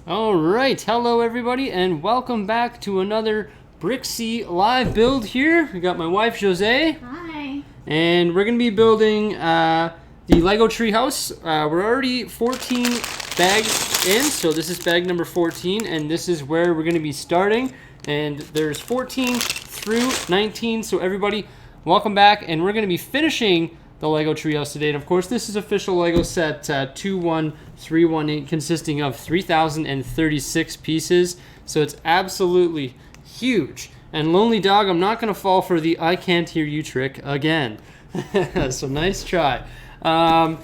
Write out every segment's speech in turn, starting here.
All right, hello everybody, and welcome back to another Bricksie live build here. We got my wife Jose. Hi. And we're gonna be building the Lego treehouse. We're already 14 bags in, so this is bag number 14, and this is where we're gonna be starting. And there's 14 through 19, so everybody, welcome back. And we're gonna be finishing the Lego treehouse today. And of course, this is official Lego set 21318, consisting of 3,036 pieces. So it's absolutely huge. And Lonely Dog, I'm not gonna fall for the I can't hear you trick again. So nice try. Yeah,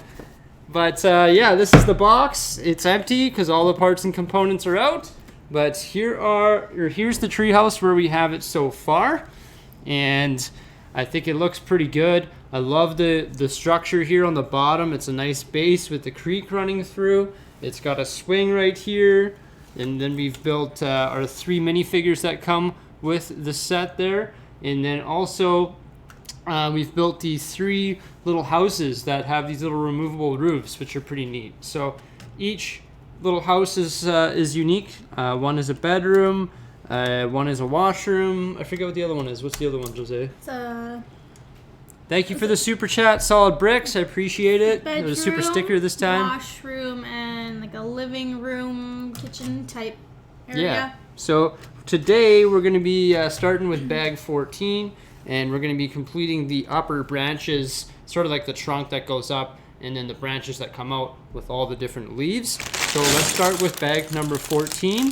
this is the box. It's empty because all the parts and components are out. But here's the treehouse where we have it so far. And I think it looks pretty good. I love the structure here on the bottom. It's a nice base with the creek running through. It's got a swing right here. And then we've built our 3 minifigures that come with the set there. And then also we've built these 3 little houses that have these little removable roofs, which are pretty neat. So each little house is unique. One is a bedroom. One is a washroom. I forget what the other one is. What's the other one, Jose? Thank you for the super chat, Solid Bricks. I appreciate it. Bedroom, There's a super sticker this time. Washroom, and like a living room, kitchen type area. Yeah. So today we're going to be starting with bag 14, and we're going to be completing the upper branches, sort of like the trunk that goes up, and then the branches that come out with all the different leaves. So let's start with bag number 14.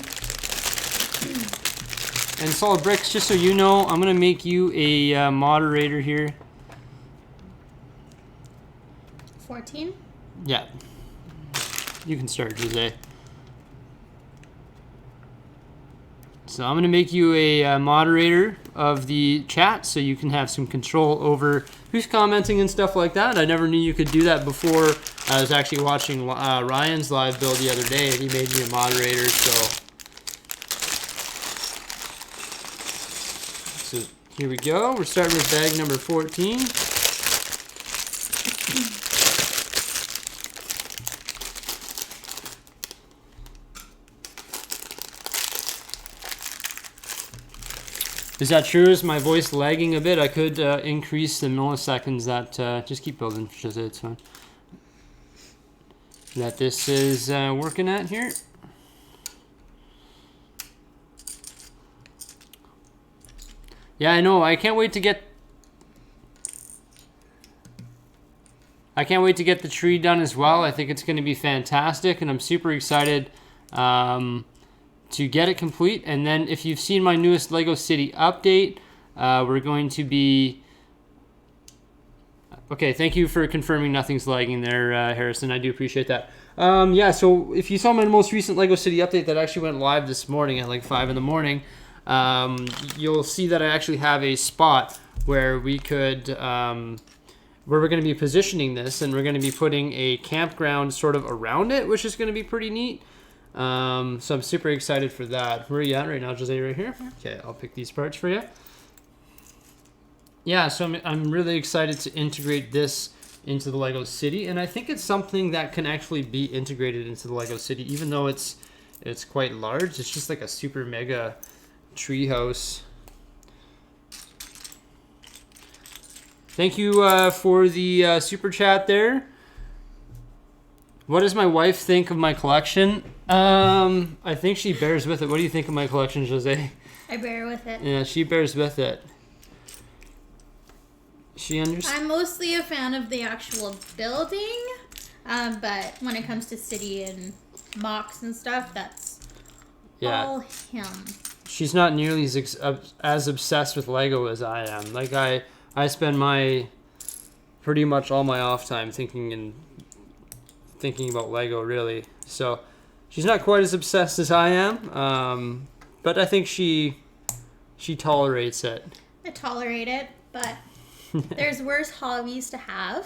And Solid Bricks, just so you know, I'm going to make you a moderator here. 14? Yeah. You can start, Jose. So I'm going to make you a moderator of the chat so you can have some control over who's commenting and stuff like that. I never knew you could do that before. I was actually watching Ryan's live build the other day, and he made me a moderator. So here we go. We're starting with bag number 14. Is that true? Is my voice lagging a bit? I could increase the milliseconds that, just keep building, Jose, it's fine. That this is working at here. Yeah, I know. I can't wait to get the tree done as well. I think it's going to be fantastic, and I'm super excited to get it complete. And then if you've seen my newest Lego City update, we're going to be... Okay, thank you for confirming nothing's lagging there, Harrison. I do appreciate that. Yeah, so if you saw my most recent Lego City update that actually went live this morning at like 5 in the morning, you'll see that I actually have a spot where we could... where we're going to be positioning this, and we're going to be putting a campground sort of around it, which is going to be pretty neat. So I'm super excited for that. Where are you at right now, Jose? Right here? Okay, I'll pick these parts for you. Yeah, so I'm really excited to integrate this into the Lego City, and I think it's something that can actually be integrated into the Lego City, even though it's quite large. It's just like a super mega treehouse. Thank you for the super chat there. What does my wife think of my collection? I think she bears with it. What do you think of my collection, Jose? I bear with it. Yeah, she bears with it. She understands. I'm mostly a fan of the actual building, but when it comes to city and mocks and stuff, that's all him. She's not nearly as obsessed with Lego as I am. Like I spend pretty much all my off time thinking about Lego, really. So she's not quite as obsessed as I am, but I think she tolerates it. I tolerate it, but there's worse hobbies to have.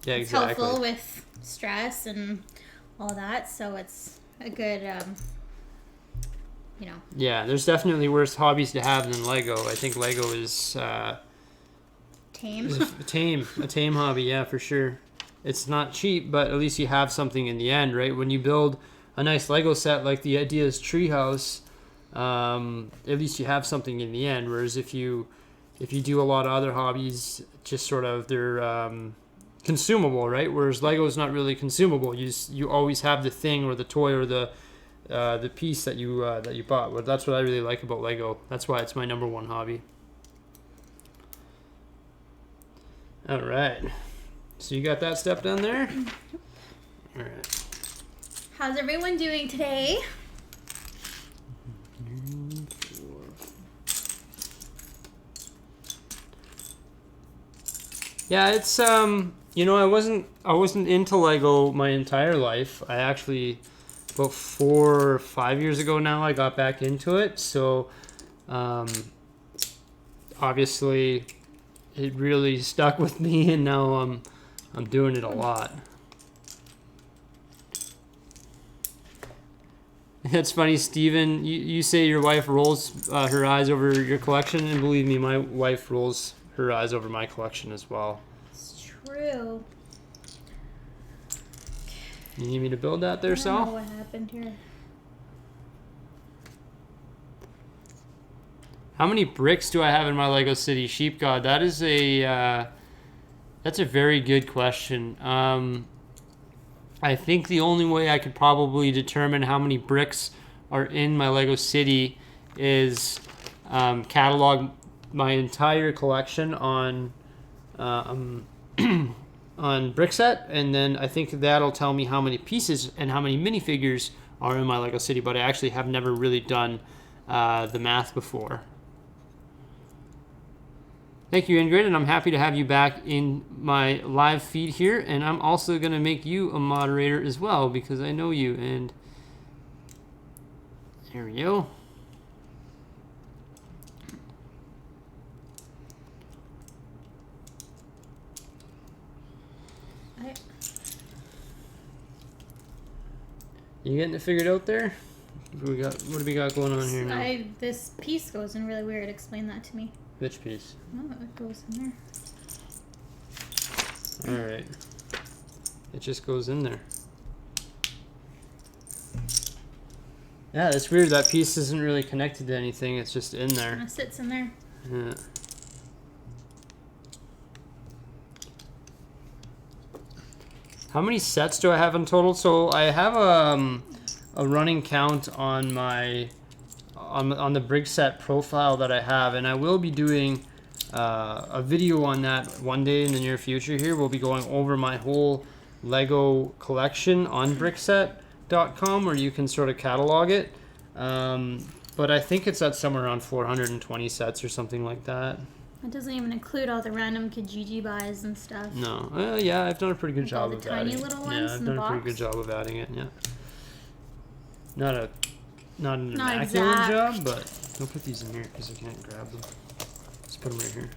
Yeah, it's exactly. helpful with stress and all that, so it's a good, Yeah, there's definitely worse hobbies to have than Lego. I think Lego is tame. A tame hobby, yeah, for sure. It's not cheap, but at least you have something in the end, right? When you build a nice Lego set like the Ideas Treehouse, at least you have something in the end. Whereas if you do a lot of other hobbies, just sort of they're consumable, right? Whereas Lego is not really consumable. You always have the thing or the toy or the piece that you bought. Well, that's what I really like about Lego. That's why it's my number one hobby. All right. So you got that step done there? All right. How's everyone doing today? Yeah, it's you know, I wasn't into Lego my entire life. I actually about 4 or 5 years ago now I got back into it. So obviously it really stuck with me, and now I'm doing it a lot. It's funny, Steven, you say your wife rolls her eyes over your collection, and believe me, my wife rolls her eyes over my collection as well. It's true. You need me to build that there, Sal? I don't know what happened here. How many bricks do I have in my Lego City Sheep God? That is that's a very good question. I think the only way I could probably determine how many bricks are in my Lego City is catalog my entire collection on Brickset, and then I think that'll tell me how many pieces and how many minifigures are in my Lego City. But I actually have never really done the math before. Thank you, Ingrid, and I'm happy to have you back in my live feed here. And I'm also going to make you a moderator as well because I know you. And there we go. You getting it figured out there? What do we got going on here now? This piece goes in really weird. Explain that to me. Which piece? Oh, it goes in there. Alright. It just goes in there. Yeah, that's weird. That piece isn't really connected to anything. It's just in there. It sits in there. Yeah. How many sets do I have in total? So I have a running count on my on the Brickset profile that I have, and I will be doing a video on that one day in the near future. Here we'll be going over my whole Lego collection on Brickset.com, where you can sort of catalog it. But I think it's at somewhere around 420 sets or something like that. It doesn't even include all the random Kijiji buys and stuff. No. Yeah, I've done a pretty good job of adding it. Tiny little ones Yeah, I've in done the a pretty box. good job of adding it, yeah. Not an Not immaculate exact. job, but don't put these in here because I can't grab them. Let's put them right here.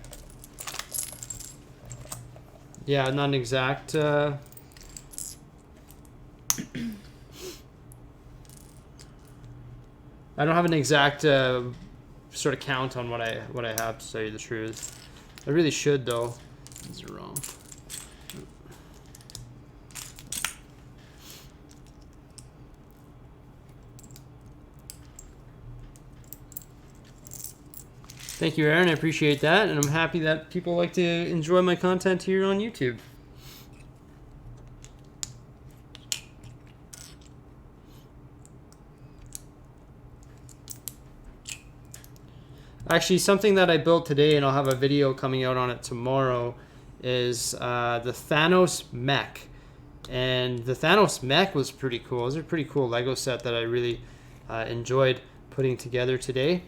Yeah, not an exact. I don't have an exact sort of count on what I have, to tell you the truth. I really should though. These are wrong. Thank you, Aaron. I appreciate that, and I'm happy that people like to enjoy my content here on YouTube. Actually, something that I built today, and I'll have a video coming out on it tomorrow, is the Thanos mech. And the Thanos mech was pretty cool. It was a pretty cool Lego set that I really enjoyed putting together today.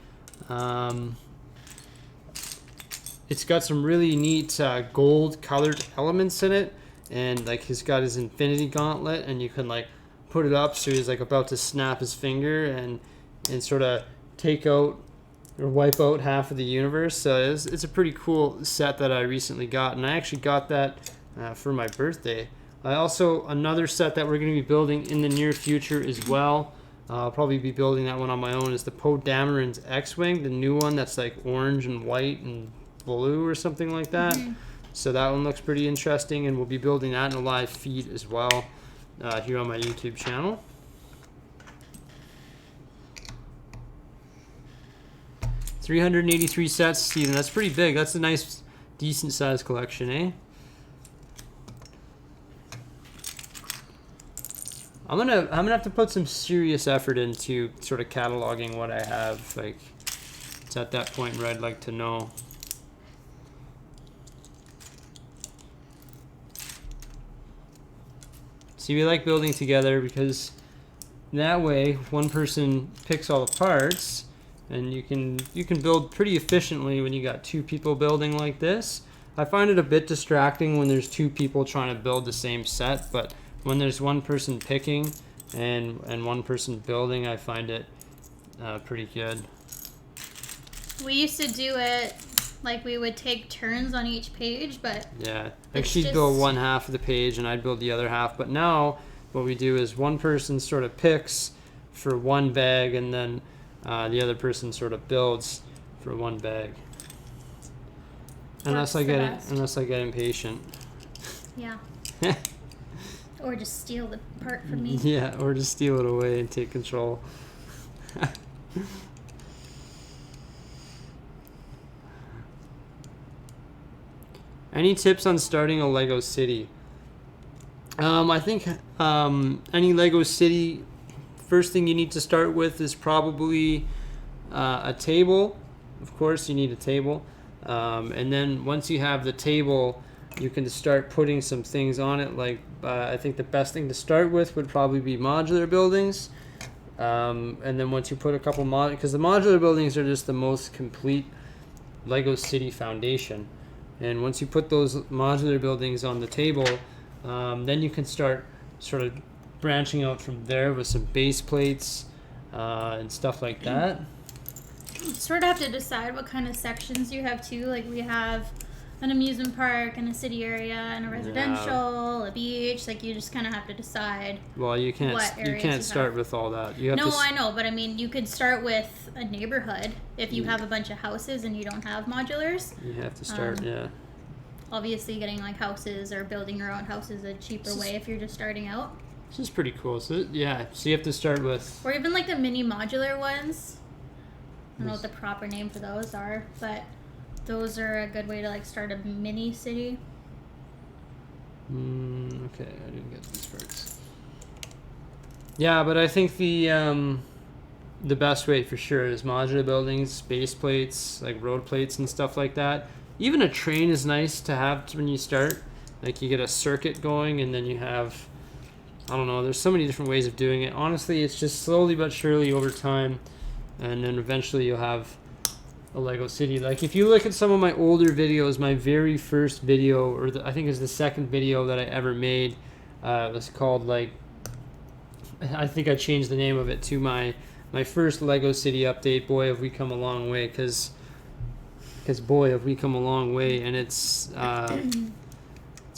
It's got some really neat gold colored elements in it, and like he's got his infinity gauntlet, and you can like put it up so he's like about to snap his finger and sort of take out or wipe out half of the universe. So it's a pretty cool set that I recently got, and I actually got that for my birthday. I also, another set that we're going to be building in the near future as well, I'll probably be building that one on my own, is the Poe Dameron's X-Wing, the new one that's like orange and white and blue or something like that. Mm-hmm. So that one looks pretty interesting, and we'll be building that in a live feed as well here on my YouTube channel. 383 sets, Steven. That's pretty big. That's a nice, decent size collection, eh? I'm gonna have to put some serious effort into sort of cataloging what I have. Like, it's at that point where I'd like to know. See, we like building together because that way one person picks all the parts, and you can build pretty efficiently when you got two people building like this. I find it a bit distracting when there's two people trying to build the same set, but when there's one person picking and one person building, I find it pretty good. We used to do it like we would take turns on each page, but yeah, like she'd build one half of the page and I'd build the other half. But now what we do is one person sort of picks for one bag, and then the other person sort of builds for one bag. Unless I get impatient. Yeah. Or just steal the part from me. Yeah, or just steal it away and take control. Any tips on starting a Lego city? I think any Lego city, first thing you need to start with is probably a table. Of course, you need a table. And then once you have the table, you can start putting some things on it. Like I think the best thing to start with would probably be modular buildings. And then once you put a couple because the modular buildings are just the most complete Lego city foundation. And once you put those modular buildings on the table, then you can start sort of branching out from there with some base plates and stuff like that. You sort of have to decide what kind of sections you have too. Like we have an amusement park and a city area and a residential, a beach. Like you just kind of have to decide. Well, you can't start with all that. You have no, I know, but I mean, you could start with a neighborhood if you have a bunch of houses and you don't have modulars. You have to start, yeah. Obviously, getting like houses or building your own house is a cheaper way if you're just starting out. This is pretty cool. So yeah, so you have to start with. Or even like the mini modular ones. I don't know what the proper name for those are, but those are a good way to like start a mini city. Okay, I didn't get these parts. Yeah, but I think the best way for sure is modular buildings, base plates, like road plates and stuff like that. Even a train is nice to have when you start. Like you get a circuit going, and then you have, I don't know, there's so many different ways of doing it. Honestly, it's just slowly but surely over time, and then eventually you'll have a Lego city. Like if you look at some of my older videos, my very first video, or I think it's the second video that I ever made, it was called like, I think I changed the name of it to my first Lego city update. Boy, have we come a long way, because boy, have we come a long way, and it's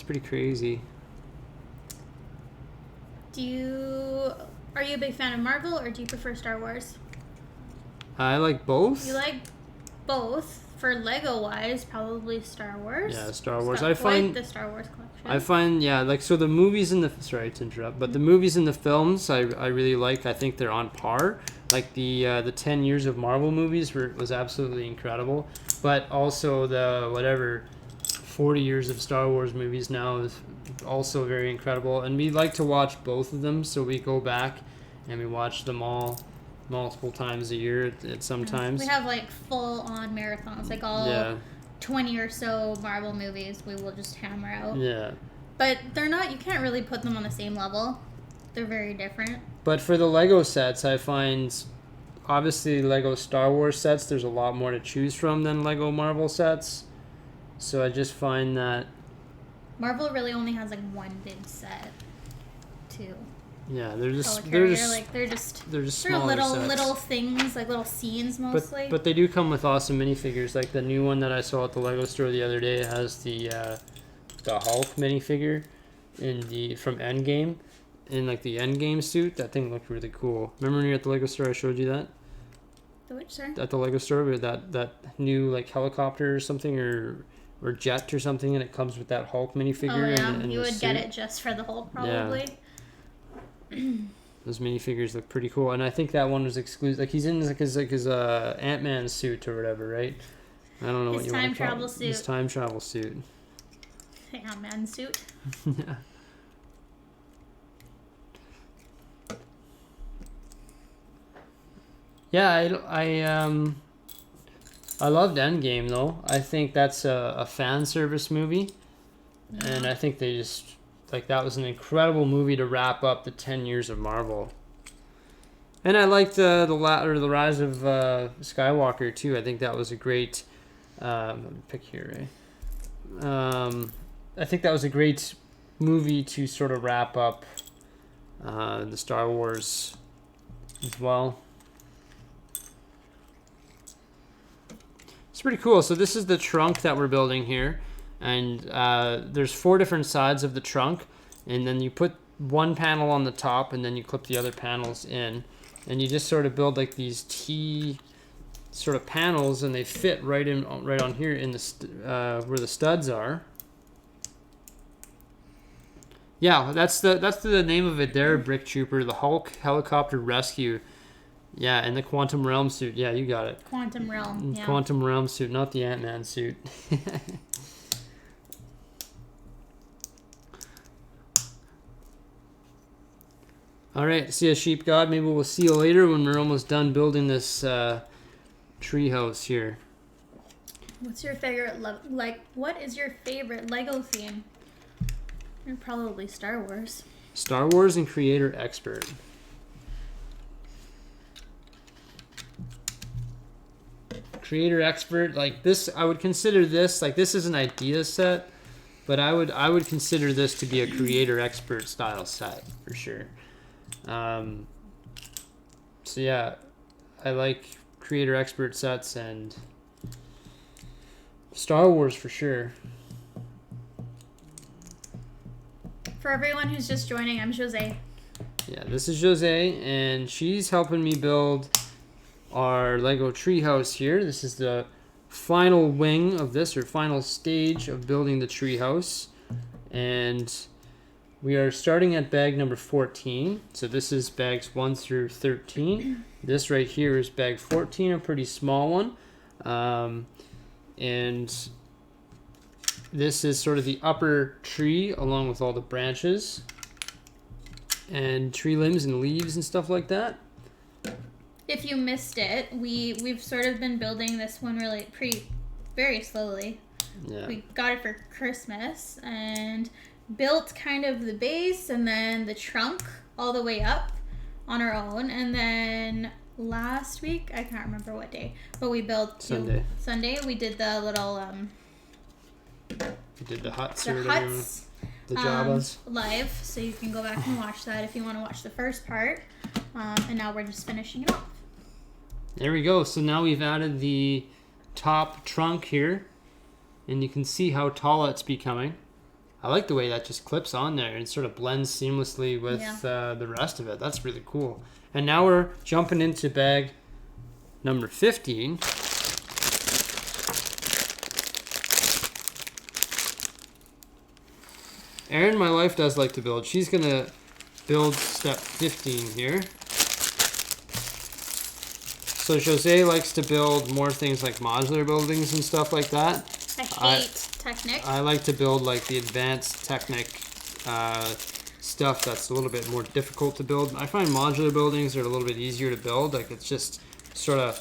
pretty crazy. Are you a big fan of Marvel, or do you prefer Star Wars? I like both. You like both. For Lego wise, probably Star Wars. Yeah, Star Wars. I find the Star Wars collection. I find, yeah, like, so the movies and sorry to interrupt, but the movies and the films I really like. I think they're on par. Like the 10 years of Marvel movies was absolutely incredible, but also the 40 years of Star Wars movies now is also very incredible, and we like to watch both of them, so we go back and we watch them all multiple times a year at sometimes. We have like full on marathons, like all 20 or so Marvel movies we will just hammer out. Yeah. But they're not, you can't really put them on the same level. They're very different. But for the Lego sets, I find, obviously Lego Star Wars sets, there's a lot more to choose from than Lego Marvel sets. So I just find that Marvel really only has like one big set, too. Yeah, they're just smaller little things, like little scenes mostly. But they do come with awesome minifigures. Like the new one that I saw at the Lego store the other day has the Hulk minifigure from Endgame, in like the Endgame suit. That thing looked really cool. Remember when you were at the Lego store? I showed you that. The which, sir? At the Lego store, with that new like helicopter or something, or jet or something, and it comes with that Hulk minifigure. Oh yeah, and you would suit. get it just for the Hulk probably. Yeah. Those minifigures look pretty cool, and I think that one was exclusive. Like he's in his Ant-Man suit or whatever, right? I don't know what you want to call it. His time travel suit. Ant-Man suit. Yeah. Yeah, I loved Endgame though. I think that's a fan service movie, and I think they just that was an incredible movie to wrap up the 10 years of Marvel. And I liked the Rise of Skywalker too. I think that was a great pick here, right? I think that was a great movie to sort of wrap up the Star Wars as well. It's pretty cool. So this is the trunk that we're building here, and there's 4 different sides of the trunk, and then you put one panel on the top, and then you clip the other panels in, and you just sort of build like these T sort of panels, and they fit right on here in the where the studs are. Yeah, that's the name of it there, Brick Trooper, the Hulk Helicopter Rescue. Yeah, and the Quantum Realm suit. Yeah, you got it. Quantum Realm, yeah. Quantum Realm suit, not the Ant-Man suit. All right, see ya, sheep god. Maybe we'll see you later when we're almost done building this tree house here. What's your favorite, what is your favorite Lego theme? Probably Star Wars. Star Wars and creator expert. Creator expert, like this, I would consider this, like this is an idea set, but I would consider this to be a creator expert style set for sure. So yeah, I like creator expert sets and Star Wars for sure. For everyone who's just joining, I'm Jose. Yeah, this is Jose, and she's helping me build our Lego treehouse here. This is the final wing of this, or final stage of building the treehouse, and we are starting at bag number 14. So this is bags 1 through 13. This right here is bag 14, a pretty small one, and this is sort of the upper tree along with all the branches and tree limbs and leaves and stuff like that. If you missed it, we've sort of been building this one very slowly. Yeah. We got it for Christmas and built kind of the base and then the trunk all the way up on our own. And then last week, I can't remember what day, but we built Sunday. We did the little we did the huts, the huts, the Jabbas live, so you can go back and watch that if you want to watch the first part. And now we're just finishing it off. There we go. So now we've added the top trunk here, and you can see how tall it's becoming. I like the way that just clips on there and sort of blends seamlessly with the rest of it. That's really cool. And now we're jumping into bag number 15. Erin, my wife, does like to build. She's going to build step 15 here. So Jose likes to build more things like modular buildings and stuff like that. I hate Technic. I like to build like the advanced Technic stuff that's a little bit more difficult to build. I find modular buildings are a little bit easier to build. Like it's just sort of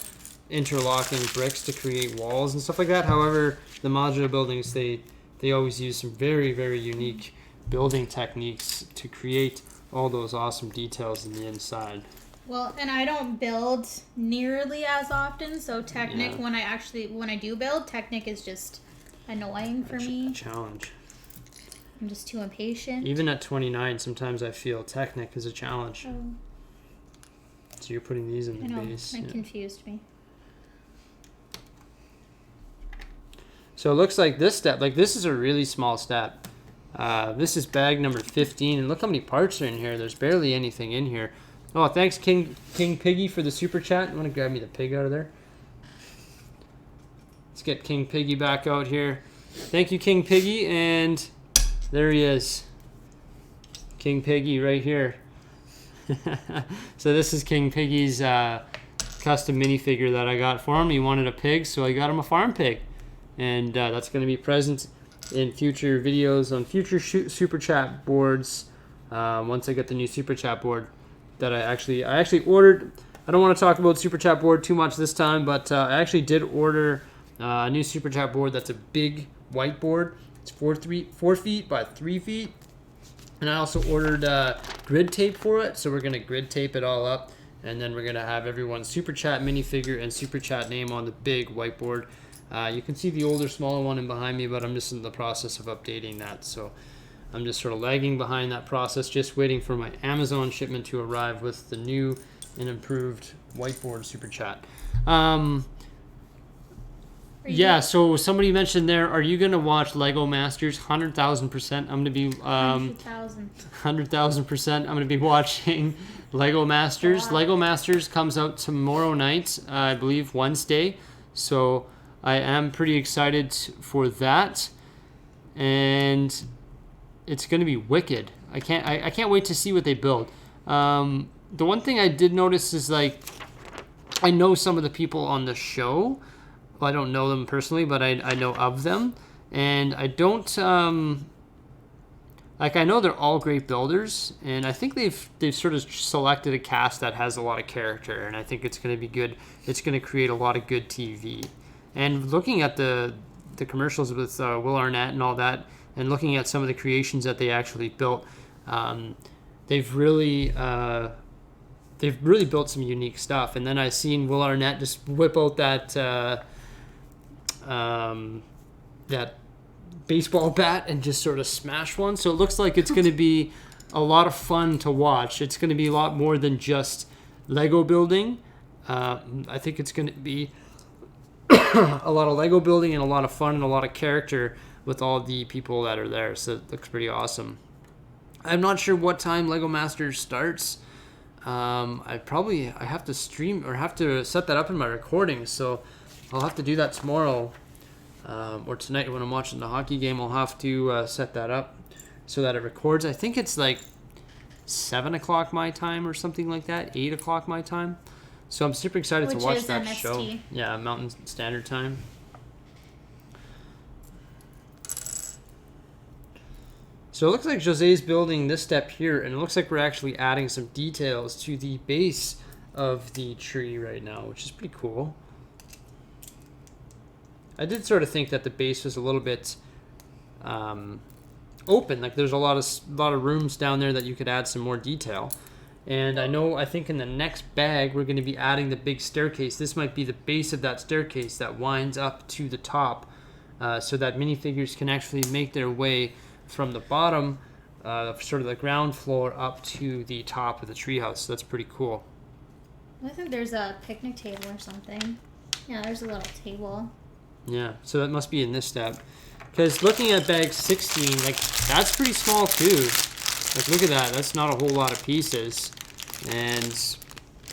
interlocking bricks to create walls and stuff like that. However, the modular buildings, they always use some very, very unique building techniques to create all those awesome details in the inside. Well, and I don't build nearly as often, so Technic, when I do build, Technic is just annoying for me. A challenge. I'm just too impatient. Even at 29, sometimes I feel Technic is a challenge. Oh. So you're putting these in the base. That confused me. So it looks like this step, like this is a really small step. This is bag number 15, and look how many parts are in here. There's barely anything in here. Oh, thanks King Piggy for the super chat. You want to grab me the pig out of there? Let's get King Piggy back out here. Thank you, King Piggy, and there he is. King Piggy right here. So this is King Piggy's custom minifigure that I got for him. He wanted a pig, so I got him a farm pig. And that's going to be present in future videos on future Super Chat boards. Once I get the new Super Chat board that I actually ordered. I don't want to talk about Super Chat board too much this time, but I actually did order a new Super Chat board that's a big whiteboard. It's 4 feet by 3 feet. And I also ordered grid tape for it, so we're going to grid tape it all up. And then we're going to have everyone's Super Chat minifigure and Super Chat name on the big whiteboard. You can see the older, smaller one in behind me, but I'm just in the process of updating that. So I'm just sort of lagging behind that process, just waiting for my Amazon shipment to arrive with the new and improved whiteboard Super Chat. Yeah, so somebody mentioned there, are you going to watch Lego Masters? 100,000%. I'm going to be 100,000%. I'm going to be watching Lego Masters. Wow. Lego Masters comes out tomorrow night, I believe Wednesday. So I am pretty excited for that. And it's going to be wicked. I can't wait to see what they build. The one thing I did notice is, like, I know some of the people on the show. Well, I don't know them personally, but I know of them. And I don't, I know they're all great builders, and I think they've sort of selected a cast that has a lot of character, and I think it's going to be good. It's going to create a lot of good TV. And looking at the commercials with Will Arnett and all that, and looking at some of the creations that they actually built, they've really built some unique stuff. And then I seen Will Arnett just whip out that baseball bat and just sort of smash one. So it looks like it's going to be a lot of fun to watch. It's going to be a lot more than just Lego building. I think it's going to be a lot of Lego building and a lot of fun and a lot of character with all the people that are there. So it looks pretty awesome. I'm not sure what time Lego Masters starts. I have to stream or have to set that up in my recording, so I'll have to do that tomorrow or tonight when I'm watching the hockey game. I'll have to set that up so that it records. I think it's like 7 o'clock my time or something like that, 8 o'clock my time. So I'm super excited to watch that show. Yeah, Mountain Standard Time. So it looks like Jose's building this step here, and it looks like we're actually adding some details to the base of the tree right now, which is pretty cool. I did sort of think that the base was a little bit open, like there's a lot of rooms down there that you could add some more detail. And I think in the next bag we're going to be adding the big staircase. This might be the base of that staircase that winds up to the top, so that minifigures can actually make their way from the bottom, sort of the ground floor, up to the top of the treehouse. So that's pretty cool. I think there's a picnic table or something. Yeah, there's a little table. Yeah, so that must be in this step. Because looking at bag 16, like, that's pretty small too. Like, look at that. That's not a whole lot of pieces. And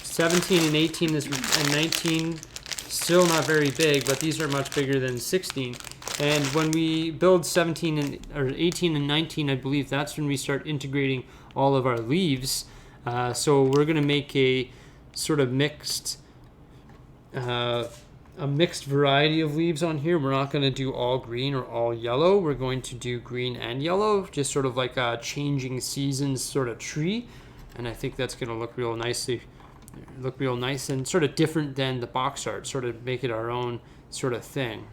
17 and 18 and 19, still not very big, but these are much bigger than 16. And when we build 18 and 19, I believe that's when we start integrating all of our leaves. So we're going to make a sort of mixed variety of leaves on here. We're not going to do all green or all yellow. We're going to do green and yellow, just sort of like a changing seasons sort of tree. And I think that's going to look real nice and sort of different than the box art, sort of make it our own sort of thing.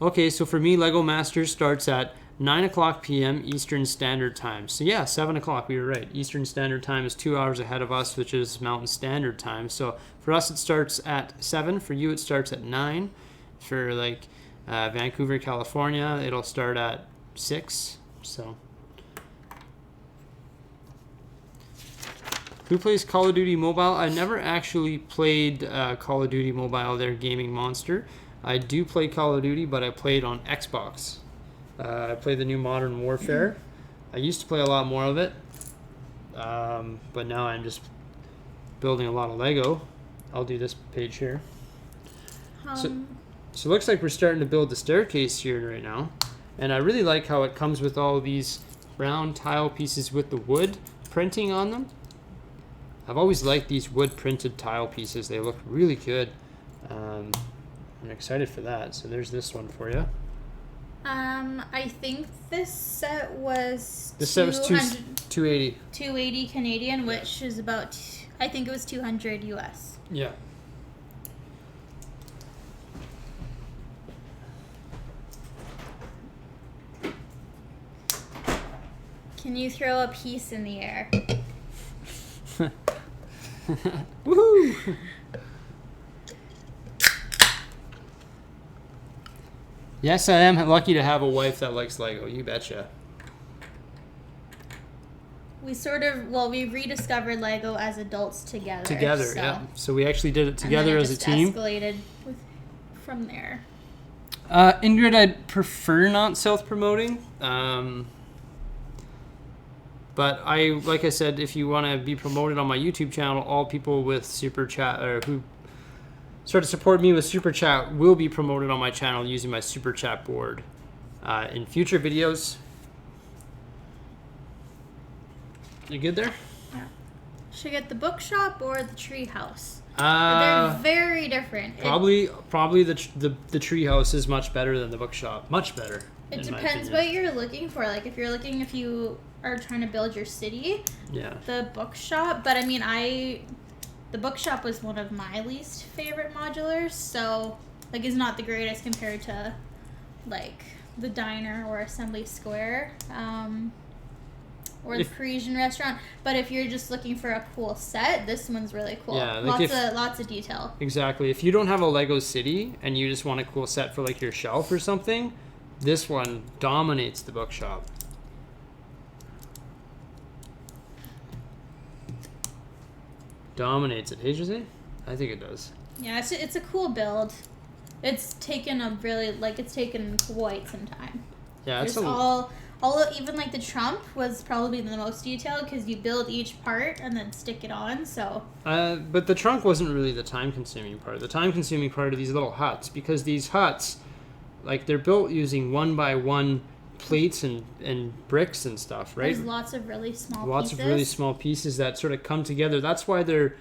Okay, so for me, Lego Masters starts at 9 o'clock p.m. Eastern Standard Time. So yeah, 7 o'clock, we were right. Eastern Standard Time is 2 hours ahead of us, which is Mountain Standard Time. So for us, it starts at 7. For you, it starts at 9. For like Vancouver, California, it'll start at 6. So who plays Call of Duty Mobile? I never actually played Call of Duty Mobile, their gaming monster. I do play Call of Duty, but I played on Xbox. I play the new Modern Warfare. I used to play a lot more of it, but now I'm just building a lot of Lego. I'll do this page here. So it looks like we're starting to build the staircase here right now, and I really like how it comes with all these brown tile pieces with the wood printing on them. I've always liked these wood printed tile pieces. They look really good. I'm excited for that. So there's this one for you. I think this set was This set was 280. 280 Canadian, which is about, I think it was 200 US. Yeah. Can you throw a piece in the air? Woohoo! Yes, I am lucky to have a wife that likes Lego. You betcha. We rediscovered Lego as adults together. Together, so. yeah. So we actually did it together as a team. Escalated from there. Ingrid, I'd prefer not self-promoting. But like I said, if you want to be promoted on my YouTube channel, all people with Super Chat or who sort of support me with Super Chat will be promoted on my channel using my Super Chat board in future videos. You good there? Yeah. Should I get the bookshop or the tree house? They're very different. Probably the tree house is much better than the bookshop. Much better. It depends what you're looking for. Like if you are trying to build your city, yeah, the bookshop. But I mean, the bookshop was one of my least favorite modulars, so like it's not the greatest compared to like the diner or Assembly Square or the Parisian restaurant. But if you're just looking for a cool set, this one's really cool. Yeah, like lots of detail. Exactly. If you don't have a Lego city and you just want a cool set for like your shelf or something, this one dominates the bookshop. Dominates it. Hey, Jose? I think it does. Yeah, it's a cool build. It's taken quite some time. Yeah, it's even like the trump was probably the most detailed because you build each part and then stick it on. So. But the trunk wasn't really the time-consuming part. The time-consuming part are these little huts, because these huts, like they're built using 1x1 plates and bricks and stuff, right? There's lots of really small pieces that sort of come together. That's why they're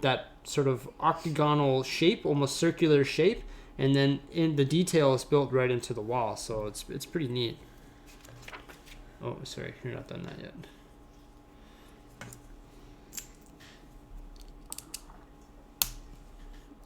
that sort of octagonal shape, almost circular shape, and then in the detail is built right into the wall. So it's pretty neat. Oh, sorry, you're not done that yet.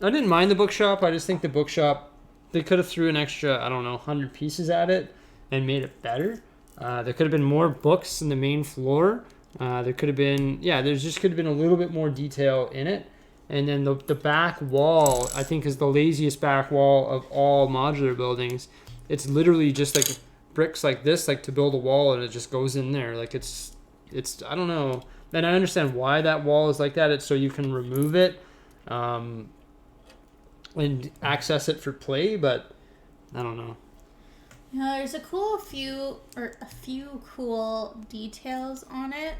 I didn't mind the bookshop. I just think the bookshop, they could have threw an extra, 100 pieces at it and made it better. There could have been more books in the main floor. There could have been, there just could have been a little bit more detail in it. And then the back wall, I think, is the laziest back wall of all modular buildings. It's literally just like bricks like this, like to build a wall, and it just goes in there. Like it's I don't know. And I understand why that wall is like that. It's so you can remove it and access it for play, but I don't know. Yeah, there's a few cool details on it.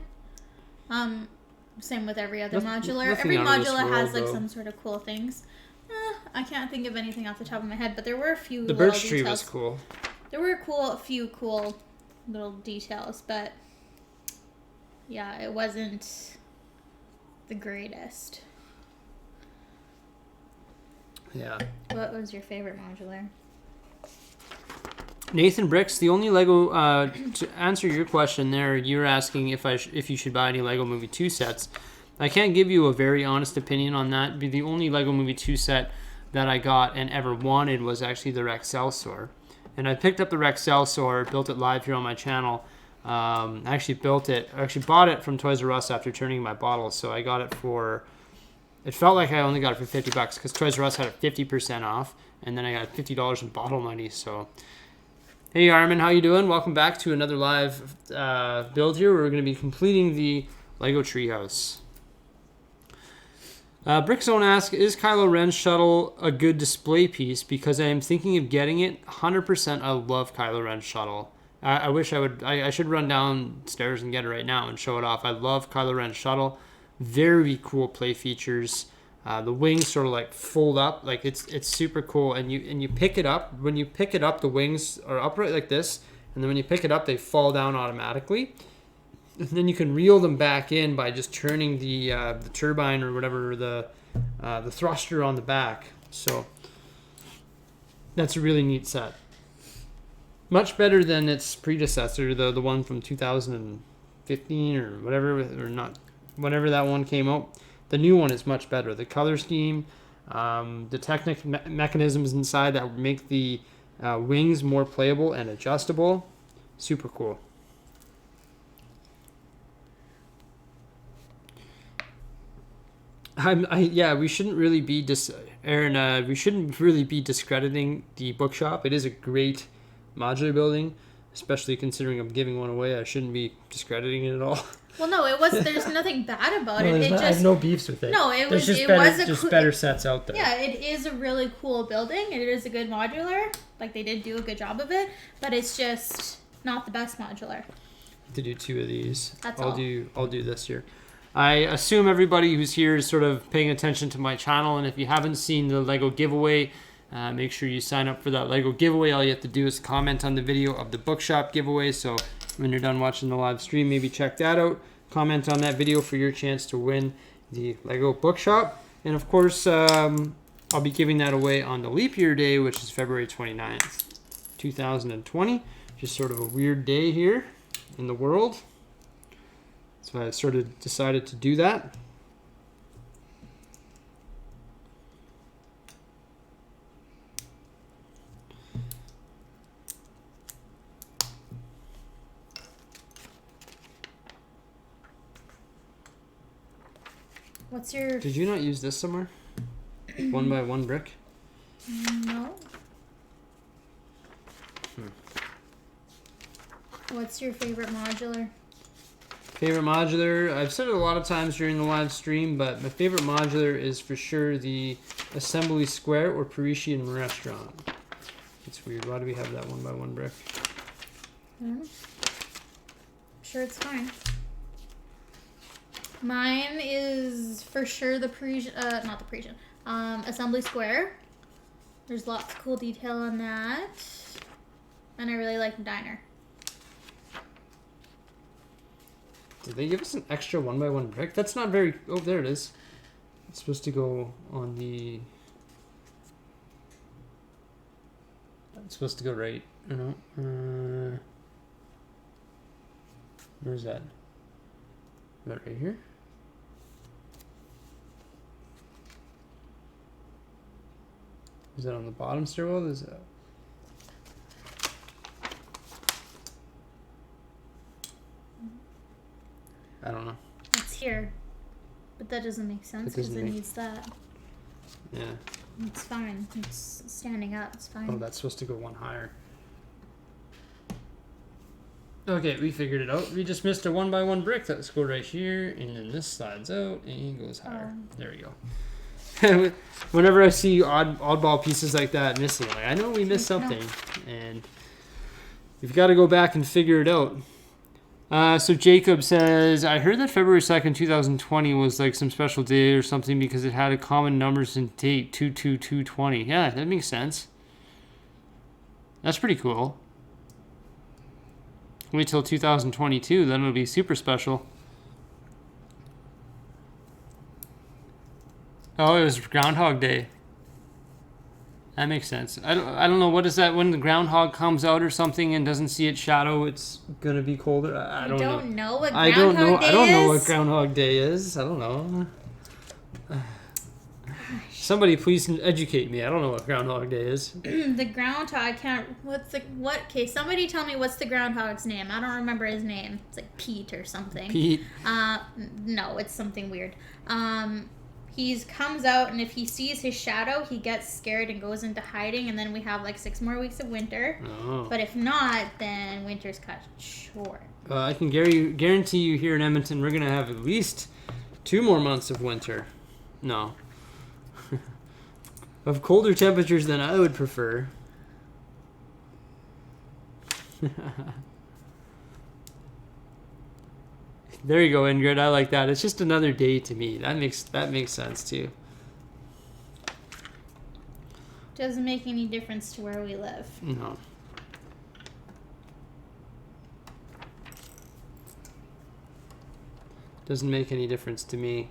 Same with every other modular. Every modular has like some sort of cool things. I can't think of anything off the top of my head, but there were a few. The birch tree was cool. There were a few cool little details, but yeah, it wasn't the greatest. Yeah. What was your favorite modular? Nathan Bricks, the only Lego, to answer your question there, you're asking if you should buy any Lego Movie 2 sets. I can't give you a very honest opinion on that. The only Lego Movie 2 set that I got and ever wanted was actually the Rexcelsior. And I picked up the Rexcelsior, built it live here on my channel. I actually bought it from Toys R Us after turning my bottles. So I got it it felt like I only got it for $50 because Toys R Us had it 50% off. And then I got $50 in bottle money, so... Hey Armin, how you doing? Welcome back to another live build here. We're going to be completing the Lego Treehouse. Brickzone asks, is Kylo Ren's shuttle a good display piece? Because I am thinking of getting it. 100% I love Kylo Ren's shuttle. I wish I would. I should run downstairs and get it right now and show it off. I love Kylo Ren's shuttle. Very cool play features. The wings sort of like fold up, like it's super cool, and you pick it up. When you pick it up, the wings are upright like this, and then when you pick it up, they fall down automatically. And then you can reel them back in by just turning the turbine or whatever, the thruster on the back. So that's a really neat set. Much better than its predecessor, the one from 2015 or whatever, or not, whenever that one came out. The new one is much better. The color scheme, the technic mechanisms inside that make the wings more playable and adjustable. Super cool. We shouldn't really be Aaron. We shouldn't really be discrediting the bookshop. It is a great modular building, especially considering I'm giving one away. I shouldn't be discrediting it at all. Well, no, it was. There's nothing bad about No, it. I have no beefs with it. No, it was. Just It better, was just better sets out there. Yeah, it is a really cool building. It is a good modular. Like they did do a good job of it, but it's just not the best modular. To do 2 of these. That's I'll all. do this year. I assume everybody who's here is sort of paying attention to my channel, and if you haven't seen the Lego giveaway, make sure you sign up for that Lego giveaway. All you have to do is comment on the video of the bookshop giveaway. So when you're done watching the live stream, maybe check that out. Comment on that video for your chance to win the Lego bookshop. And of course, I'll be giving that away on the leap year day, which is February 29th, 2020. Just sort of a weird day here in the world. So I sort of decided to do that. What's your? Did you not use this somewhere? 1 by 1 brick? No. What's your favorite modular? Favorite modular? I've said it a lot of times during the live stream, but my favorite modular is for sure the Assembly Square or Parisian Restaurant. It's weird. Why do we have that 1 by 1 brick? I'm sure it's fine. Mine is for sure the Parisian, not the Parisian, Assembly Square. There's lots of cool detail on that. And I really like the diner. Did they give us an extra 1 by 1 brick? That's not very... Oh, there it is. It's supposed to go on the... It's supposed to go right. No. Where's that? Is that right here? Is that on the bottom stairwell? Is that... I don't know. It's here. But that doesn't make sense because it needs that. Yeah. It's fine. It's standing up. It's fine. Oh, that's supposed to go 1 higher. Okay, we figured it out. We just missed a 1 by 1 brick. Let's go right here, and then this slides out and goes higher. There we go. Whenever I see oddball pieces like that missing, like, I know we missed something, and you've got to go back and figure it out. So Jacob says, I heard that February 2nd, 2020 was like some special day or something because it had a common numbers and date, 22220. Yeah, that makes sense. That's pretty cool. Wait till 2022, then it'll be super special. Oh, it was Groundhog Day. That makes sense. I don't know, what is that when the groundhog comes out or something and doesn't see its shadow, it's gonna be colder? I don't know. You don't know what Groundhog Day is? I don't know what Groundhog Day is. I don't know. Somebody please educate me. I don't know what Groundhog Day is. The groundhog okay, somebody tell me what's the groundhog's name. I don't remember his name. It's like Pete or something. Pete. No, it's something weird. He comes out, and if he sees his shadow, he gets scared and goes into hiding, and then we have like 6 more weeks of winter. Oh. But if not, then winter's cut short. I can guarantee you here in Edmonton, we're going to have at least 2 more months of winter. No. Of colder temperatures than I would prefer. There you go, Ingrid. I like that. It's just another day to me. That makes sense too. Doesn't make any difference to where we live. No. Doesn't make any difference to me.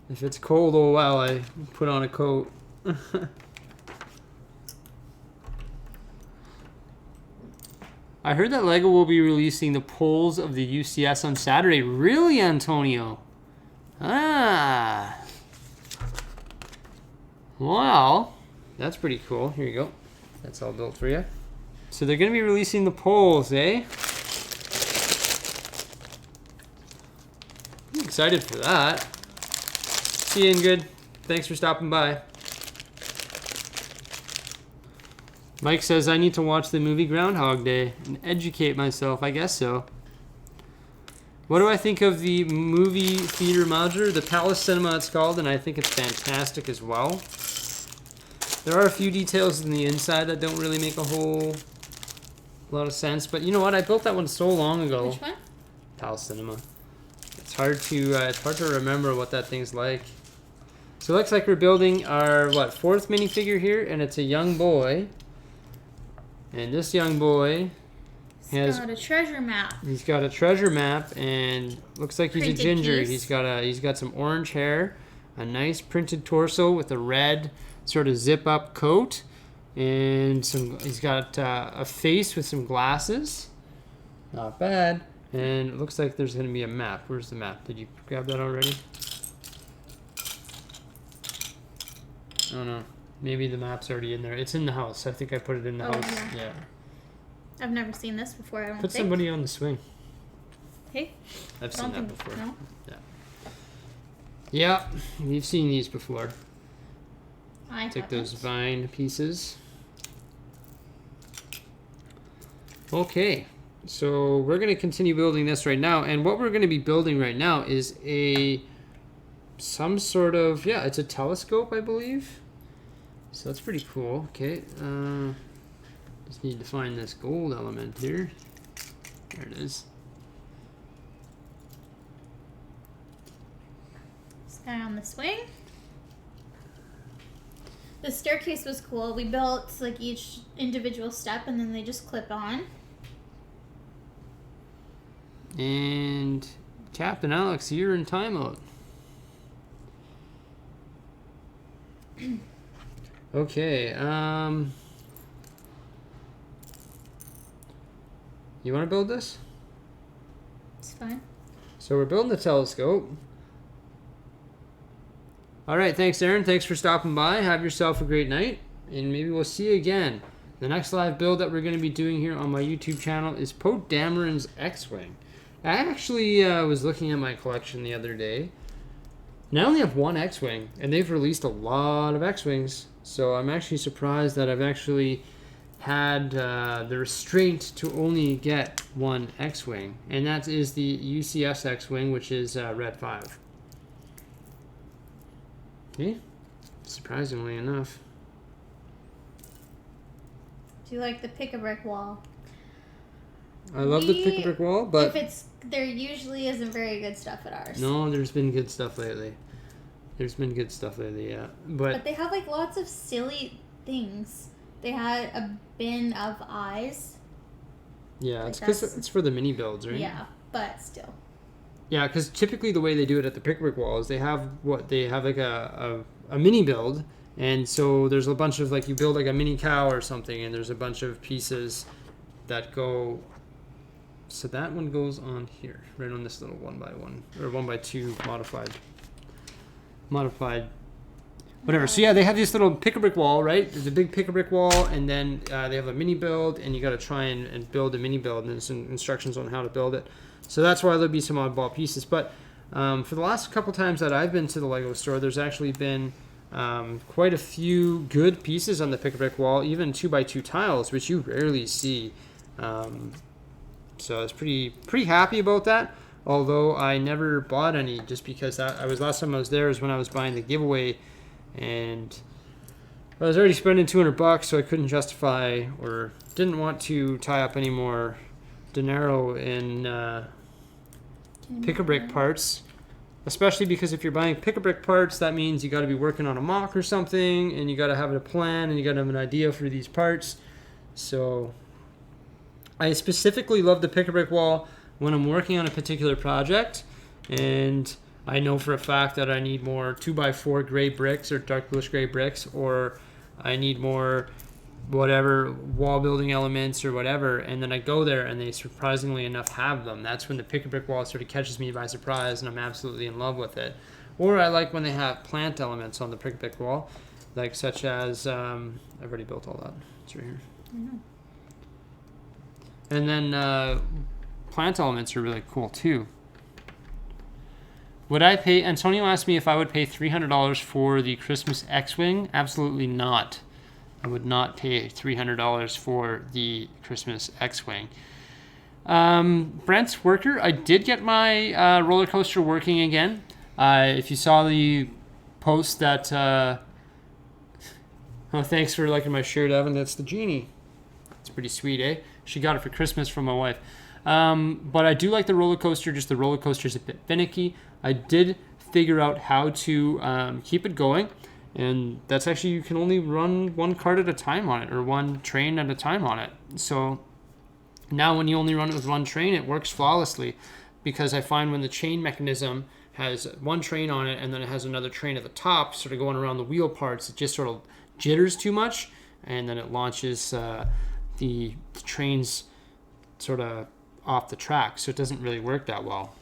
If it's cold, oh well, I put on a coat. I heard that LEGO will be releasing the poles of the UCS on Saturday. Really, Antonio? Ah. Well, that's pretty cool. Here you go. That's all built for you. So they're going to be releasing the poles, eh? I'm excited for that. See you, Ingrid. Thanks for stopping by. Mike says I need to watch the movie Groundhog Day and educate myself. I guess so. What do I think of the movie theater modular? The Palace Cinema it's called, and I think it's fantastic as well. There are a few details in the inside that don't really make a whole lot of sense, but you know what? I built that one so long ago. Which one? Palace Cinema. It's hard to remember what that thing's like. So it looks like we're building our fourth minifigure here, and it's a young boy. And this young boy He's got a treasure map. He's got a treasure map, and looks like he's Printed a ginger. piece. He's got some orange hair, a nice printed torso with a red sort of zip up coat, and he's got a face with some glasses. Not bad. And it looks like there's going to be a map. Where's the map? Did you grab that already? Oh no. Maybe the map's already in there. It's in the house. I think I put it in the house. Yeah. I've never seen this before, I don't Put think. somebody on the swing. Hey? I've seen that before. No? Yeah. Yeah, we've seen these before. I Take haven't. those vine pieces. Okay, so we're going to continue building this right now, and what we're going to be building right now is some sort of, it's a telescope, I believe. So that's pretty cool. Okay, just need to find this gold element here. There it is. This guy on the swing. The staircase was cool. We built like each individual step, and then they just clip on. And Captain Alex, you're in timeout. Okay, you want to build this? It's fine. So we're building the telescope. All right, thanks, Aaron. Thanks for stopping by. Have yourself a great night, and maybe we'll see you again. The next live build that we're going to be doing here on my YouTube channel is Poe Dameron's X-Wing. I actually was looking at my collection the other day, and I only have one X-Wing, and they've released a lot of X-Wings, so I'm actually surprised that I've actually had the restraint to only get one X-Wing, and that is the UCS X-Wing, which is Red 5. Okay, surprisingly enough. Do you like the pick-a-brick wall? I love the pick-a-brick wall, but there usually isn't very good stuff at ours. no, there's been good stuff lately. Yeah. But they have like lots of silly things. They had a bin of eyes. Yeah, it's because it's for the mini builds, right? Yeah, but still. Yeah, because typically the way they do it at the pick-a-brick wall is they have like a mini build, and so there's a bunch of, like, you build like a mini cow or something, and there's a bunch of pieces that go. So that one goes on here, right on this little 1x1 or 1x2 modified. Whatever. So yeah, they have this little pick-a-brick wall, right? There's a big pick-a-brick wall, and then they have a mini build, and you got to try and build a mini build, and there's some instructions on how to build it. So that's why there'll be some oddball pieces. But for the last couple times that I've been to the LEGO store, there's actually been quite a few good pieces on the pick-a-brick wall, even 2x2 tiles, which you rarely see. So I was pretty happy about that. Although I never bought any, just because last time I was there is when I was buying the giveaway, and I was already spending $200, so I couldn't justify or didn't want to tie up any more dinero in pick-a-brick parts, especially because if you're buying pick-a-brick parts, that means you got to be working on a mock or something, and you got to have a plan, and you got to have an idea for these parts. So I specifically love the pick-a-brick wall when I'm working on a particular project, and I know for a fact that I need more 2x4 gray bricks or dark bluish gray bricks, or I need more whatever wall building elements or whatever, and then I go there and they surprisingly enough have them. That's when the pick a brick wall sort of catches me by surprise and I'm absolutely in love with it. Or I like when they have plant elements on the pick a brick wall, like such as I've already built all that. It's right here. Mm-hmm. And then plant elements are really cool too. Would I pay? Antonio asked me if I would pay $300 for the Christmas X-Wing. Absolutely not. I would not pay $300 for the Christmas X-Wing. Brent's worker, I did get my roller coaster working again. If you saw the post that... oh, thanks for liking my shirt, Evan. That's the genie. It's pretty sweet, eh? She got it for Christmas from my wife. But I do like the roller coaster. Just the roller coaster is a bit finicky. I did figure out how to keep it going. And that's actually, you can only run one cart at a time on it, or one train at a time on it. So now when you only run it with one train, it works flawlessly, because I find when the chain mechanism has one train on it and then it has another train at the top sort of going around the wheel parts, it just sort of jitters too much, and then it launches the trains sort of off the track, so it doesn't really work that well.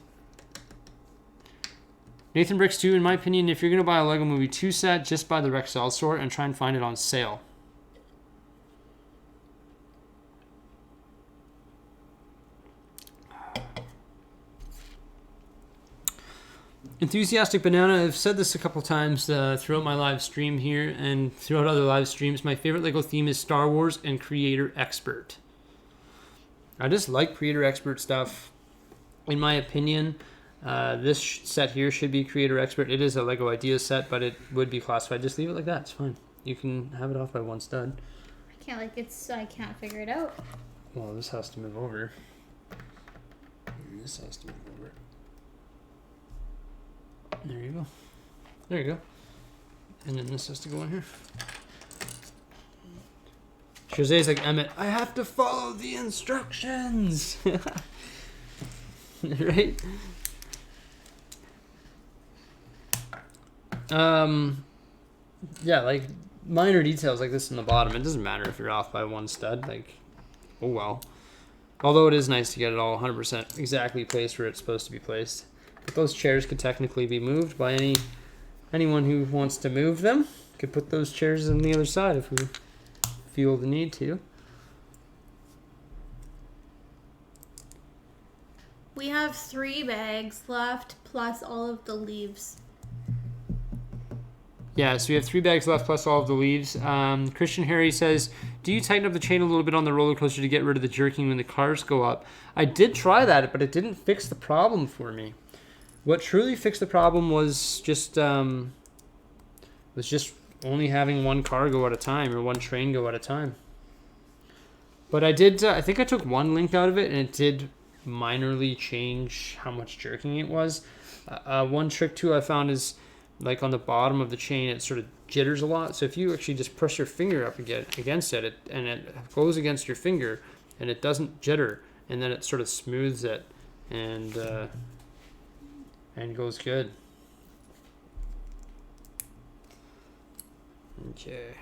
Nathan Bricks 2, in my opinion, if you're going to buy a Lego Movie 2 set, just buy the Rexall store and try and find it on sale. Enthusiastic Banana, I've said this a couple times throughout my live stream here and throughout other live streams. My favorite Lego theme is Star Wars and Creator Expert. I just like Creator Expert stuff. In my opinion, this set here should be Creator Expert. It is a Lego Ideas set, but it would be classified. Just leave it like that. It's fine. You can have it off by one stud. I can't figure it out. Well, this has to move over. And this has to move over. There you go. There you go. And then this has to go in here. Jose's like, Emmett, I have to follow the instructions. Right? Yeah, like minor details like this in the bottom. It doesn't matter if you're off by one stud. Like, oh well. Although it is nice to get it all 100% exactly placed where it's supposed to be placed. But those chairs could technically be moved by anyone who wants to move them. Could put those chairs on the other side if we feel the need to. We have 3 bags left plus all of the leaves. Yeah, so we have 3 bags left plus all of the leaves. Christian Harry says, do you tighten up the chain a little bit on the roller coaster to get rid of the jerking when the cars go up? I did try that, but it didn't fix the problem for me. What truly fixed the problem was just only having one car go at a time, or one train go at a time. But I did, I think I took one link out of it, and it did minorly change how much jerking it was. One trick too I found is, like on the bottom of the chain, it sort of jitters a lot. So if you actually just press your finger up against it, and it goes against your finger, and it doesn't jitter, and then it sort of smooths it, and goes good. Okay,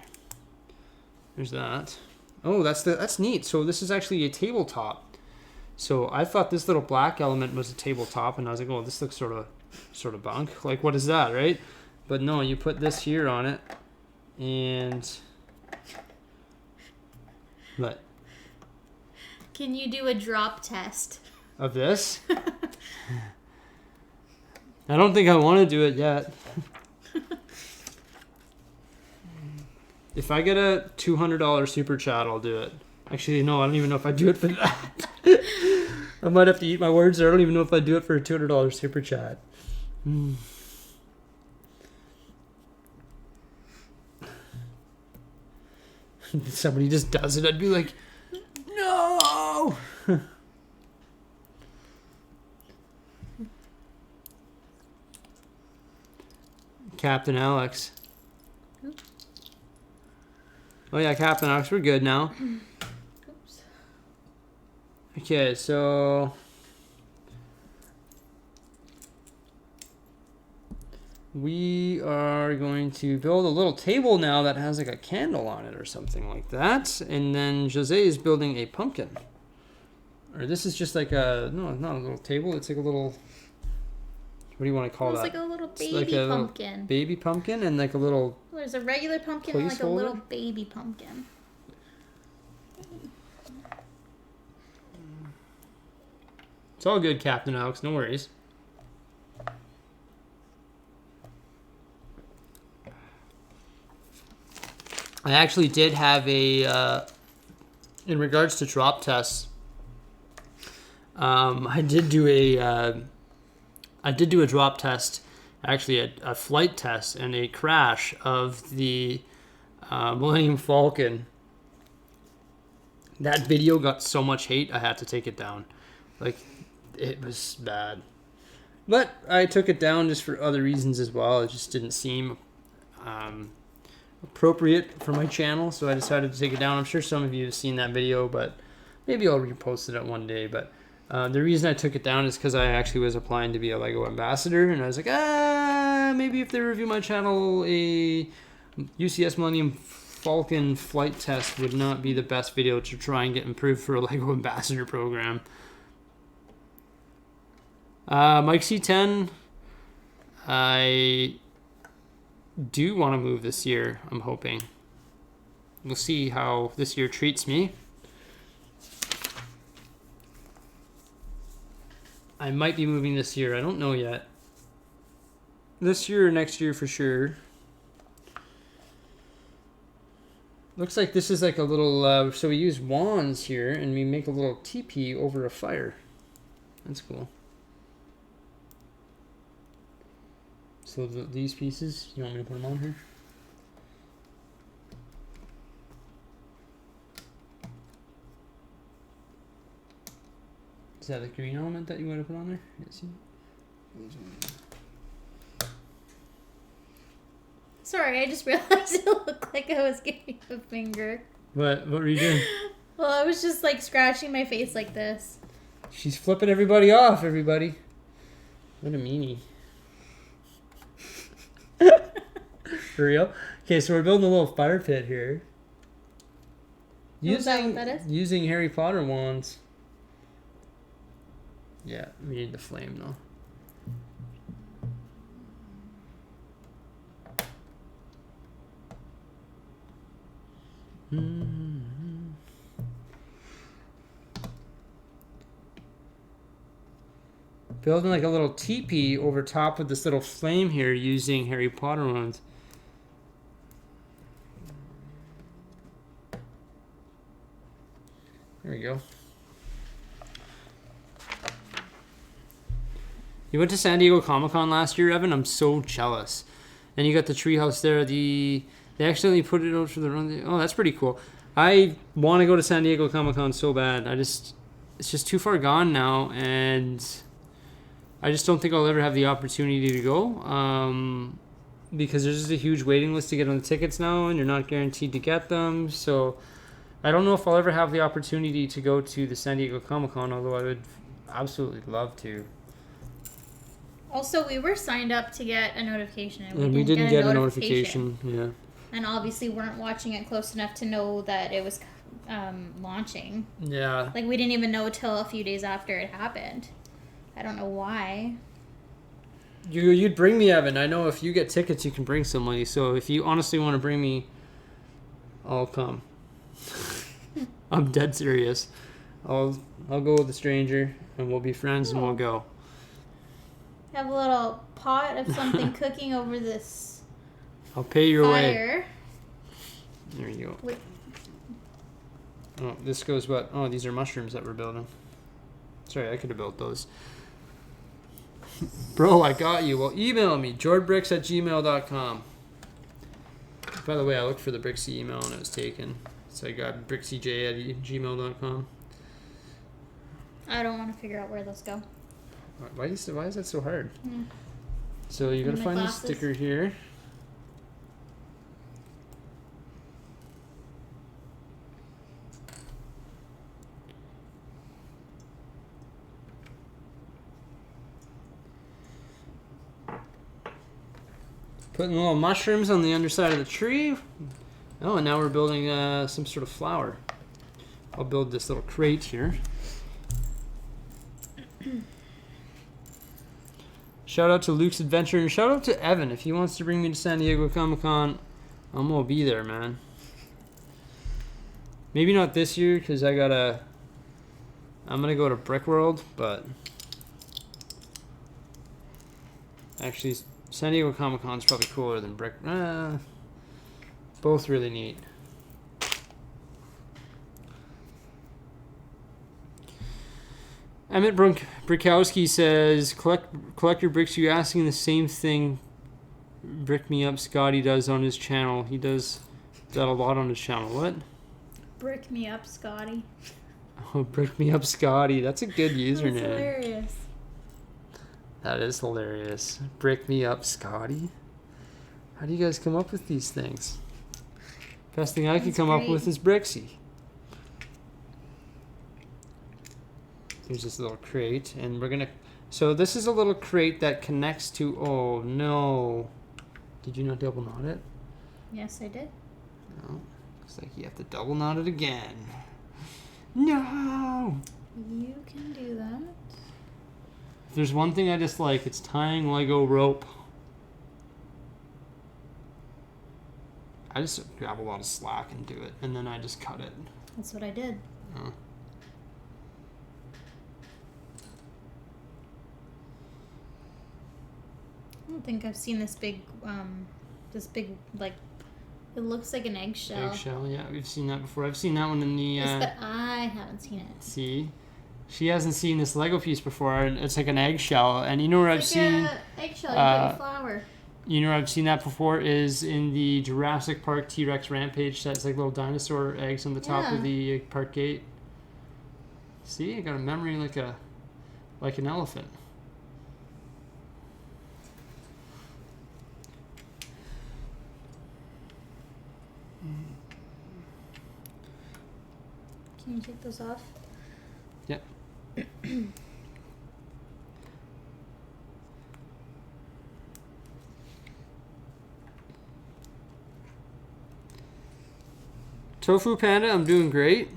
there's that. Oh, that's neat. So this is actually a tabletop. So I thought this little black element was a tabletop, and I was like, oh, this looks sort of bunk. Like, what is that, right? But no, you put this here on it, and what? Can you do a drop test Of this? I don't think I want to do it yet. If I get a $200 super chat, I'll do it. Actually, no, I don't even know if I do it for that. I might have to eat my words there. I don't even know if I do it for a $200 super chat. If somebody just does it, I'd be like, no! Captain Alex. Oh yeah, Captain Alex, we're good now. Oops. Okay, so we are going to build a little table now that has like a candle on it or something like that. And then Jose is building a pumpkin. Or this is just like a, no, it's not a little table. It's like a little, what do you want to call that? It's like a little baby like a pumpkin. Baby pumpkin and like a little. There's a regular pumpkin and like a little baby pumpkin. It's all good, Captain Alex. No worries. I actually did have a, in regards to drop tests, I did do a drop test, actually a flight test and a crash of the Millennium Falcon. That video got so much hate, I had to take it down. Like, it was bad. But I took it down just for other reasons as well. It just didn't seem appropriate for my channel, so I decided to take it down. I'm sure some of you have seen that video, but maybe I'll repost it one day. But the reason I took it down is because I actually was applying to be a LEGO ambassador, and I was like, maybe if they review my channel, a UCS Millennium Falcon flight test would not be the best video to try and get improved for a LEGO ambassador program. Mike C10, I do want to move this year, I'm hoping. We'll see how this year treats me. I might be moving this year. I don't know yet. This year or next year for sure. Looks like this is like a little, so we use wands here and we make a little teepee over a fire. That's cool. So these pieces, you want me to put them on here? Is that the green element that you want to put on there? Yes. Sorry, I just realized it looked like I was giving a finger. What were you doing? Well, I was just like scratching my face like this. She's flipping everybody off, everybody. What a meanie. For real? Okay, so we're building a little fire pit here. Is that what that is? Using Harry Potter wands. Yeah, we need the flame though. Building like a little teepee over top of this little flame here using Harry Potter ones. There we go. You went to San Diego Comic-Con last year, Evan? I'm so jealous. And you got the treehouse there. They actually put it out for the run. Oh, that's pretty cool. I want to go to San Diego Comic-Con so bad. It's just too far gone now, and I just don't think I'll ever have the opportunity to go. Because there's just a huge waiting list to get on the tickets now, and you're not guaranteed to get them. So I don't know if I'll ever have the opportunity to go to the San Diego Comic-Con, although I would absolutely love to. Also, we were signed up to get a notification, and we didn't get a notification. Yeah. And obviously weren't watching it close enough to know that it was launching. Yeah. Like, we didn't even know till a few days after it happened. I don't know why. You'd bring me, Evan. I know if you get tickets, you can bring somebody. So if you honestly want to bring me, I'll come. I'm dead serious. I'll go with a stranger, and we'll be friends, and we'll go. Have a little pot of something cooking over this I'll pay your fire. way. There you go. Wait. Oh, this goes what? Oh, these are mushrooms that we're building. Sorry, I could have built those. Bro, I got you. Well, email me, jordbricks@gmail.com. By the way, I looked for the Bricksie email and it was taken. So I got bricksiej@gmail.com. I don't want to figure out where those go. Why is that so hard? Mm. So you gotta find the sticker here. Putting little mushrooms on the underside of the tree. Oh, and now we're building some sort of flower. I'll build this little crate here. Shout out to Luke's Adventure, and shout out to Evan. If he wants to bring me to San Diego Comic-Con, I'm gonna be there, man. Maybe not this year, because I'm gonna go to Brick World, but actually San Diego Comic-Con is probably cooler than Brick. Both really neat. Emmett Brickowski says, collect your bricks. You asking the same thing Brick Me Up Scotty does on his channel. He does that a lot on his channel. What? Brick Me Up Scotty. Oh, Brick Me Up Scotty. That's a good username. That's hilarious. That is hilarious. Brick Me Up Scotty. How do you guys come up with these things? Best thing I could come up with is Bricksie. Here's this little crate, and we're gonna. So this is a little crate that connects to. Oh no! Did you not double knot it? Yes, I did. No. Looks like you have to double knot it again. No. You can do that. If there's one thing I dislike, it's tying Lego rope. I just grab a lot of slack and do it, and then I just cut it. That's what I did. Oh. I don't think I've seen this big, like, it looks like an eggshell. Eggshell, yeah, we've seen that before. I've seen that one in the. Yes, but I haven't seen it. See, she hasn't seen this Lego piece before. And it's like an eggshell, and you know where I've seen eggshell. You put a flower. You know where I've seen that before is in the Jurassic Park T-Rex Rampage. That's like little dinosaur eggs on the top of the park gate. See, I got a memory like an elephant. Can you take those off? Yep. Tofu Panda, I'm doing great.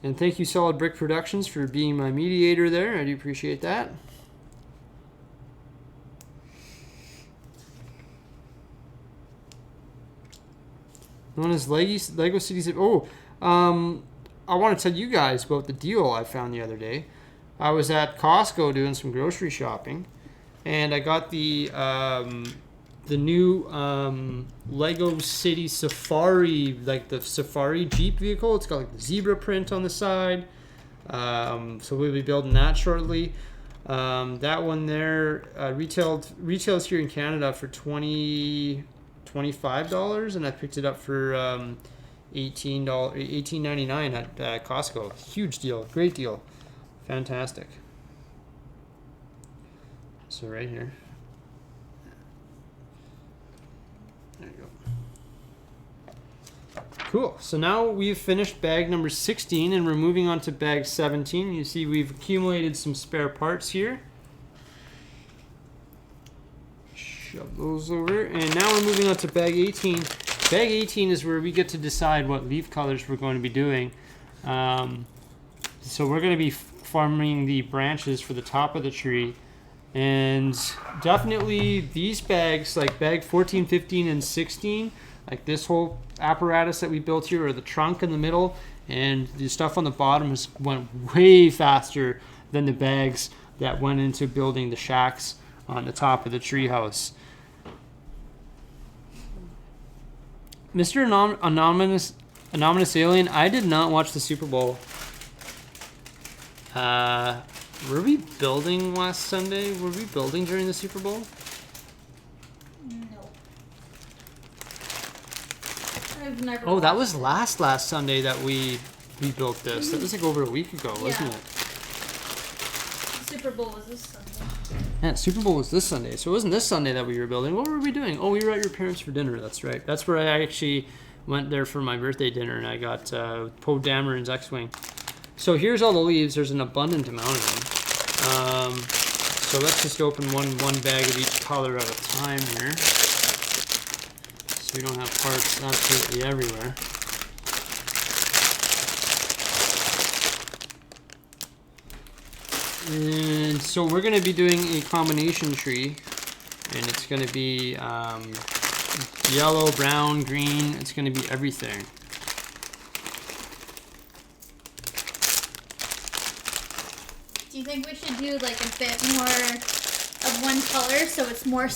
And thank you, Solid Brick Productions, for being my mediator there. I do appreciate that. Known as Lego Cities. Oh, I want to tell you guys about the deal I found the other day. I was at Costco doing some grocery shopping, and I got the new Lego City Safari, like the Safari Jeep vehicle. It's got like the zebra print on the side. So we'll be building that shortly. That one there retails here in Canada for $25, and I picked it up for $18.99 at Costco. Huge deal, great deal, fantastic. So right here. There you go. Cool. So now we've finished bag number 16 and we're moving on to bag 17. You see we've accumulated some spare parts here. Shove those over. And now we're moving on to bag 18. Bag 18 is where we get to decide what leaf colors we're going to be doing. So we're going to be forming the branches for the top of the tree. And definitely these bags, like bag 14, 15, and 16, like this whole apparatus that we built here, or the trunk in the middle, and the stuff on the bottom has went way faster than the bags that went into building the shacks on the top of the tree house. Mr. Anonymous Alien, I did not watch the Super Bowl. Were we building last Sunday? Were we building during the Super Bowl? No. I've never. Oh, that was last Sunday that we built this. That was like over a week ago, wasn't it? The Super Bowl was this Sunday. Yeah, Super Bowl was this Sunday. So it wasn't this Sunday that we were building. What were we doing? Oh, we were at your parents for dinner. That's right. That's where I actually went there for my birthday dinner, and I got Poe Dameron's X-Wing. So here's all the leaves. There's an abundant amount of them. So let's just open one bag of each color at a time here. so we don't have parts absolutely everywhere. And so we're going to be doing a combination tree, and it's going to be yellow, brown, green. It's going to be everything. Do you think we should do like a bit more of one color so it's more,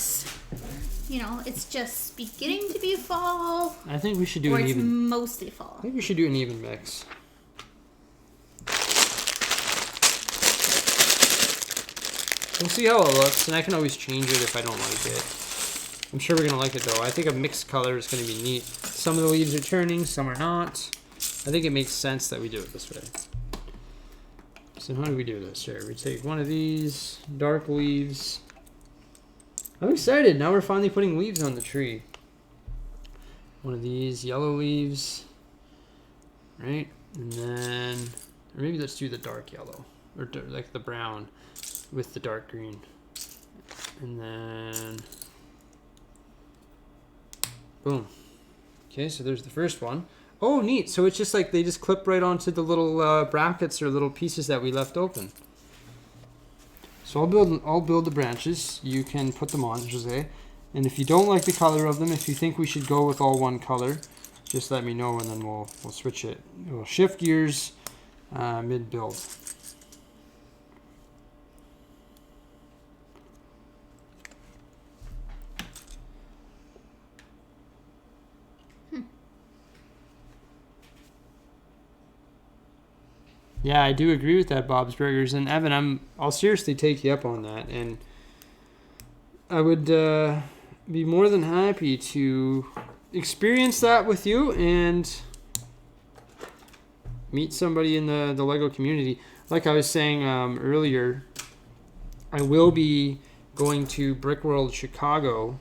you know, it's just beginning to be fall? I think we should do or an it's even. mostly fall. I think we should do an even mix. We'll see how it looks, and I can always change it if I don't like it. I'm sure we're gonna like it though. I think a mixed color is gonna be neat. Some of the leaves are turning, some are not. I think it makes sense that we do it this way. So how do we do this here? We take one of these dark leaves. I'm excited. Now we're finally putting leaves on the tree. One of these yellow leaves, right? And then, or maybe let's do the dark yellow, or like the brown with the dark green. And then, boom. Okay, so there's the first one. Oh, neat. So it's just like they just clip right onto the little brackets or little pieces that we left open. So I'll build the branches. You can put them on, Jose. And if you don't like the color of them, if you think we should go with all one color, just let me know, and then we'll switch it. We'll shift gears mid-build. Yeah, I do agree with that, Bob's Burgers. And Evan, I'll seriously take you up on that. And I would be more than happy to experience that with you and meet somebody in the Lego community. Like I was saying earlier, I will be going to Brick World Chicago.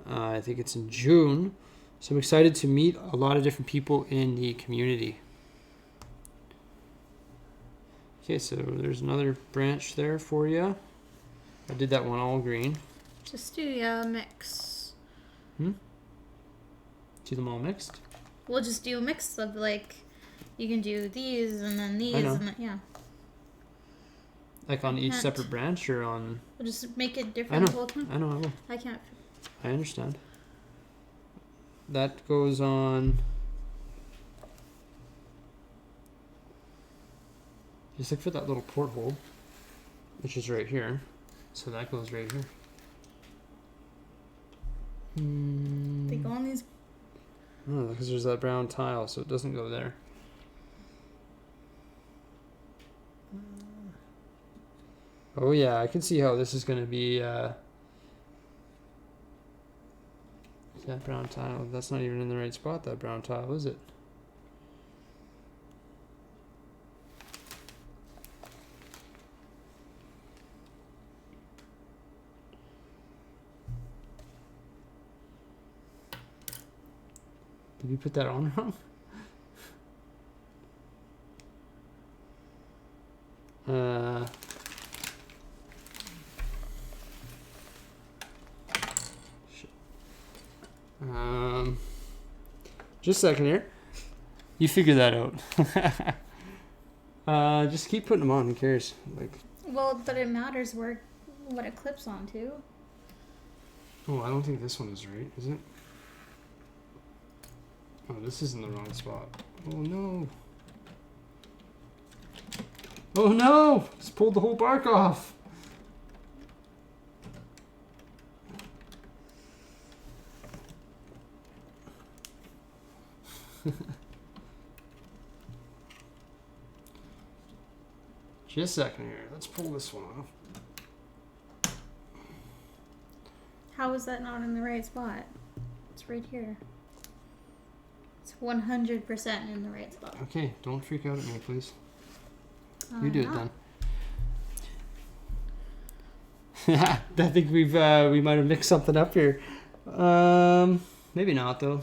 I think it's in June. So I'm excited to meet a lot of different people in the community. Okay, so there's another branch there for you. I did that one all green. Just do a mix. Do them all mixed? We'll just do a mix of like, you can do these and then these and then, yeah. Like on each separate branch or on... We'll just make it different the whole time. I know, I will. I can't. I understand. That goes on... Just look for that little porthole, which is right here. So that goes right here. They go on these. Oh, because there's that brown tile, so it doesn't go there. Oh yeah, I can see how this is going to be. That brown tile, that's not even in the right spot, that brown tile, is it? Did we put that on wrong? Shit. Just a second here. You figure that out. Just keep putting them on. Who cares? Like. Well, but it matters what it clips onto. Oh, I don't think this one is right, is it? Oh, this is in the wrong spot. Oh no. Oh no! Just pulled the whole bark off. Just a second here. Let's pull this one off. How is that not in the right spot? It's right here. It's 100% in the right spot. Okay, don't freak out at me, please. You do it then. I think we might have mixed something up here. Maybe not though.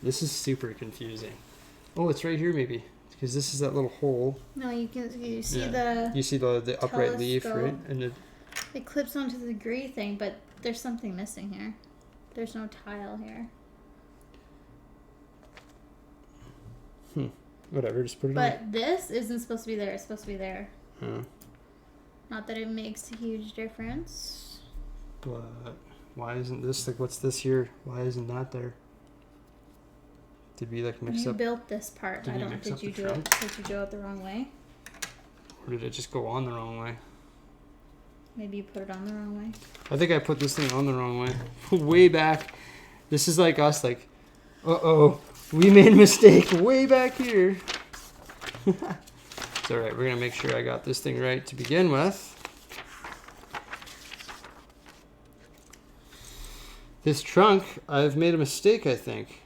This is super confusing. Oh, it's right here maybe, because this is that little hole. No, you see You see the upright leaf, telescope. right? And it clips onto the gray thing, but There's something missing here. There's no tile here. Whatever, just put it on. But this isn't supposed to be there. It's supposed to be there. Huh. Not that it makes a huge difference. But why isn't this, like, what's this here? Why isn't that there? Did we, like, mix You up? built this part. Did I we don't. mix Did up you the do it? trunk? Did you do it the wrong way? Or did it just go on the wrong way? Maybe you put it on the wrong way. I think I put this thing on the wrong way. Way back. This is like us, like, uh-oh, we made a mistake way back here. It's alright, we're gonna make sure I got this thing right to begin with. This trunk, I've made a mistake, I think.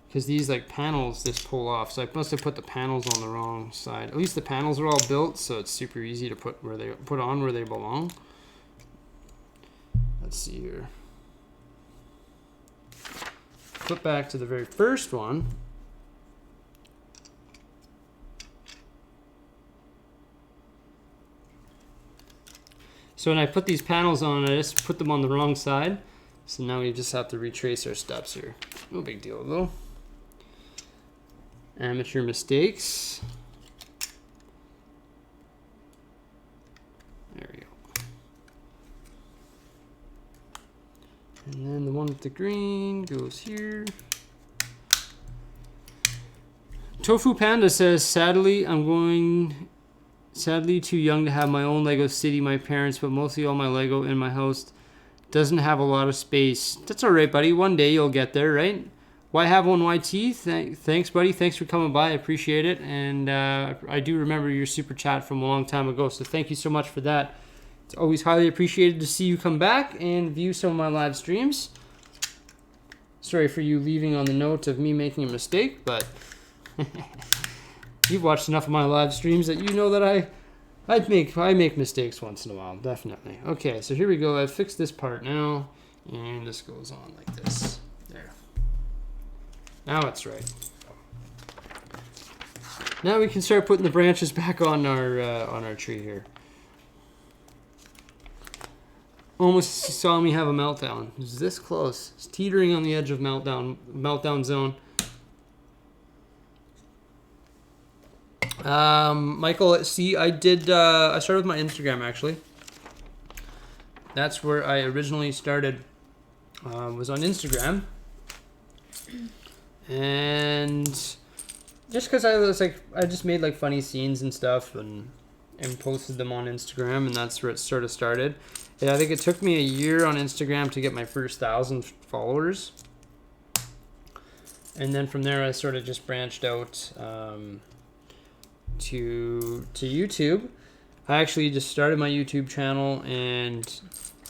Because these, like, panels just pull off. So I must have put the panels on the wrong side. At least the panels are all built, so it's super easy to put where they belong. Let's see here. Flip back to the very first one. So when I put these panels on, I just put them on the wrong side. So now we just have to retrace our steps here. No big deal though. Amateur mistakes. There we go. And then the one with the green goes here. Tofu Panda says, sadly too young to have my own Lego city. My parents, but mostly all my Lego in my house doesn't have a lot of space. That's all right, buddy. One day you'll get there, right? Why have one YT? Thanks, buddy. Thanks for coming by. I appreciate it. And I do remember your super chat from a long time ago. So thank you so much for that. It's always highly appreciated to see you come back and view some of my live streams. Sorry for you leaving on the note of me making a mistake, but you've watched enough of my live streams that you know that I make mistakes once in a while, definitely. Okay, so here we go. I've fixed this part now, and this goes on like this. There. Now it's right. Now we can start putting the branches back on our tree here. Almost saw me have a meltdown. It was this close. It's teetering on the edge of meltdown zone. Michael, see, I started with my Instagram, actually. That's where I originally started, was on Instagram. And just because I just made like funny scenes and stuff and posted them on Instagram, and that's where it sort of started. Yeah, I think it took me a year on Instagram to get my first 1,000 followers. And then from there, I sort of just branched out, to YouTube. I actually just started my YouTube channel, and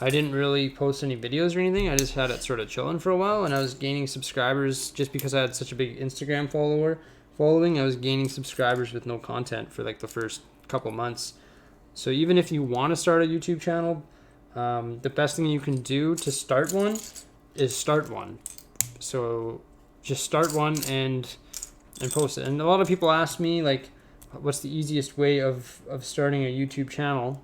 I didn't really post any videos or anything. I just had it sort of chilling for a while, and I was gaining subscribers just because I had such a big Instagram following. I was gaining subscribers with no content for like the first couple months. So even if you want to start a YouTube channel, the best thing you can do to start one is start one. So just start one and post it. And a lot of people ask me, like, what's the easiest way of starting a YouTube channel?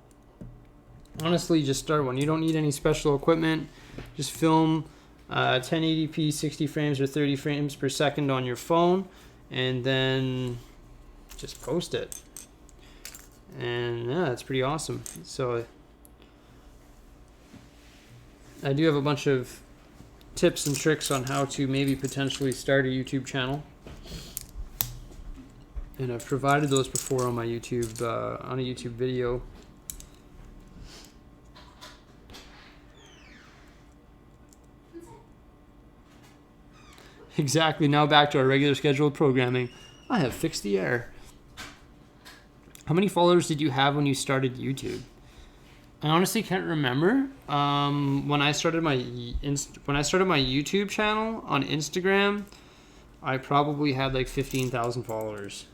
Honestly, just start one. You don't need any special equipment. Just film 1080p 60 frames or 30 frames per second on your phone, and then just post it. And yeah, that's pretty awesome. So I do have a bunch of tips and tricks on how to maybe potentially start a YouTube channel. And I've provided those before on my YouTube, on a YouTube video. Exactly, now back to our regular scheduled programming. I have fixed the error. How many followers did you have when you started YouTube? I honestly can't remember. When I started my YouTube channel on Instagram, I probably had like 15,000 followers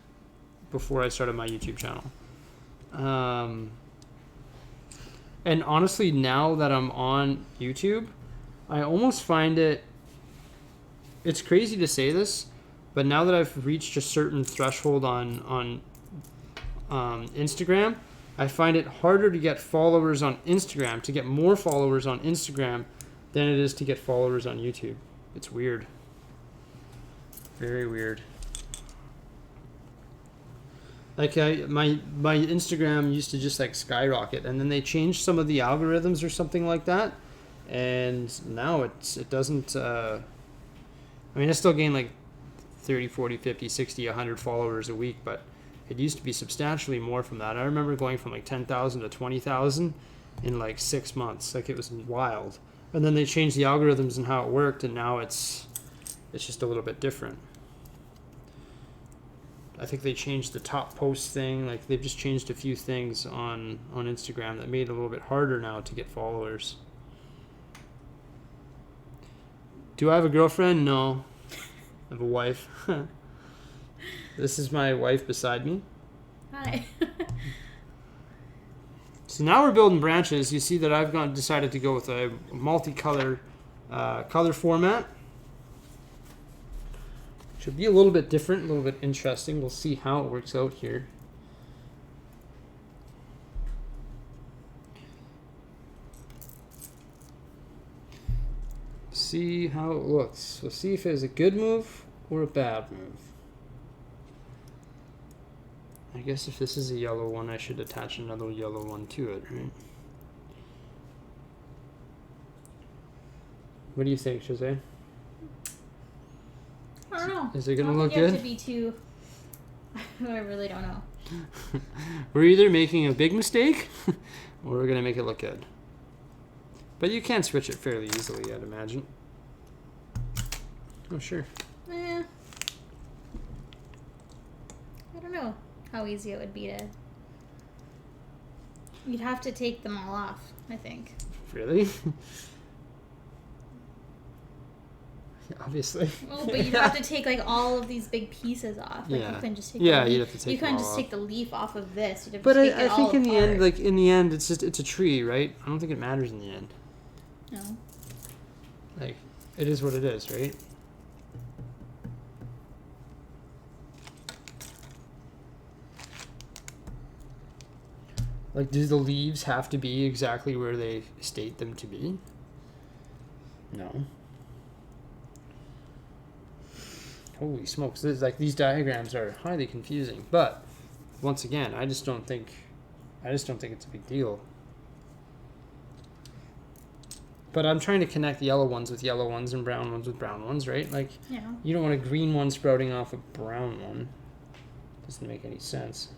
before I started my YouTube channel. And honestly, now that I'm on YouTube, I almost find it's crazy to say this, but now that I've reached a certain threshold on Instagram, I find it harder to get followers on Instagram, to get more followers on Instagram than it is to get followers on YouTube. It's weird. Very weird. Like my Instagram used to just like skyrocket, and then they changed some of the algorithms or something like that, and now it doesn't. I mean, I still gain like 30, 40, 50, 60, 100 followers a week, but it used to be substantially more from that. I remember going from like 10,000 to 20,000 in like 6 months. Like, it was wild. And then they changed the algorithms and how it worked, and now it's just a little bit different. I think they changed the top post thing. Like, they've just changed a few things on Instagram that made it a little bit harder now to get followers. Do I have a girlfriend? No. I have a wife. This is my wife beside me. Hi. So now we're building branches. You see that I've decided to go with a multicolor color format. Should be a little bit different, a little bit interesting. We'll see how it works out here. See how it looks. We'll see if it's a good move or a bad move. I guess if this is a yellow one, I should attach another yellow one to it, right? What do you think, Jose? I don't know. Is it gonna I don't look think you have good? to be too. I really don't know. We're either making a big mistake or we're gonna make it look good. But you can switch it fairly easily, I'd imagine. Oh, sure. I don't know how easy it would be to. You'd have to take them all off, I think. Really? Obviously. Well, but you'd have to take like all of these big pieces off. Like, Yeah. you couldn't just take. Yeah, the you'd leaf. have to take You couldn't them just all take the leaf off of this. You'd have But to take I it think all in the end, apart. it's a tree, right? I don't think it matters in the end. No. Like, it is what it is, right? Like, do the leaves have to be exactly where they state them to be? No. Holy smokes! This is like, these diagrams are highly confusing. But once again, I just don't think it's a big deal. But I'm trying to connect yellow ones with yellow ones and brown ones with brown ones, right? Like, Yeah. you don't want a green one sprouting off a brown one. Doesn't make any sense.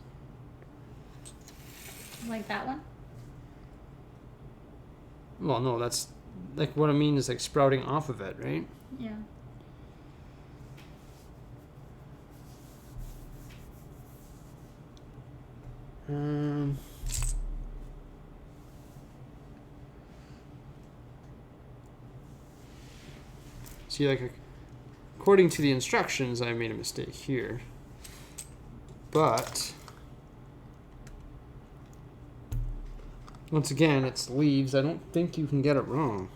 Like that one. Well, no, that's like, what I mean is like sprouting off of it, right? Yeah. See, like, according to the instructions, I made a mistake here. But once again, it's leaves. I don't think you can get it wrong.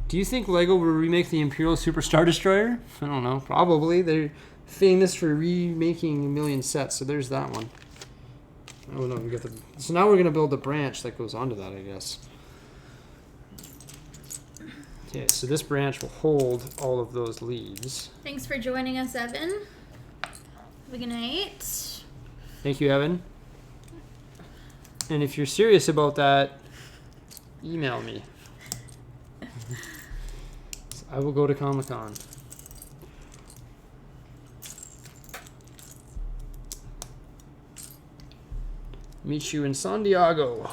Do you think LEGO will remake the Imperial Superstar Destroyer? I don't know. Probably. They're famous for remaking a million sets, so there's that one. Oh no, we got the. So now we're gonna build a branch that goes onto that, I guess. Okay, so this branch will hold all of those leaves. Thanks for joining us, Evan. Have a good night. Thank you, Evan. And if you're serious about that, email me. I will go to Comic-Con. Meet you in San Diego.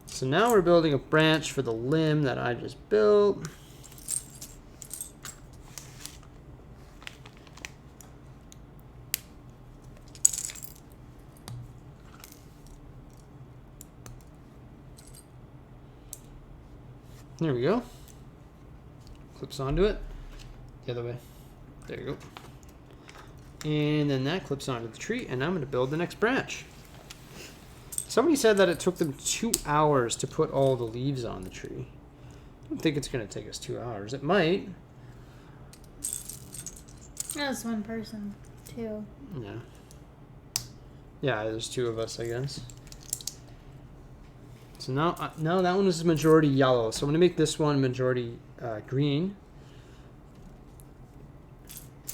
So now we're building a branch for the limb that I just built. There we go. Clips onto it. The other way. There you go. And then that clips onto the tree, and I'm going to build the next branch. Somebody said that it took them 2 hours to put all the leaves on the tree. I don't think it's going to take us 2 hours. It might. That's one person, too. Yeah. Yeah, there's 2 of us, I guess. So now that one is majority yellow. So I'm going to make this one majority green.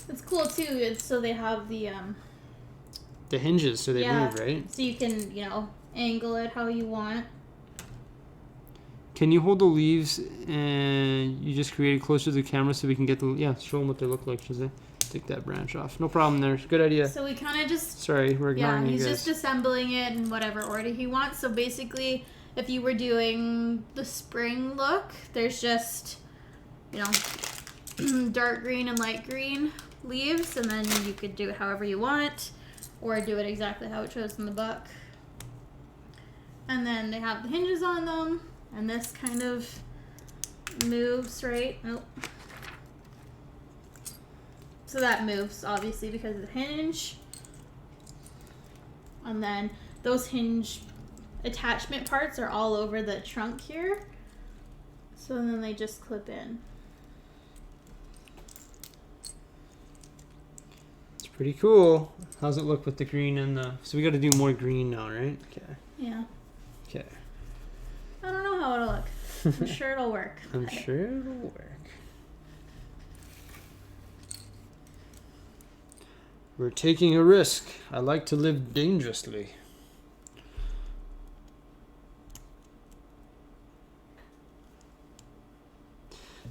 It's cool, too. It's so they have the hinges, so they move, right? So you can, angle it how you want. Can you hold the leaves and you just create it closer to the camera so we can get show them what they look like, Jose? Take that branch off. No problem there. Good idea. So we kind of just... Sorry, we're ignoring you guys. Yeah, he's just assembling it in whatever order he wants. So basically, if you were doing the spring look, there's just, dark green and light green leaves, and then you could do it however you want, or do it exactly how it shows in the book. And then they have the hinges on them, and this kind of moves, right? Nope. So that moves, obviously, because of the hinge. And then those hinge attachment parts are all over the trunk here. So then they just clip in. It's pretty cool. How's it look with the green and the... So we got to do more green now, right? Okay. Yeah. Okay. I don't know how it'll look. I'm sure it'll work. I'm sure it'll work. We're taking a risk. I like to live dangerously.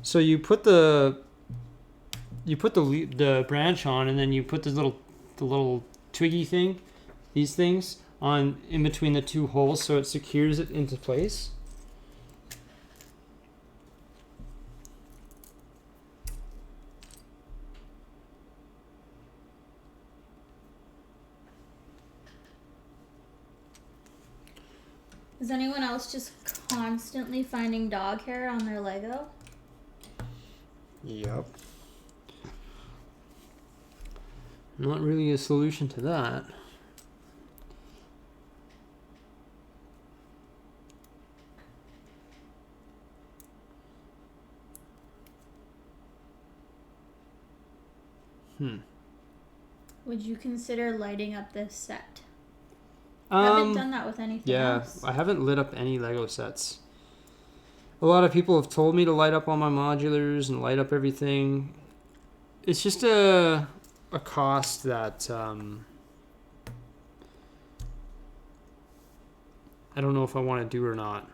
So you put the branch on, and then you put the little twiggy thing, these things on in between the 2 holes, so it secures it into place. Is anyone else just constantly finding dog hair on their Lego? Yep. Not really a solution to that. Would you consider lighting up this set? I haven't done that with anything else. I haven't lit up any Lego sets. A lot of people have told me to light up all my modulars and light up everything. It's just a cost that I don't know if I want to do or not.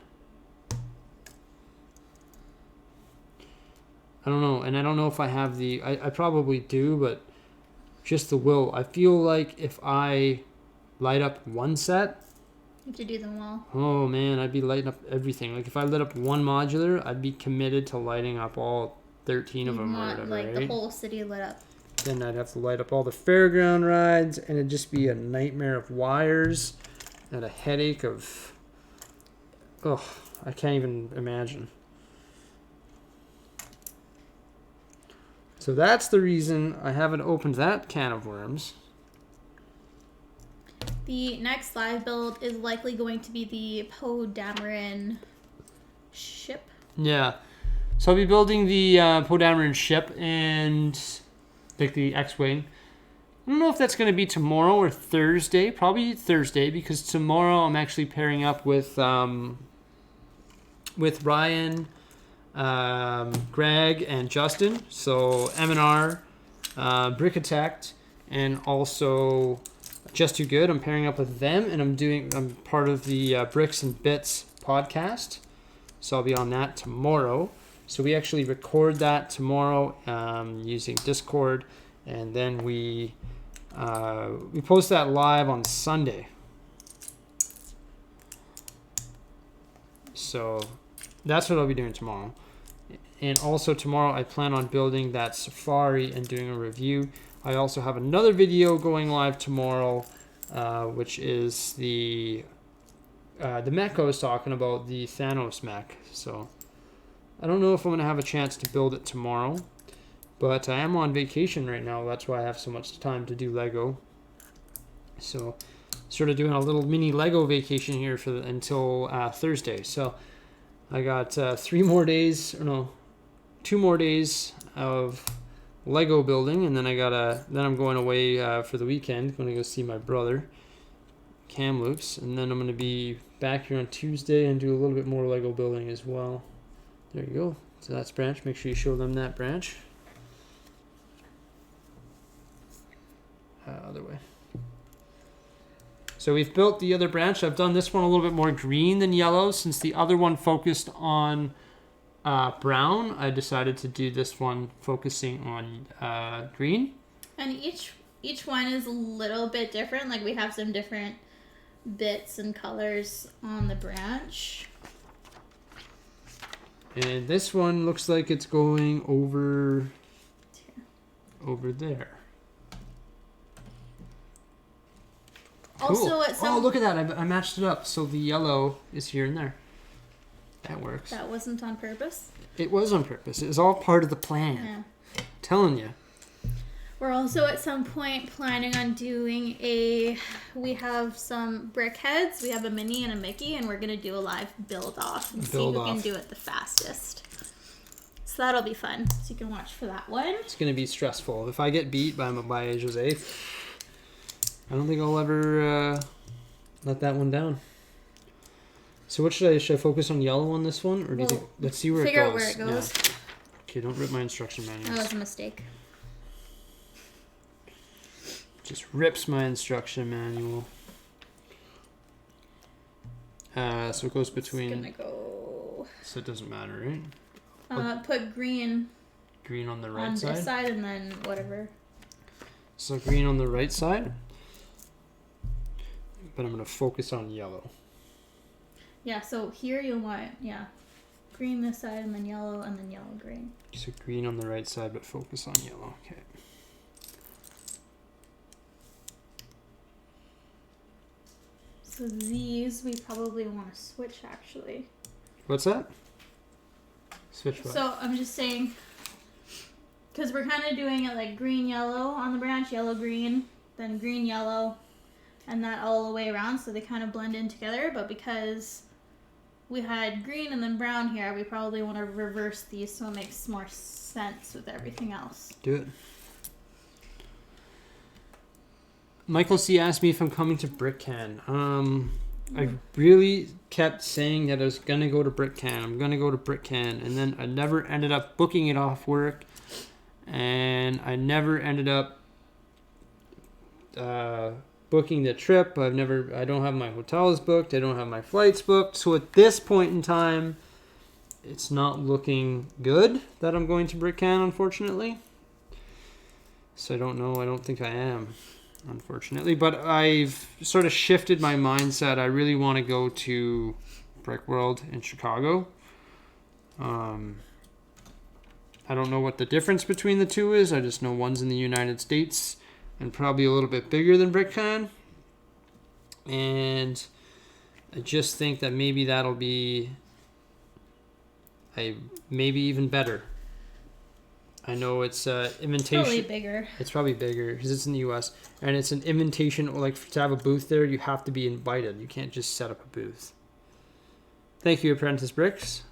I don't know, and I don't know if I have the... I probably do, but just the will. I feel like if I light up one set... You have to do them all. Oh, man, I'd be lighting up everything. Like, if I lit up one modular, I'd be committed to lighting up all 13 of them or whatever, like, right? the whole city lit up. Then I'd have to light up all the fairground rides, and it'd just be a nightmare of wires and a headache of... Oh, I can't even imagine. So that's the reason I haven't opened that can of worms. The next live build is likely going to be the Poe Dameron ship. Yeah. So I'll be building the Poe Dameron ship and like the X-Wing. I don't know if that's going to be tomorrow or Thursday. Probably Thursday, because tomorrow I'm actually pairing up with Ryan, Greg, and Justin. So M&R, Bricksie, and also Just Too Good. I'm pairing up with them, and I'm part of the Bricks and Bits podcast. So I'll be on that tomorrow. So we actually record that tomorrow using Discord, and then we post that live on Sunday. So that's what I'll be doing tomorrow. And also tomorrow I plan on building that safari and doing a review. I also have another video going live tomorrow, which is the mech I was talking about, the Thanos mech. So I don't know if I'm going to have a chance to build it tomorrow, but I am on vacation right now. That's why I have so much time to do Lego. So sort of doing a little mini Lego vacation here until Thursday. So I got 2 more days of Lego building, and then I'm going away for the weekend. I'm going to go see my brother, Kamloops, and then I'm going to be back here on Tuesday and do a little bit more Lego building as well. There you go. So that's branch. Make sure you show them that branch. Other way. So we've built the other branch. I've done this one a little bit more green than yellow. Since the other one focused on brown, I decided to do this one focusing on green. And each one is a little bit different. Like we have some different bits and colors on the branch. And this one looks like it's going over there. Cool. Also, at some look at that. I matched it up. So the yellow is here and there. That works. That wasn't on purpose. It was on purpose. It was all part of the plan. Yeah. Telling you. We're also at some point planning on doing we have some brick heads. We have a Minnie and a Mickey, and we're going to do a live build off and see who can do it the fastest. So that'll be fun. So you can watch for that one. It's going to be stressful. If I get beat by Jose, I don't think I'll ever let that one down. So what should I focus on yellow on this one, or do you think? Let's see where it goes. Figure out where it goes. Yeah. Okay, don't rip my instruction manual. That was a mistake. Just rips my instruction manual. So it goes between. It's gonna go. So it doesn't matter, right? Put green. Green on the right on side. On this side, and then whatever. So green on the right side. But I'm gonna focus on yellow. Yeah. So here you'll want green this side, and then yellow green. So green on the right side, but focus on yellow. Okay. So these we probably want to switch actually. What's that? Switch what? So I'm just saying, because we're kind of doing it like green yellow on the branch, yellow green, then green yellow, and that all the way around, so they kind of blend in together. But because we had green and then brown here, we probably want to reverse these so it makes more sense with everything else. Do it. Michael C. asked me if I'm coming to BrickCan. I really kept saying that I was going to go to BrickCan. I'm going to go to BrickCan. And then I never ended up booking it off work. And I never ended up booking the trip. I don't have my hotels booked. I don't have my flights booked. So at this point in time, it's not looking good that I'm going to BrickCan, unfortunately. So I don't know. I don't think I am, unfortunately. But I've sort of shifted my mindset. I really want to go to Brick World in Chicago. I don't know what the difference between the two is. I just know one's in the United States and probably a little bit bigger than BrickCon. And I just think that maybe that'll be maybe even better. I know it's invitation. Probably bigger. It's probably bigger because it's in the U.S. and it's an invitation. Like to have a booth there, you have to be invited. You can't just set up a booth. Thank you, Apprentice Bricks.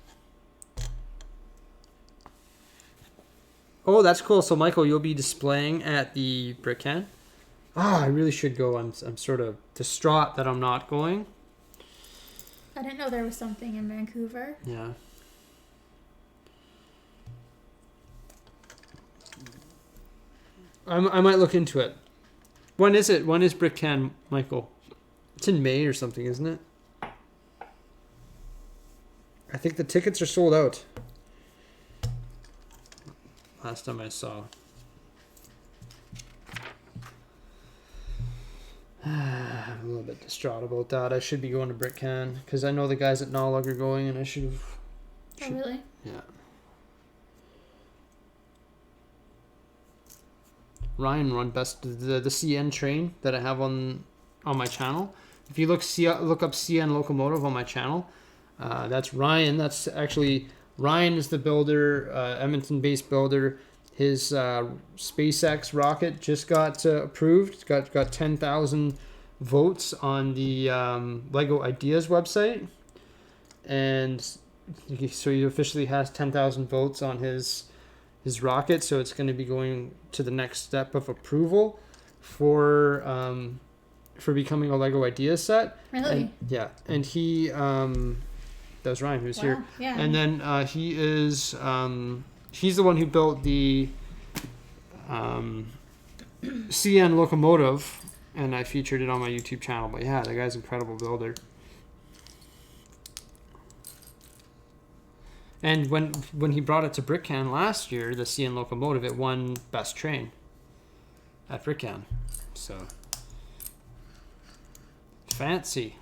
Oh, that's cool. So, Michael, you'll be displaying at the BrickCan. I really should go. I'm sort of distraught that I'm not going. I didn't know there was something in Vancouver. Yeah. I might look into it. When is it? When is BrickCan, Michael? It's in May or something, isn't it? I think the tickets are sold out. Last time I saw. I'm a little bit distraught about that. I should be going to BrickCan because I know the guys at Nollag are going, and I should have. Oh, really? Yeah. Ryan run best the CN train that I have on my channel. If you look up CN Locomotive on my channel, that's Ryan. That's actually Ryan is the builder, Edmonton-based builder. His SpaceX rocket just got approved. It's got 10,000 votes on the Lego Ideas website, and so he officially has 10,000 votes on his rocket. So it's going to be going to the next step of approval for becoming a Lego Ideas set. Really? And, yeah, and he that was Ryan who's here. Yeah. And then he is he's the one who built the CN locomotive, and I featured it on my YouTube channel. But yeah, the guy's an incredible builder. And when he brought it to BrickCan last year, the CN locomotive, it won best train at BrickCan. So fancy.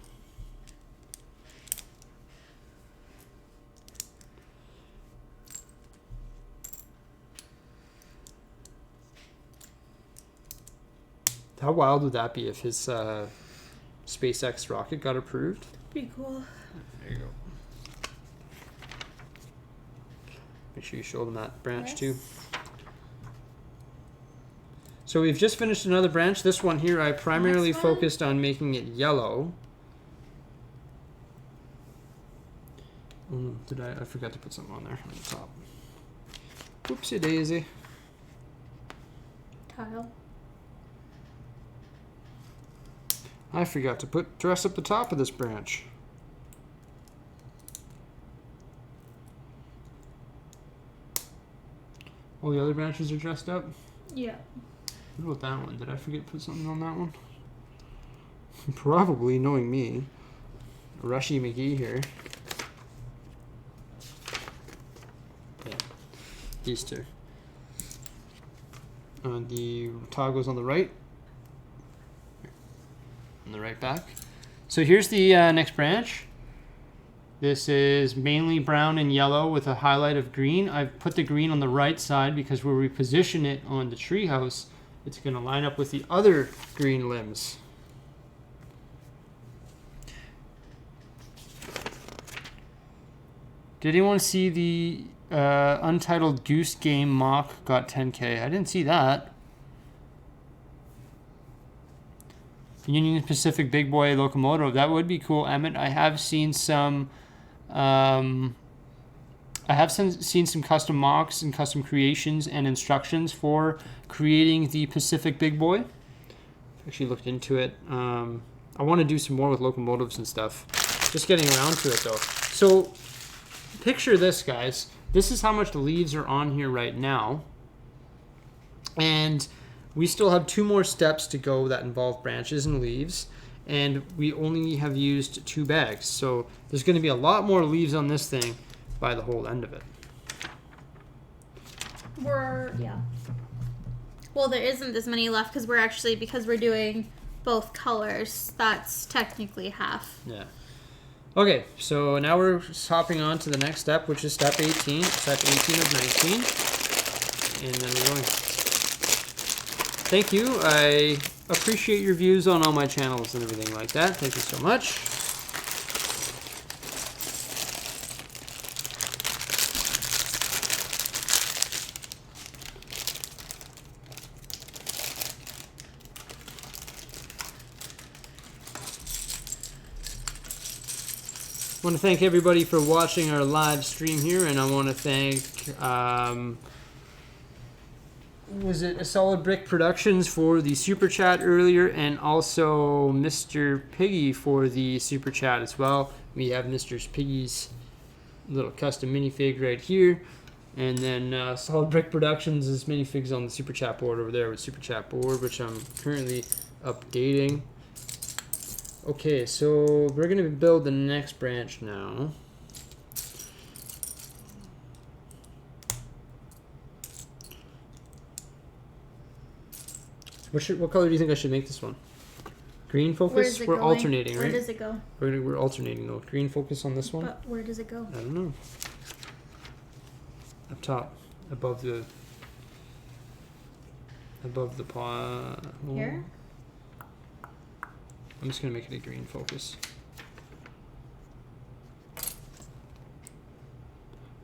How wild would that be if his SpaceX rocket got approved? Pretty cool. There you go. Make sure you show them that branch too. So we've just finished another branch. This one here, I primarily focused on making it yellow. Oh no, I forgot to put something on there on the top. Oopsie daisy. Tile. I forgot to dress up the top of this branch. All the other branches are dressed up? Yeah. What about that one? Did I forget to put something on that one? Probably, knowing me. Rushy McGee here. Yeah, these two. The toggles on the right. On the right back. So here's the next branch. This is mainly brown and yellow with a highlight of green. I've put the green on the right side because where we position it on the treehouse, it's going to line up with the other green limbs. Did anyone see the Untitled Goose Game mock got 10K? I didn't see that. Union Pacific Big Boy locomotive. That would be cool, Emmett. I have seen some seen some custom mocks and custom creations and instructions for creating the Pacific Big Boy. Actually looked into it. I want to do some more with locomotives and stuff. Just getting around to it though. So picture this, guys. This is how much the leaves are on here right now. And we still have 2 more steps to go that involve branches and leaves. And we only have used 2 bags. So there's going to be a lot more leaves on this thing by the whole end of it. Yeah. Well, there isn't as many left because we're doing both colors. That's technically half. Yeah. Okay, so now we're hopping on to the next step, which is step 18. Step 18 of 19. And then we're going. Thank you. I appreciate your views on all my channels and everything like that. Thank you so much. I want to thank everybody for watching our live stream here, and I want to thank was it A Solid Brick Productions for the super chat earlier, and also Mr. Piggy for the super chat as well. We have Mr. Piggy's little custom minifig right here, and then Solid Brick Productions is minifigs on the super chat board over there with super chat board, which I'm currently updating. Okay, so we're gonna build the next branch now. What color do you think I should make this one? Green focus? We're alternating, right? Where does it go? We're alternating though. Green focus on this one? But where does it go? I don't know. Up top. Above the pot. Here? I'm just gonna make it a green focus.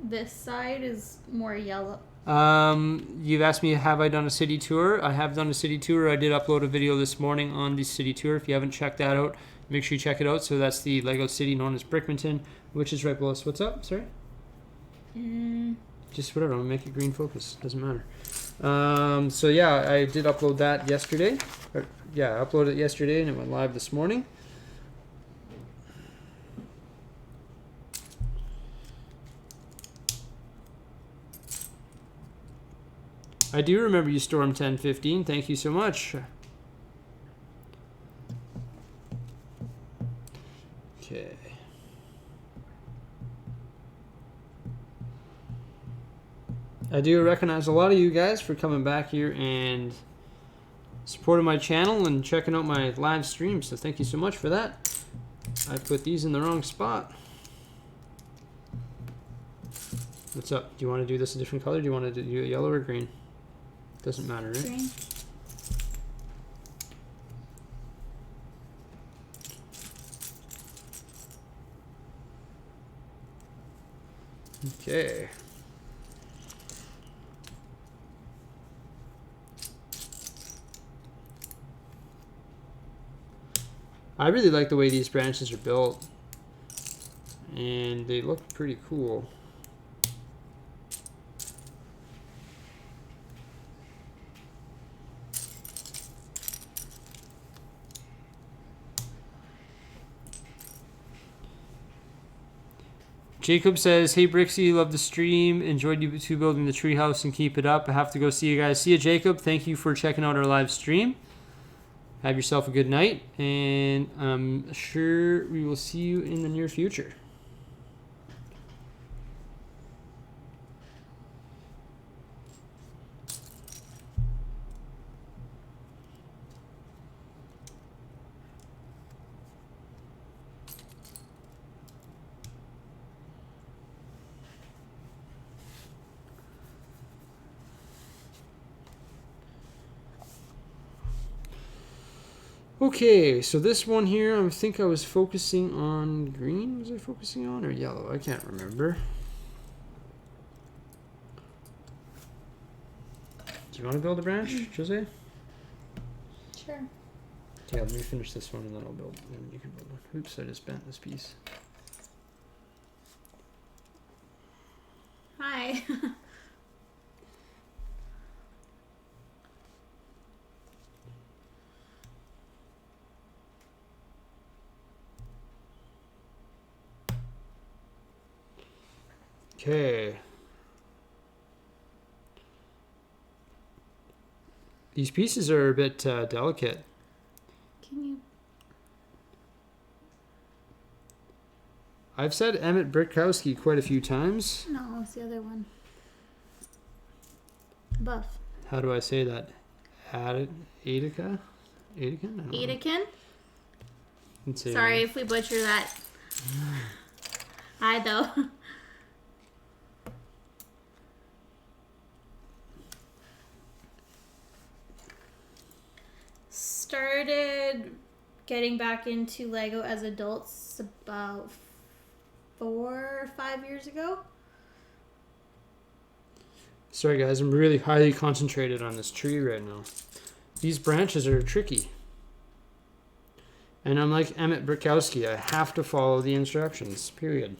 this side is more yellow. You've asked me, have I done a city tour? I have done a city tour. I did upload a video this morning on the city tour. If you haven't checked that out, make sure you check it out. So that's the Lego city known as Brickmanton, which is right below us. What's up? Sorry? Just whatever. I'm going to make it green focus. Doesn't matter. So yeah, I did upload that yesterday. I uploaded it yesterday and it went live this morning. I do remember you, Storm 1015. Thank you so much. Okay. I do recognize a lot of you guys for coming back here and supporting my channel and checking out my live stream. So thank you so much for that. I put these in the wrong spot. What's up? Do you want to do this a different color? Do you want to do it yellow or green? Doesn't matter, right? Green. Okay. I really like the way these branches are built, and they look pretty cool. Jacob says, hey Bricksie, love the stream. Enjoyed you two building the treehouse and keep it up. I have to go see you guys. See you, Jacob. Thank you for checking out our live stream. Have yourself a good night, and I'm sure we will see you in the near future. Okay, so this one here, I think I was focusing on green. Was I focusing on or yellow? I can't remember. Do you want to build a branch, Jose? Sure. Yeah, let me finish this one and then I'll build. And you can build one. Oops, I just bent this piece. Hi. Okay. These pieces are a bit delicate. Can you? I've said Emmett Brickowski quite a few times. No, it's the other one. Above. How do I say that? Adica? Adican? Edekin? Say Sorry if we butcher that. Hi, though. Started getting back into Lego as adults about 4 or 5 years ago. Sorry guys, I'm really highly concentrated on this tree right now. These branches are tricky. And I'm like Emmett Brickowski, I have to follow the instructions, period.